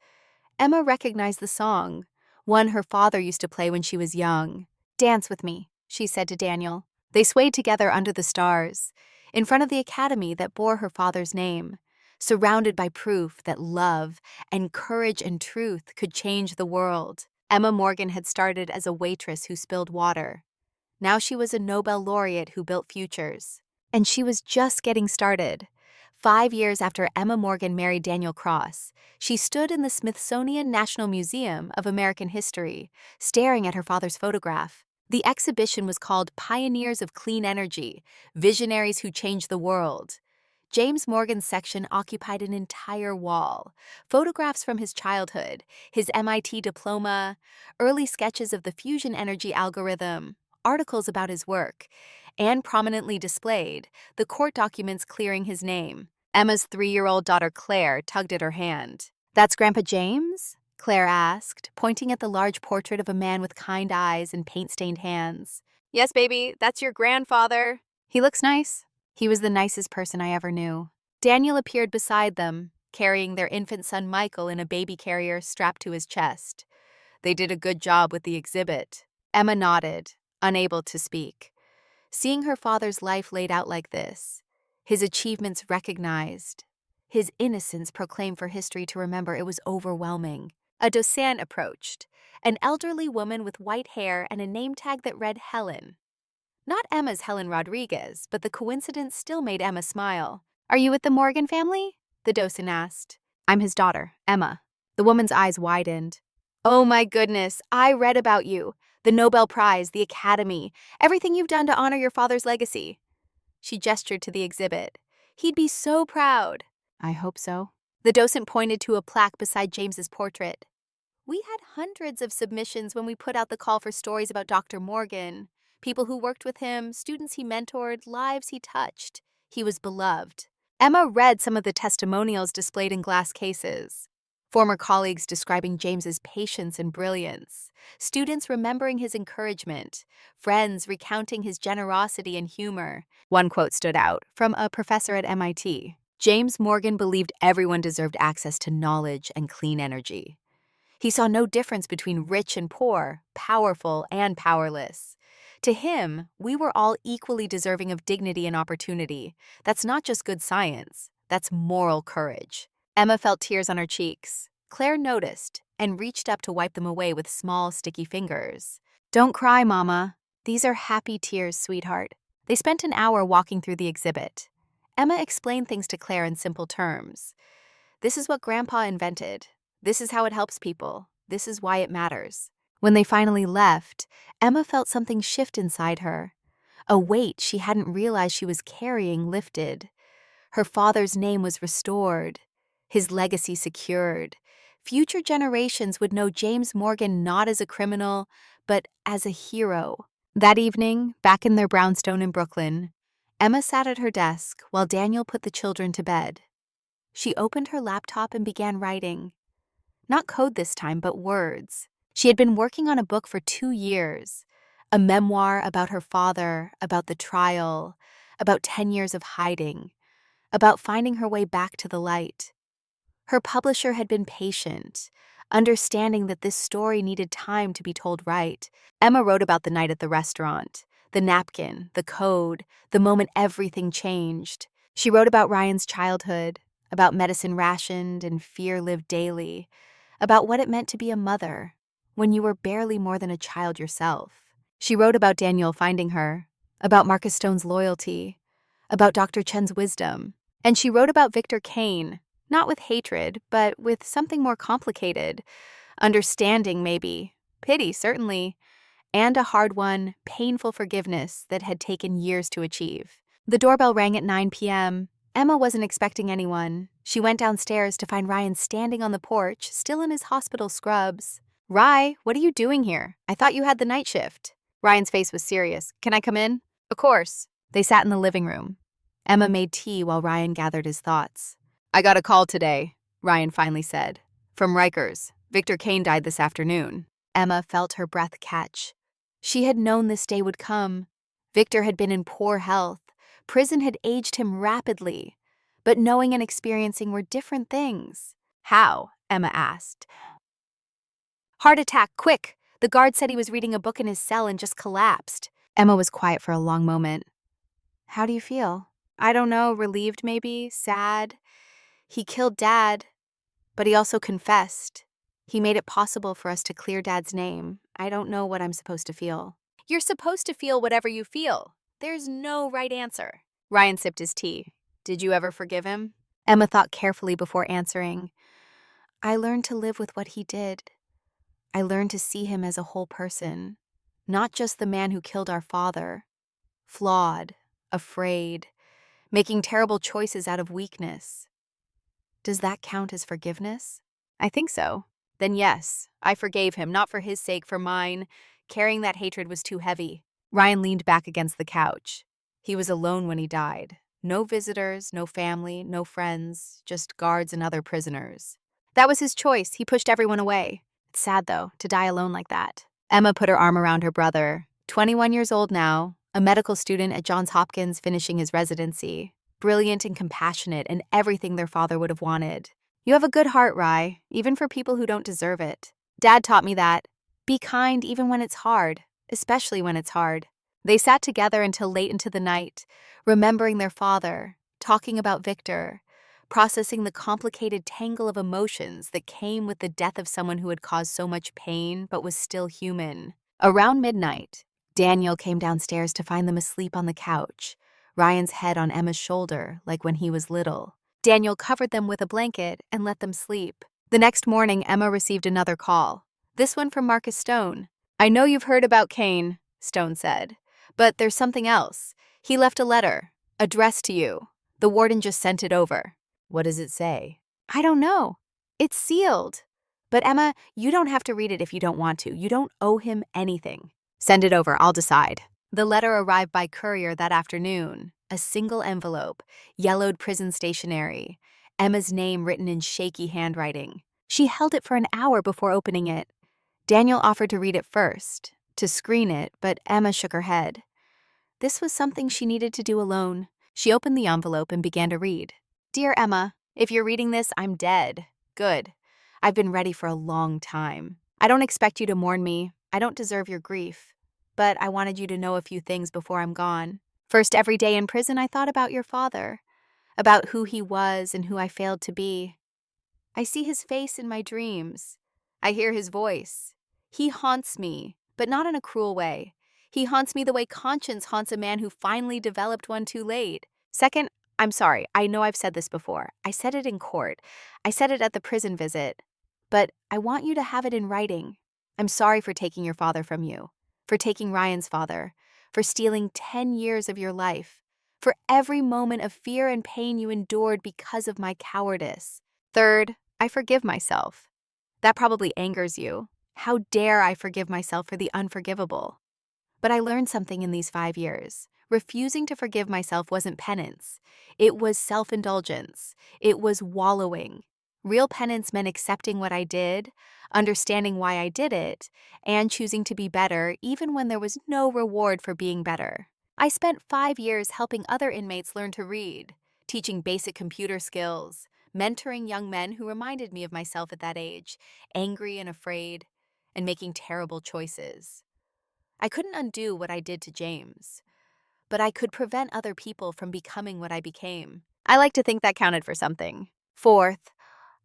S1: Emma recognized the song, one her father used to play when she was young. "Dance with me," she said to Daniel. They swayed together under the stars, in front of the academy that bore her father's name, surrounded by proof that love and courage and truth could change the world. Emma Morgan had started as a waitress who spilled water. Now she was a Nobel laureate who built futures. And she was just getting started. 5 years after Emma Morgan married Daniel Cross, she stood in the Smithsonian National Museum of American History, staring at her father's photograph. The exhibition was called Pioneers of Clean Energy, Visionaries Who Changed the World. James Morgan's section occupied an entire wall. Photographs from his childhood, his MIT diploma, early sketches of the fusion energy algorithm, articles about his work, and prominently displayed, the court documents clearing his name. Emma's 3-year-old daughter Claire tugged at her hand. "That's Grandpa James?" Claire asked, pointing at the large portrait of a man with kind eyes and paint-stained hands. "Yes, baby, that's your grandfather." "He looks nice." He was the nicest person I ever knew. Daniel appeared beside them, carrying their infant son Michael in a baby carrier strapped to his chest. They did a good job with the exhibit. Emma nodded, unable to speak. Seeing her father's life laid out like this, his achievements recognized, his innocence proclaimed for history to remember, it was overwhelming. A docent approached, an elderly woman with white hair and a name tag that read Helen. Not Emma's Helen Rodriguez, but the coincidence still made Emma smile. "Are you with the Morgan family?" the docent asked. "I'm his daughter, Emma." The woman's eyes widened. "Oh my goodness, I read about you. The Nobel Prize, the Academy, everything you've done to honor your father's legacy." She gestured to the exhibit. "He'd be so proud." "I hope so." The docent pointed to a plaque beside James's portrait. "We had hundreds of submissions when we put out the call for stories about Dr. Morgan. People who worked with him, students he mentored, lives he touched. He was beloved." Emma read some of the testimonials displayed in glass cases. Former colleagues describing James's patience and brilliance, students remembering his encouragement, friends recounting his generosity and humor. One quote stood out from a professor at MIT. "James Morgan believed everyone deserved access to knowledge and clean energy. He saw no difference between rich and poor, powerful and powerless. To him, we were all equally deserving of dignity and opportunity. That's not just good science, that's moral courage." Emma felt tears on her cheeks. Claire noticed and reached up to wipe them away with small, sticky fingers. "Don't cry, Mama. These are happy tears, sweetheart." They spent an hour walking through the exhibit. Emma explained things to Claire in simple terms. "This is what Grandpa invented. This is how it helps people. This is why it matters." When they finally left, Emma felt something shift inside her. A weight she hadn't realized she was carrying lifted. Her father's name was restored, his legacy secured. Future generations would know James Morgan not as a criminal, but as a hero. That evening, back in their brownstone in Brooklyn, Emma sat at her desk while Daniel put the children to bed. She opened her laptop and began writing. Not code this time, but words. She had been working on a book for 2 years, a memoir about her father, about the trial, about 10 years of hiding, about finding her way back to the light. Her publisher had been patient, understanding that this story needed time to be told right. Emma wrote about the night at the restaurant, the napkin, the code, the moment everything changed. She wrote about Ryan's childhood, about medicine rationed and fear lived daily, about what it meant to be a mother when you were barely more than a child yourself. She wrote about Daniel finding her, about Marcus Stone's loyalty, about Dr. Chen's wisdom. And she wrote about Victor Kane, not with hatred, but with something more complicated. Understanding, maybe. Pity, certainly. And a hard-won, painful forgiveness that had taken years to achieve. The doorbell rang at 9 p.m. Emma wasn't expecting anyone. She went downstairs to find Ryan standing on the porch, still in his hospital scrubs. "Rye, what are you doing here? I thought you had the night shift." Ryan's face was serious. "Can I come in?" "Of course." They sat in the living room. Emma made tea while Ryan gathered his thoughts. I got a call today, Ryan finally said. From Rikers. Victor Kane died this afternoon. Emma felt her breath catch. She had known this day would come. Victor had been in poor health. Prison had aged him rapidly. But knowing and experiencing were different things. How? Emma asked. Heart attack, quick! The guard said he was reading a book in his cell and just collapsed. Emma was quiet for a long moment. How do you feel? I don't know, relieved maybe, sad. He killed Dad, but he also confessed. He made it possible for us to clear Dad's name. I don't know what I'm supposed to feel. You're supposed to feel whatever you feel. There's no right answer. Ryan sipped his tea. Did you ever forgive him? Emma thought carefully before answering. I learned to live with what he did. I learned to see him as a whole person, not just the man who killed our father. Flawed, afraid, making terrible choices out of weakness. Does that count as forgiveness? I think so. Then yes, I forgave him, not for his sake, for mine. Carrying that hatred was too heavy. Ryan leaned back against the couch. He was alone when he died. No visitors, no family, no friends, just guards and other prisoners. That was his choice. He pushed everyone away. It's sad, though, to die alone like that. Emma put her arm around her brother. 21 years old now, a medical student at Johns Hopkins finishing his residency. Brilliant and compassionate and everything their father would have wanted. You have a good heart, Rye, even for people who don't deserve it. Dad taught me that. Be kind even when it's hard, especially when it's hard. They sat together until late into the night, remembering their father, talking about Victor, processing the complicated tangle of emotions that came with the death of someone who had caused so much pain but was still human. Around midnight, Daniel came downstairs to find them asleep on the couch, Ryan's head on Emma's shoulder like when he was little. Daniel covered them with a blanket and let them sleep. The next morning, Emma received another call. This one from Marcus Stone. I know you've heard about Kane, Stone said, but there's something else. He left a letter, addressed to you. The warden just sent it over. What does it say? I don't know. It's sealed. But Emma, you don't have to read it if you don't want to. You don't owe him anything. Send it over, I'll decide. The letter arrived by courier that afternoon. A single envelope, yellowed prison stationery, Emma's name written in shaky handwriting. She held it for an hour before opening it. Daniel offered to read it first, to screen it, but Emma shook her head. This was something she needed to do alone. She opened the envelope and began to read. Dear Emma, if you're reading this, I'm dead. Good. I've been ready for a long time. I don't expect you to mourn me. I don't deserve your grief. But I wanted you to know a few things before I'm gone. First, every day in prison, I thought about your father, about who he was and who I failed to be. I see his face in my dreams. I hear his voice. He haunts me, but not in a cruel way. He haunts me the way conscience haunts a man who finally developed one too late. Second, I'm sorry, I know I've said this before. I said it in court. I said it at the prison visit. But I want you to have it in writing. I'm sorry for taking your father from you, for taking Ryan's father, for stealing 10 years of your life, for every moment of fear and pain you endured because of my cowardice. Third, I forgive myself. That probably angers you. How dare I forgive myself for the unforgivable? But I learned something in these 5 years. Refusing to forgive myself wasn't penance. It was self-indulgence. It was wallowing. Real penance meant accepting what I did, understanding why I did it, and choosing to be better even when there was no reward for being better. I spent 5 years helping other inmates learn to read, teaching basic computer skills, mentoring young men who reminded me of myself at that age, angry and afraid, and making terrible choices. I couldn't undo what I did to James, but I could prevent other people from becoming what I became. I like to think that counted for something. Fourth,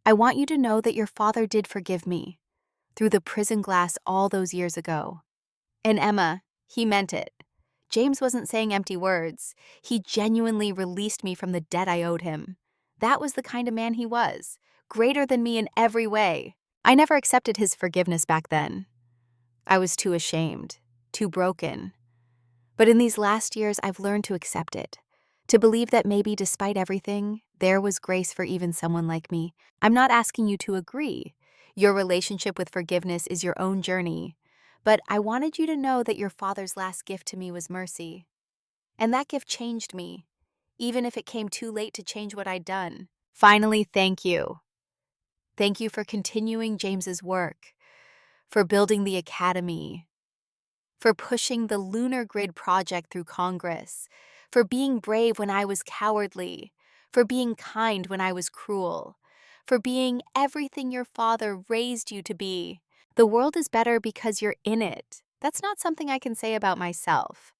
S1: I want you to know that your father did forgive me through the prison glass all those years ago. And Emma, he meant it. James wasn't saying empty words. He genuinely released me from the debt I owed him. That was the kind of man he was, greater than me in every way. I never accepted his forgiveness back then. I was too ashamed, too broken. But in these last years, I've learned to accept it, to believe that maybe despite everything, there was grace for even someone like me. I'm not asking you to agree. Your relationship with forgiveness is your own journey. But I wanted you to know that your father's last gift to me was mercy. And that gift changed me. even if it came too late to change what I'd done. Finally, thank you. Thank you for continuing James's work, for building the academy, for pushing the lunar grid project through Congress, for being brave when I was cowardly, for being kind when I was cruel, for being everything your father raised you to be. The world is better because you're in it. That's not something I can say about myself,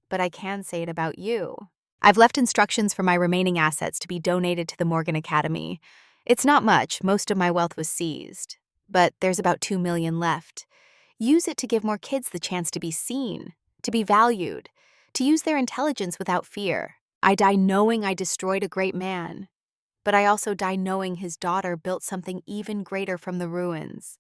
S1: but I can say it about you. I've left instructions for my remaining assets to be donated to the Morgan Academy. It's not much, most of my wealth was seized, but there's about 2 million left. Use it to give more kids the chance to be seen, to be valued, to use their intelligence without fear. I die knowing I destroyed a great man, but I also die knowing his daughter built something even greater from the ruins.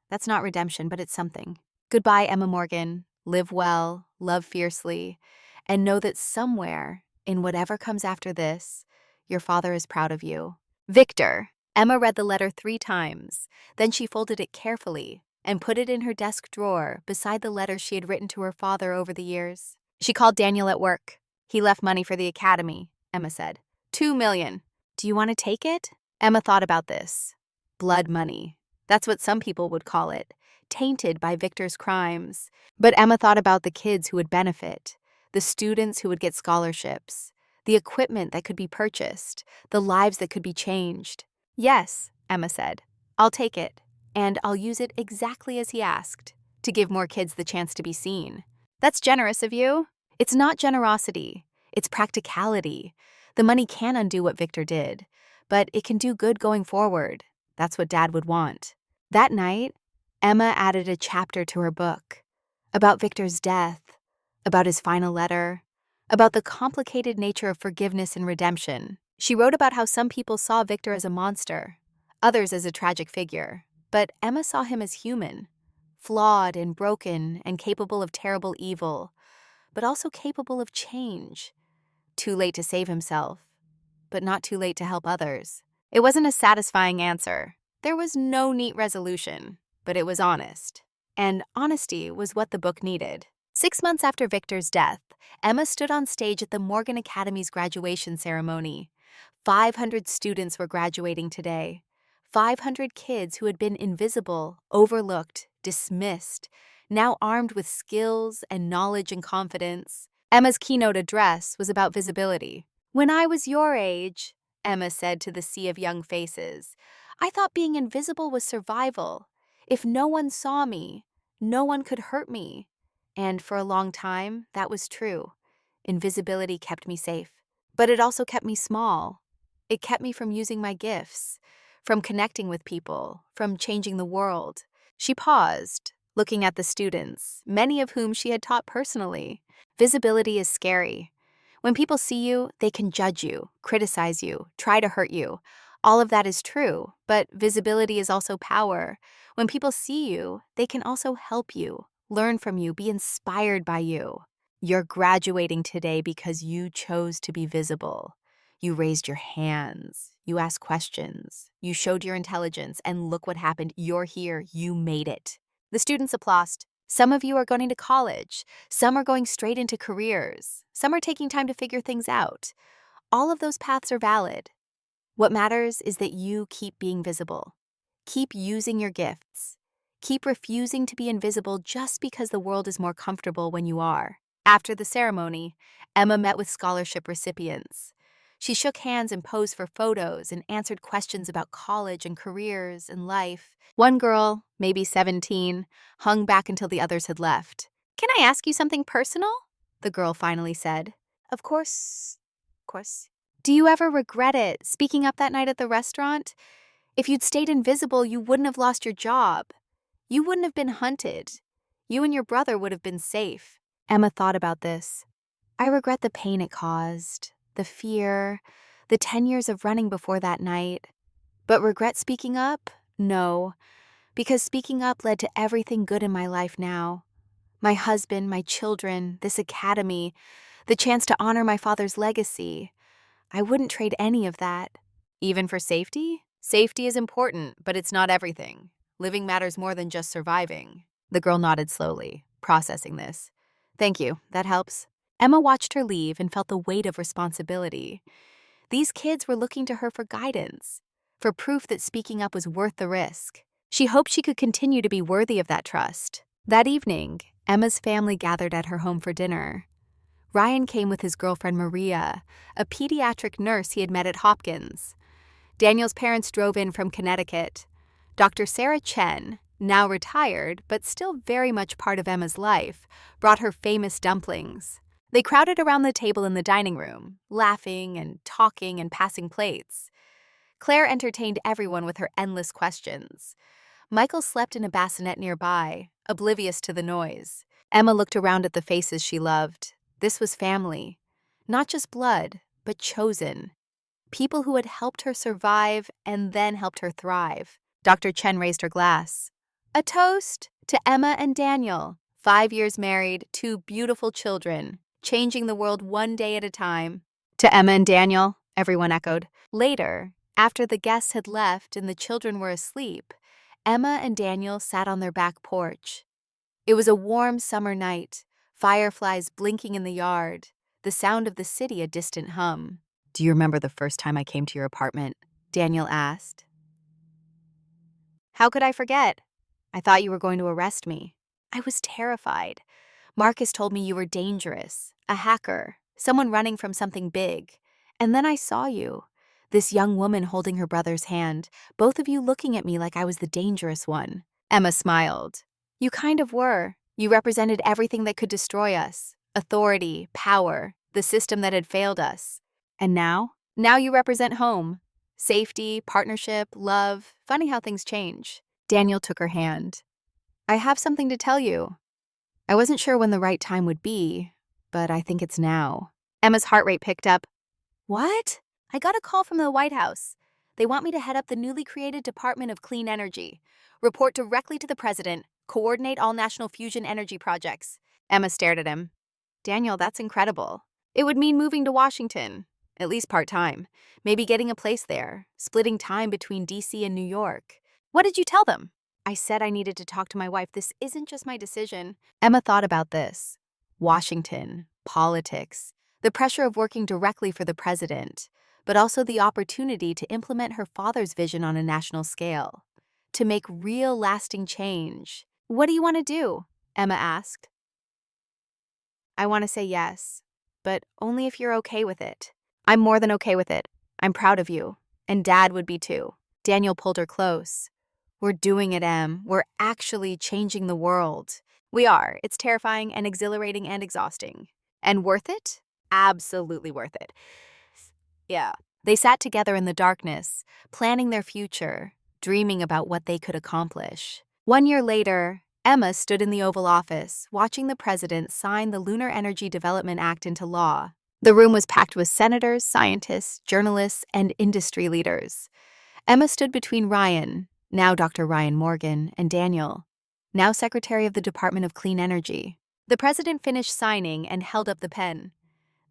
S1: That's not redemption, but it's something. Goodbye, Emma Morgan. Live well, love fiercely, and know that somewhere, in whatever comes after this, your father is proud of you. Victor. Emma read the letter 3 times. Then she folded it carefully and put it in her desk drawer beside the letters she had written to her father over the years. She called Daniel at work. He left money for the academy, Emma said. 2 million. Do you want to take it? Emma thought about this. Blood money. That's what some people would call it, tainted by Victor's crimes. But Emma thought about the kids who would benefit, the students who would get scholarships, the equipment that could be purchased, the lives that could be changed. Yes, Emma said. I'll take it, and I'll use it exactly as he asked, to give more kids the chance to be seen. That's generous of you. It's not generosity, it's practicality. The money can undo what Victor did, but it can do good going forward. That's what Dad would want. That night, Emma added a chapter to her book about Victor's death, about his final letter, about the complicated nature of forgiveness and redemption. She wrote about how some people saw Victor as a monster, others as a tragic figure, but Emma saw him as human, flawed and broken and capable of terrible evil, but also capable of change. Too late to save himself, but not too late to help others. It wasn't a satisfying answer. There was no neat resolution, but it was honest. And honesty was what the book needed. 6 months after Victor's death, Emma stood on stage at the Morgan Academy's graduation ceremony. 500 students were graduating today. 500 kids who had been invisible, overlooked, dismissed, now armed with skills and knowledge and confidence. Emma's keynote address was about visibility. When I was your age, Emma said to the sea of young faces, I thought being invisible was survival. If no one saw me, no one could hurt me. And for a long time, that was true. Invisibility kept me safe. But it also kept me small. It kept me from using my gifts, from connecting with people, from changing the world. She paused, looking at the students, many of whom she had taught personally. Visibility is scary. When people see you, they can judge you, criticize you, try to hurt you. All of that is true, but visibility is also power. When people see you, they can also help you, learn from you, be inspired by you. You're graduating today because you chose to be visible. You raised your hands, you asked questions, you showed your intelligence, and look what happened. You're here, you made it. The students applauded. Some of you are going to college, some are going straight into careers, some are taking time to figure things out. All of those paths are valid. What matters is that you keep being visible. Keep using your gifts. Keep refusing to be invisible just because the world is more comfortable when you are. After the ceremony, Emma met with scholarship recipients. She shook hands and posed for photos and answered questions about college and careers and life. One girl, maybe 17, hung back until the others had left. Can I ask you something personal? The girl finally said. Of course. Do you ever regret it, speaking up that night at the restaurant? If you'd stayed invisible, you wouldn't have lost your job. You wouldn't have been hunted. You and your brother would have been safe. Emma thought about this. I regret the pain it caused, the fear, the 10 years of running before that night. But regret speaking up? No, because speaking up led to everything good in my life now. My husband, my children, this academy, the chance to honor my father's legacy. I wouldn't trade any of that. Even for safety? Safety is important, but it's not everything. Living matters more than just surviving. The girl nodded slowly, processing this. Thank you, that helps. Emma watched her leave and felt the weight of responsibility. These kids were looking to her for guidance, for proof that speaking up was worth the risk. She hoped she could continue to be worthy of that trust. That evening, Emma's family gathered at her home for dinner. Ryan came with his girlfriend Maria, a pediatric nurse he had met at Hopkins. Daniel's parents drove in from Connecticut. Dr. Sarah Chen, now retired but still very much part of Emma's life, brought her famous dumplings. They crowded around the table in the dining room, laughing and talking and passing plates. Claire entertained everyone with her endless questions. Michael slept in a bassinet nearby, oblivious to the noise. Emma looked around at the faces she loved. This was family. Not just blood, but chosen. People who had helped her survive and then helped her thrive. Dr. Chen raised her glass. A toast to Emma and Daniel. 5 years married, 2 beautiful children, changing the world one day at a time. To Emma and Daniel, everyone echoed. Later, after the guests had left and the children were asleep, Emma and Daniel sat on their back porch. It was a warm summer night, fireflies blinking in the yard, the sound of the city a distant hum. Do you remember the first time I came to your apartment? Daniel asked. How could I forget? I thought you were going to arrest me. I was terrified. Marcus told me you were dangerous, a hacker, someone running from something big. And then I saw you, this young woman holding her brother's hand, both of you looking at me like I was the dangerous one. Emma smiled. You kind of were. You represented everything that could destroy us. Authority, power, the system that had failed us. And now? Now you represent home. Safety, partnership, love. Funny how things change. Daniel took her hand. I have something to tell you. I wasn't sure when the right time would be, but I think it's now. Emma's heart rate picked up. What? I got a call from the White House. They want me to head up the newly created Department of Clean Energy, report directly to the president, coordinate all national fusion energy projects. Emma stared at him. Daniel, that's incredible. It would mean moving to Washington, at least part-time, maybe getting a place there, splitting time between DC and New York. What did you tell them? I said I needed to talk to my wife. This isn't just my decision. Emma thought about this. Washington, politics, the pressure of working directly for the president, but also the opportunity to implement her father's vision on a national scale, to make real lasting change. What do you want to do? Emma asked. I want to say yes, but only if you're okay with it. I'm more than okay with it. I'm proud of you, and Dad would be too. Daniel pulled her close. We're doing it, Em. We're actually changing the world. We are. It's terrifying and exhilarating and exhausting. And worth it? Absolutely worth it. Yeah. They sat together in the darkness, planning their future, dreaming about what they could accomplish. 1 year later, Emma stood in the Oval Office, watching the president sign the Lunar Energy Development Act into law. The room was packed with senators, scientists, journalists, and industry leaders. Emma stood between Ryan, now Dr. Ryan Morgan, and Daniel, now Secretary of the Department of Clean Energy. The president finished signing and held up the pen.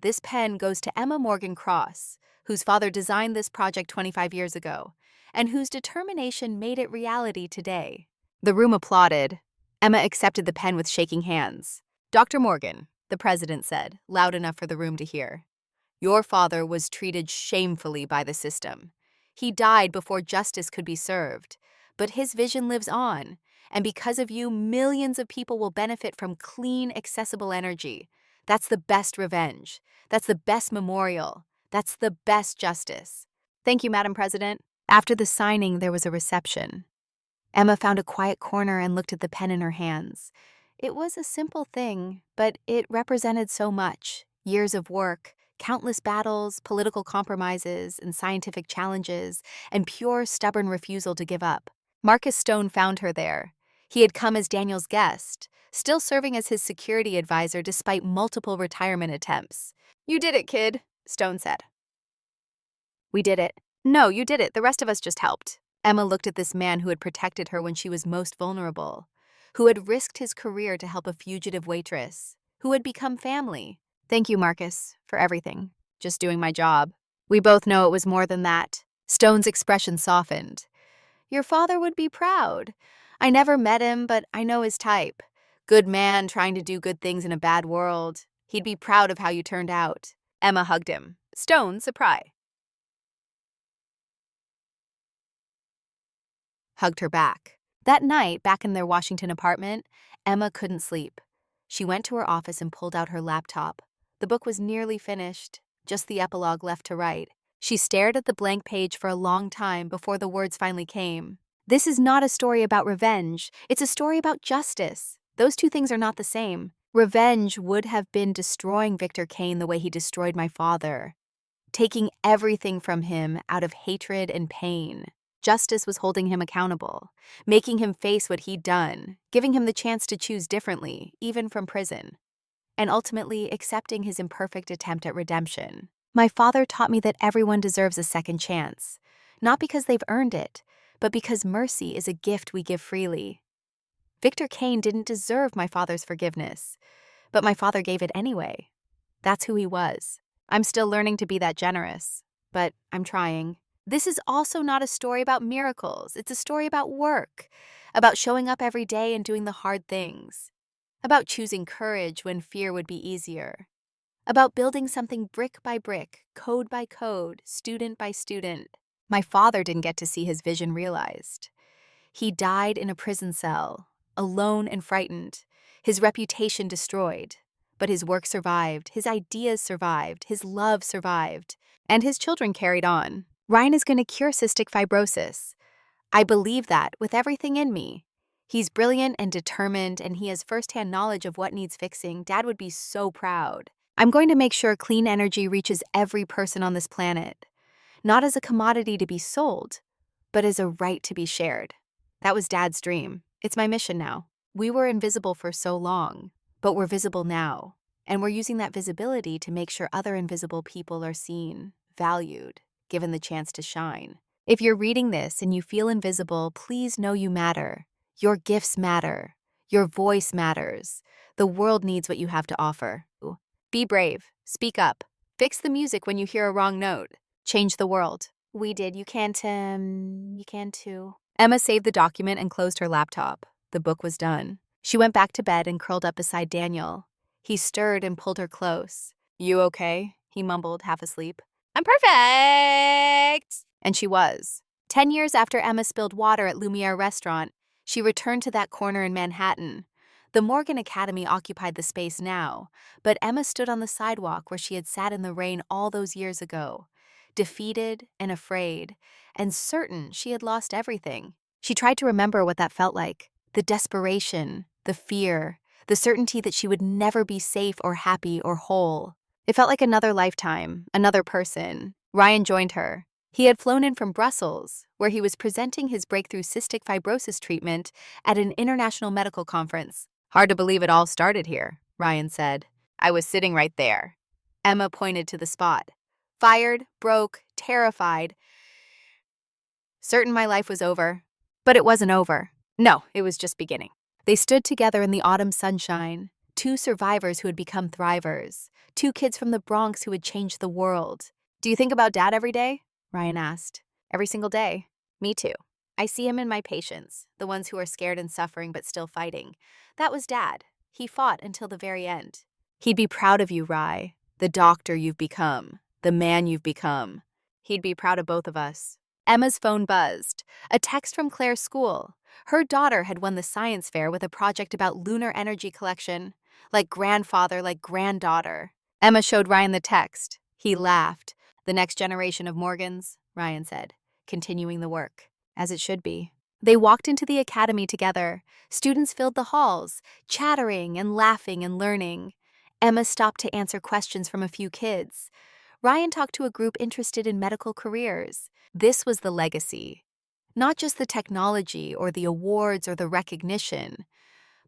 S1: This pen goes to Emma Morgan Cross, whose father designed this project 25 years ago, and whose determination made it reality today. The room applauded. Emma accepted the pen with shaking hands. Dr. Morgan, the president said, loud enough for the room to hear, your father was treated shamefully by the system. He died before justice could be served. But his vision lives on, and because of you, millions of people will benefit from clean, accessible energy. That's the best revenge. That's the best memorial. That's the best justice. Thank you, Madam President. After the signing, there was a reception. Emma found a quiet corner and looked at the pen in her hands. It was a simple thing, but it represented so much. Years of work, countless battles, political compromises, and scientific challenges, and pure, stubborn refusal to give up. Marcus Stone found her there. He had come as Daniel's guest, still serving as his security advisor despite multiple retirement attempts. You did it, kid, Stone said. We did it. No, you did it. The rest of us just helped. Emma looked at this man who had protected her when she was most vulnerable, who had risked his career to help a fugitive waitress, who had become family. Thank you, Marcus, for everything. Just doing my job. We both know it was more than that. Stone's expression softened. Your father would be proud. I never met him, but I know his type. Good man trying to do good things in a bad world. He'd be proud of how you turned out. Emma hugged him. Stone, surprise. Hugged her back. That night, back in their Washington apartment, Emma couldn't sleep. She went to her office and pulled out her laptop. The book was nearly finished, just the epilogue left to write. She stared at the blank page for a long time before the words finally came. This is not a story about revenge. It's a story about justice. Those two things are not the same. Revenge would have been destroying Victor Kane the way he destroyed my father, taking everything from him out of hatred and pain. Justice was holding him accountable, making him face what he'd done, giving him the chance to choose differently, even from prison, and ultimately accepting his imperfect attempt at redemption. My father taught me that everyone deserves a second chance, not because they've earned it, but because mercy is a gift we give freely. Victor Kane didn't deserve my father's forgiveness, but my father gave it anyway. That's who he was. I'm still learning to be that generous, but I'm trying. This is also not a story about miracles. It's a story about work, about showing up every day and doing the hard things, about choosing courage when fear would be easier, about building something brick by brick, code by code, student by student. My father didn't get to see his vision realized. He died in a prison cell, alone and frightened, his reputation destroyed. But his work survived, his ideas survived, his love survived, and his children carried on. Ryan is going to cure cystic fibrosis. I believe that with everything in me. He's brilliant and determined, and he has firsthand knowledge of what needs fixing. Dad would be so proud. I'm going to make sure clean energy reaches every person on this planet, not as a commodity to be sold, but as a right to be shared. That was Dad's dream. It's my mission now. We were invisible for so long, but we're visible now, and we're using that visibility to make sure other invisible people are seen, valued, given the chance to shine. If you're reading this and you feel invisible, please know you matter. Your gifts matter. Your voice matters. The world needs what you have to offer. Be brave. Speak up. Fix the music when you hear a wrong note. Change the world. We did. You can too. Emma saved the document and closed her laptop. The book was done. She went back to bed and curled up beside Daniel. He stirred and pulled her close. You okay? He mumbled, half asleep. I'm perfect! And she was. 10 years after Emma spilled water at Lumiere Restaurant, she returned to that corner in Manhattan. The Morgan Academy occupied the space now, but Emma stood on the sidewalk where she had sat in the rain all those years ago, defeated and afraid, and certain she had lost everything. She tried to remember what that felt like, the desperation, the fear, the certainty that she would never be safe or happy or whole. It felt like another lifetime, another person. Ryan joined her. He had flown in from Brussels, where he was presenting his breakthrough cystic fibrosis treatment at an international medical conference. Hard to believe it all started here, Ryan said. I was sitting right there. Emma pointed to the spot. Fired, broke, terrified. Certain my life was over. But it wasn't over. No, it was just beginning. They stood together in the autumn sunshine, two survivors who had become thrivers, two kids from the Bronx who had changed the world. Do you think about Dad every day? Ryan asked. Every single day. Me too. I see him in my patients, the ones who are scared and suffering but still fighting. That was Dad. He fought until the very end. He'd be proud of you, Rye, the doctor you've become, the man you've become. He'd be proud of both of us. Emma's phone buzzed. A text from Claire's school. Her daughter had won the science fair with a project about lunar energy collection. Like grandfather, like granddaughter. Emma showed Ryan the text. He laughed. The next generation of Morgans, Ryan said, continuing the work, as it should be. They walked into the academy together. Students filled the halls, chattering and laughing and learning. Emma stopped to answer questions from a few kids. Ryan talked to a group interested in medical careers. This was the legacy. Not just the technology or the awards or the recognition,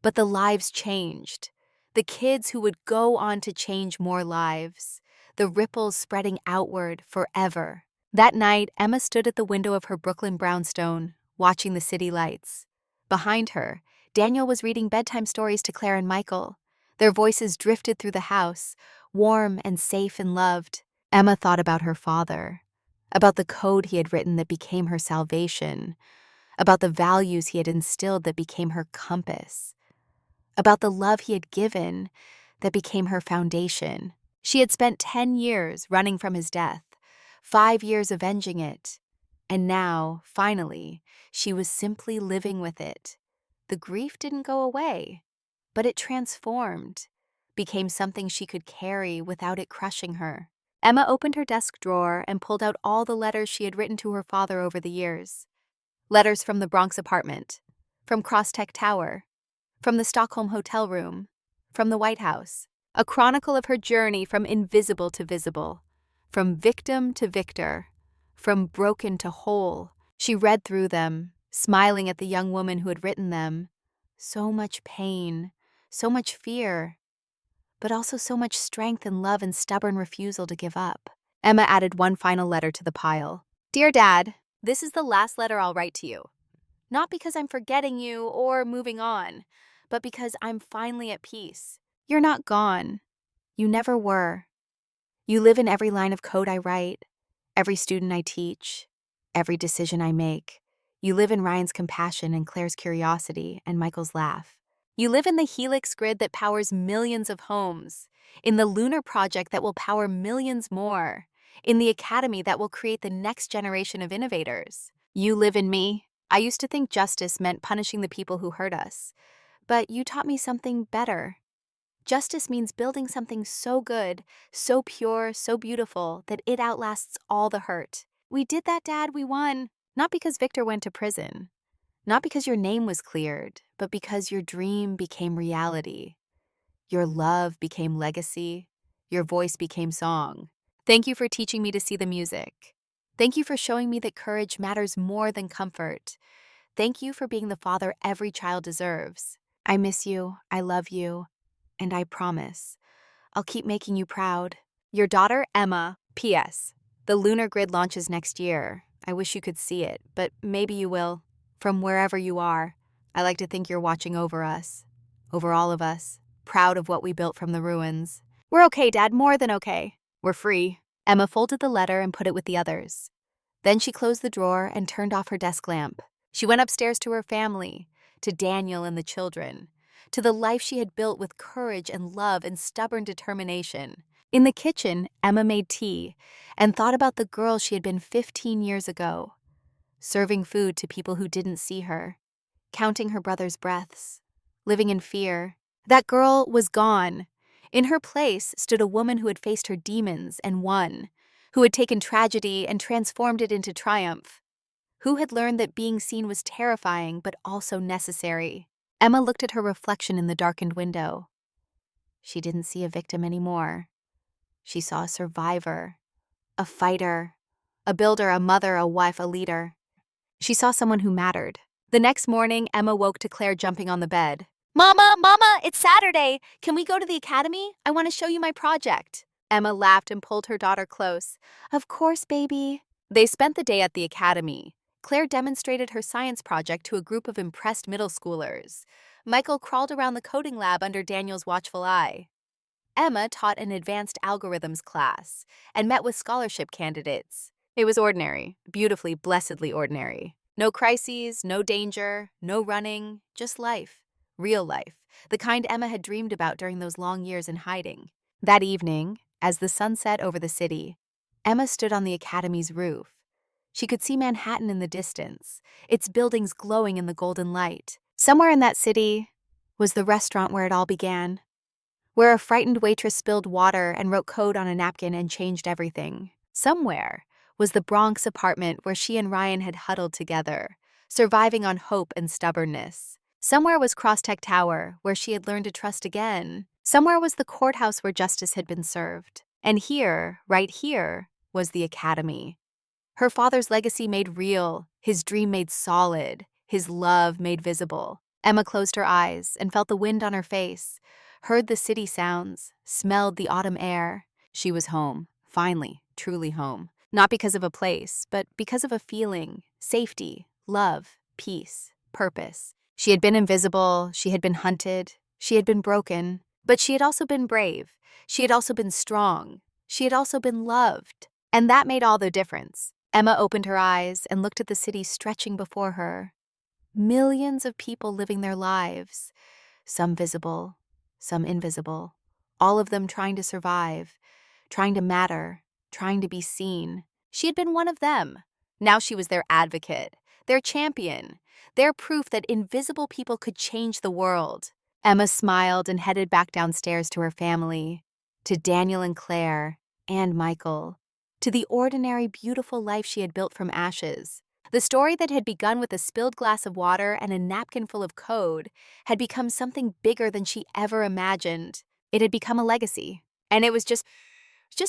S1: but the lives changed. The kids who would go on to change more lives. The ripples spreading outward forever. That night, Emma stood at the window of her Brooklyn brownstone, watching the city lights. Behind her, Daniel was reading bedtime stories to Claire and Michael. Their voices drifted through the house, warm and safe and loved. Emma thought about her father, about the code he had written that became her salvation, about the values he had instilled that became her compass, about the love he had given that became her foundation. She had spent 10 years running from his death, 5 years avenging it, and now, finally, she was simply living with it. The grief didn't go away, but it transformed, became something she could carry without it crushing her. Emma opened her desk drawer and pulled out all the letters she had written to her father over the years. Letters from the Bronx apartment, from Crosstech Tower, from the Stockholm hotel room, from the White House. A chronicle of her journey from invisible to visible, from victim to victor, from broken to whole. She read through them, smiling at the young woman who had written them. So much pain, so much fear, but also so much strength and love and stubborn refusal to give up. Emma added one final letter to the pile. Dear Dad, this is the last letter I'll write to you. Not because I'm forgetting you or moving on, but because I'm finally at peace. You're not gone. You never were. You live in every line of code I write, every student I teach, every decision I make. You live in Ryan's compassion and Claire's curiosity and Michael's laugh. You live in the helix grid that powers millions of homes, in the lunar project that will power millions more, in the academy that will create the next generation of innovators. You live in me. I used to think justice meant punishing the people who hurt us, but you taught me something better. Justice means building something so good, so pure, so beautiful that it outlasts all the hurt. We did that, Dad, we won. Not because Victor went to prison. Not because your name was cleared, but because your dream became reality. Your love became legacy. Your voice became song. Thank you for teaching me to see the music. Thank you for showing me that courage matters more than comfort. Thank you for being the father every child deserves. I miss you, I love you, and I promise I'll keep making you proud. Your daughter, Emma. P.S. The lunar grid launches next year. I wish you could see it, but maybe you will. From wherever you are, I like to think you're watching over us, over all of us, proud of what we built from the ruins. We're okay, Dad, more than okay. We're free. Emma folded the letter and put it with the others. Then she closed the drawer and turned off her desk lamp. She went upstairs to her family, to Daniel and the children, to the life she had built with courage and love and stubborn determination. In the kitchen, Emma made tea and thought about the girl she had been 15 years ago, serving food to people who didn't see her, counting her brother's breaths, living in fear. That girl was gone. In her place stood a woman who had faced her demons and won, who had taken tragedy and transformed it into triumph, who had learned that being seen was terrifying but also necessary. Emma looked at her reflection in the darkened window. She didn't see a victim anymore. She saw a survivor, a fighter, a builder, a mother, a wife, a leader. She saw someone who mattered. The next morning, Emma woke to Claire jumping on the bed. Mama, it's Saturday. Can we go to the academy? I want to show you my project. Emma laughed and pulled her daughter close. Of course, baby. They spent the day at the academy. Claire demonstrated her science project to a group of impressed middle schoolers. Michael crawled around the coding lab under Daniel's watchful eye. Emma taught an advanced algorithms class and met with scholarship candidates. It was ordinary, beautifully, blessedly ordinary. No crises, no danger, no running, just life. Real life, the kind Emma had dreamed about during those long years in hiding. That evening, as the sun set over the city, Emma stood on the academy's roof. She could see Manhattan in the distance, its buildings glowing in the golden light. Somewhere in that city was the restaurant where it all began, where a frightened waitress spilled water and wrote code on a napkin and changed everything. Somewhere was the Bronx apartment where she and Ryan had huddled together, surviving on hope and stubbornness. Somewhere was Crosstech Tower, where she had learned to trust again. Somewhere was the courthouse where justice had been served. And here, right here, was the academy. Her father's legacy made real, his dream made solid, his love made visible. Emma closed her eyes and felt the wind on her face, heard the city sounds, smelled the autumn air. She was home, finally, truly home. Not because of a place, but because of a feeling, safety, love, peace, purpose. She had been invisible, she had been hunted, she had been broken, but she had also been brave. She had also been strong. She had also been loved. And that made all the difference. Emma opened her eyes and looked at the city stretching before her. Millions of people living their lives, some visible, some invisible, all of them trying to survive, trying to matter, trying to be seen. She had been one of them. Now she was their advocate, their champion, their proof that invisible people could change the world. Emma smiled and headed back downstairs to her family, to Daniel and Claire, and Michael, to the ordinary, beautiful life she had built from ashes. The story that had begun with a spilled glass of water and a napkin full of code had become something bigger than she ever imagined. It had become a legacy, and it was just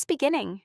S1: beginning.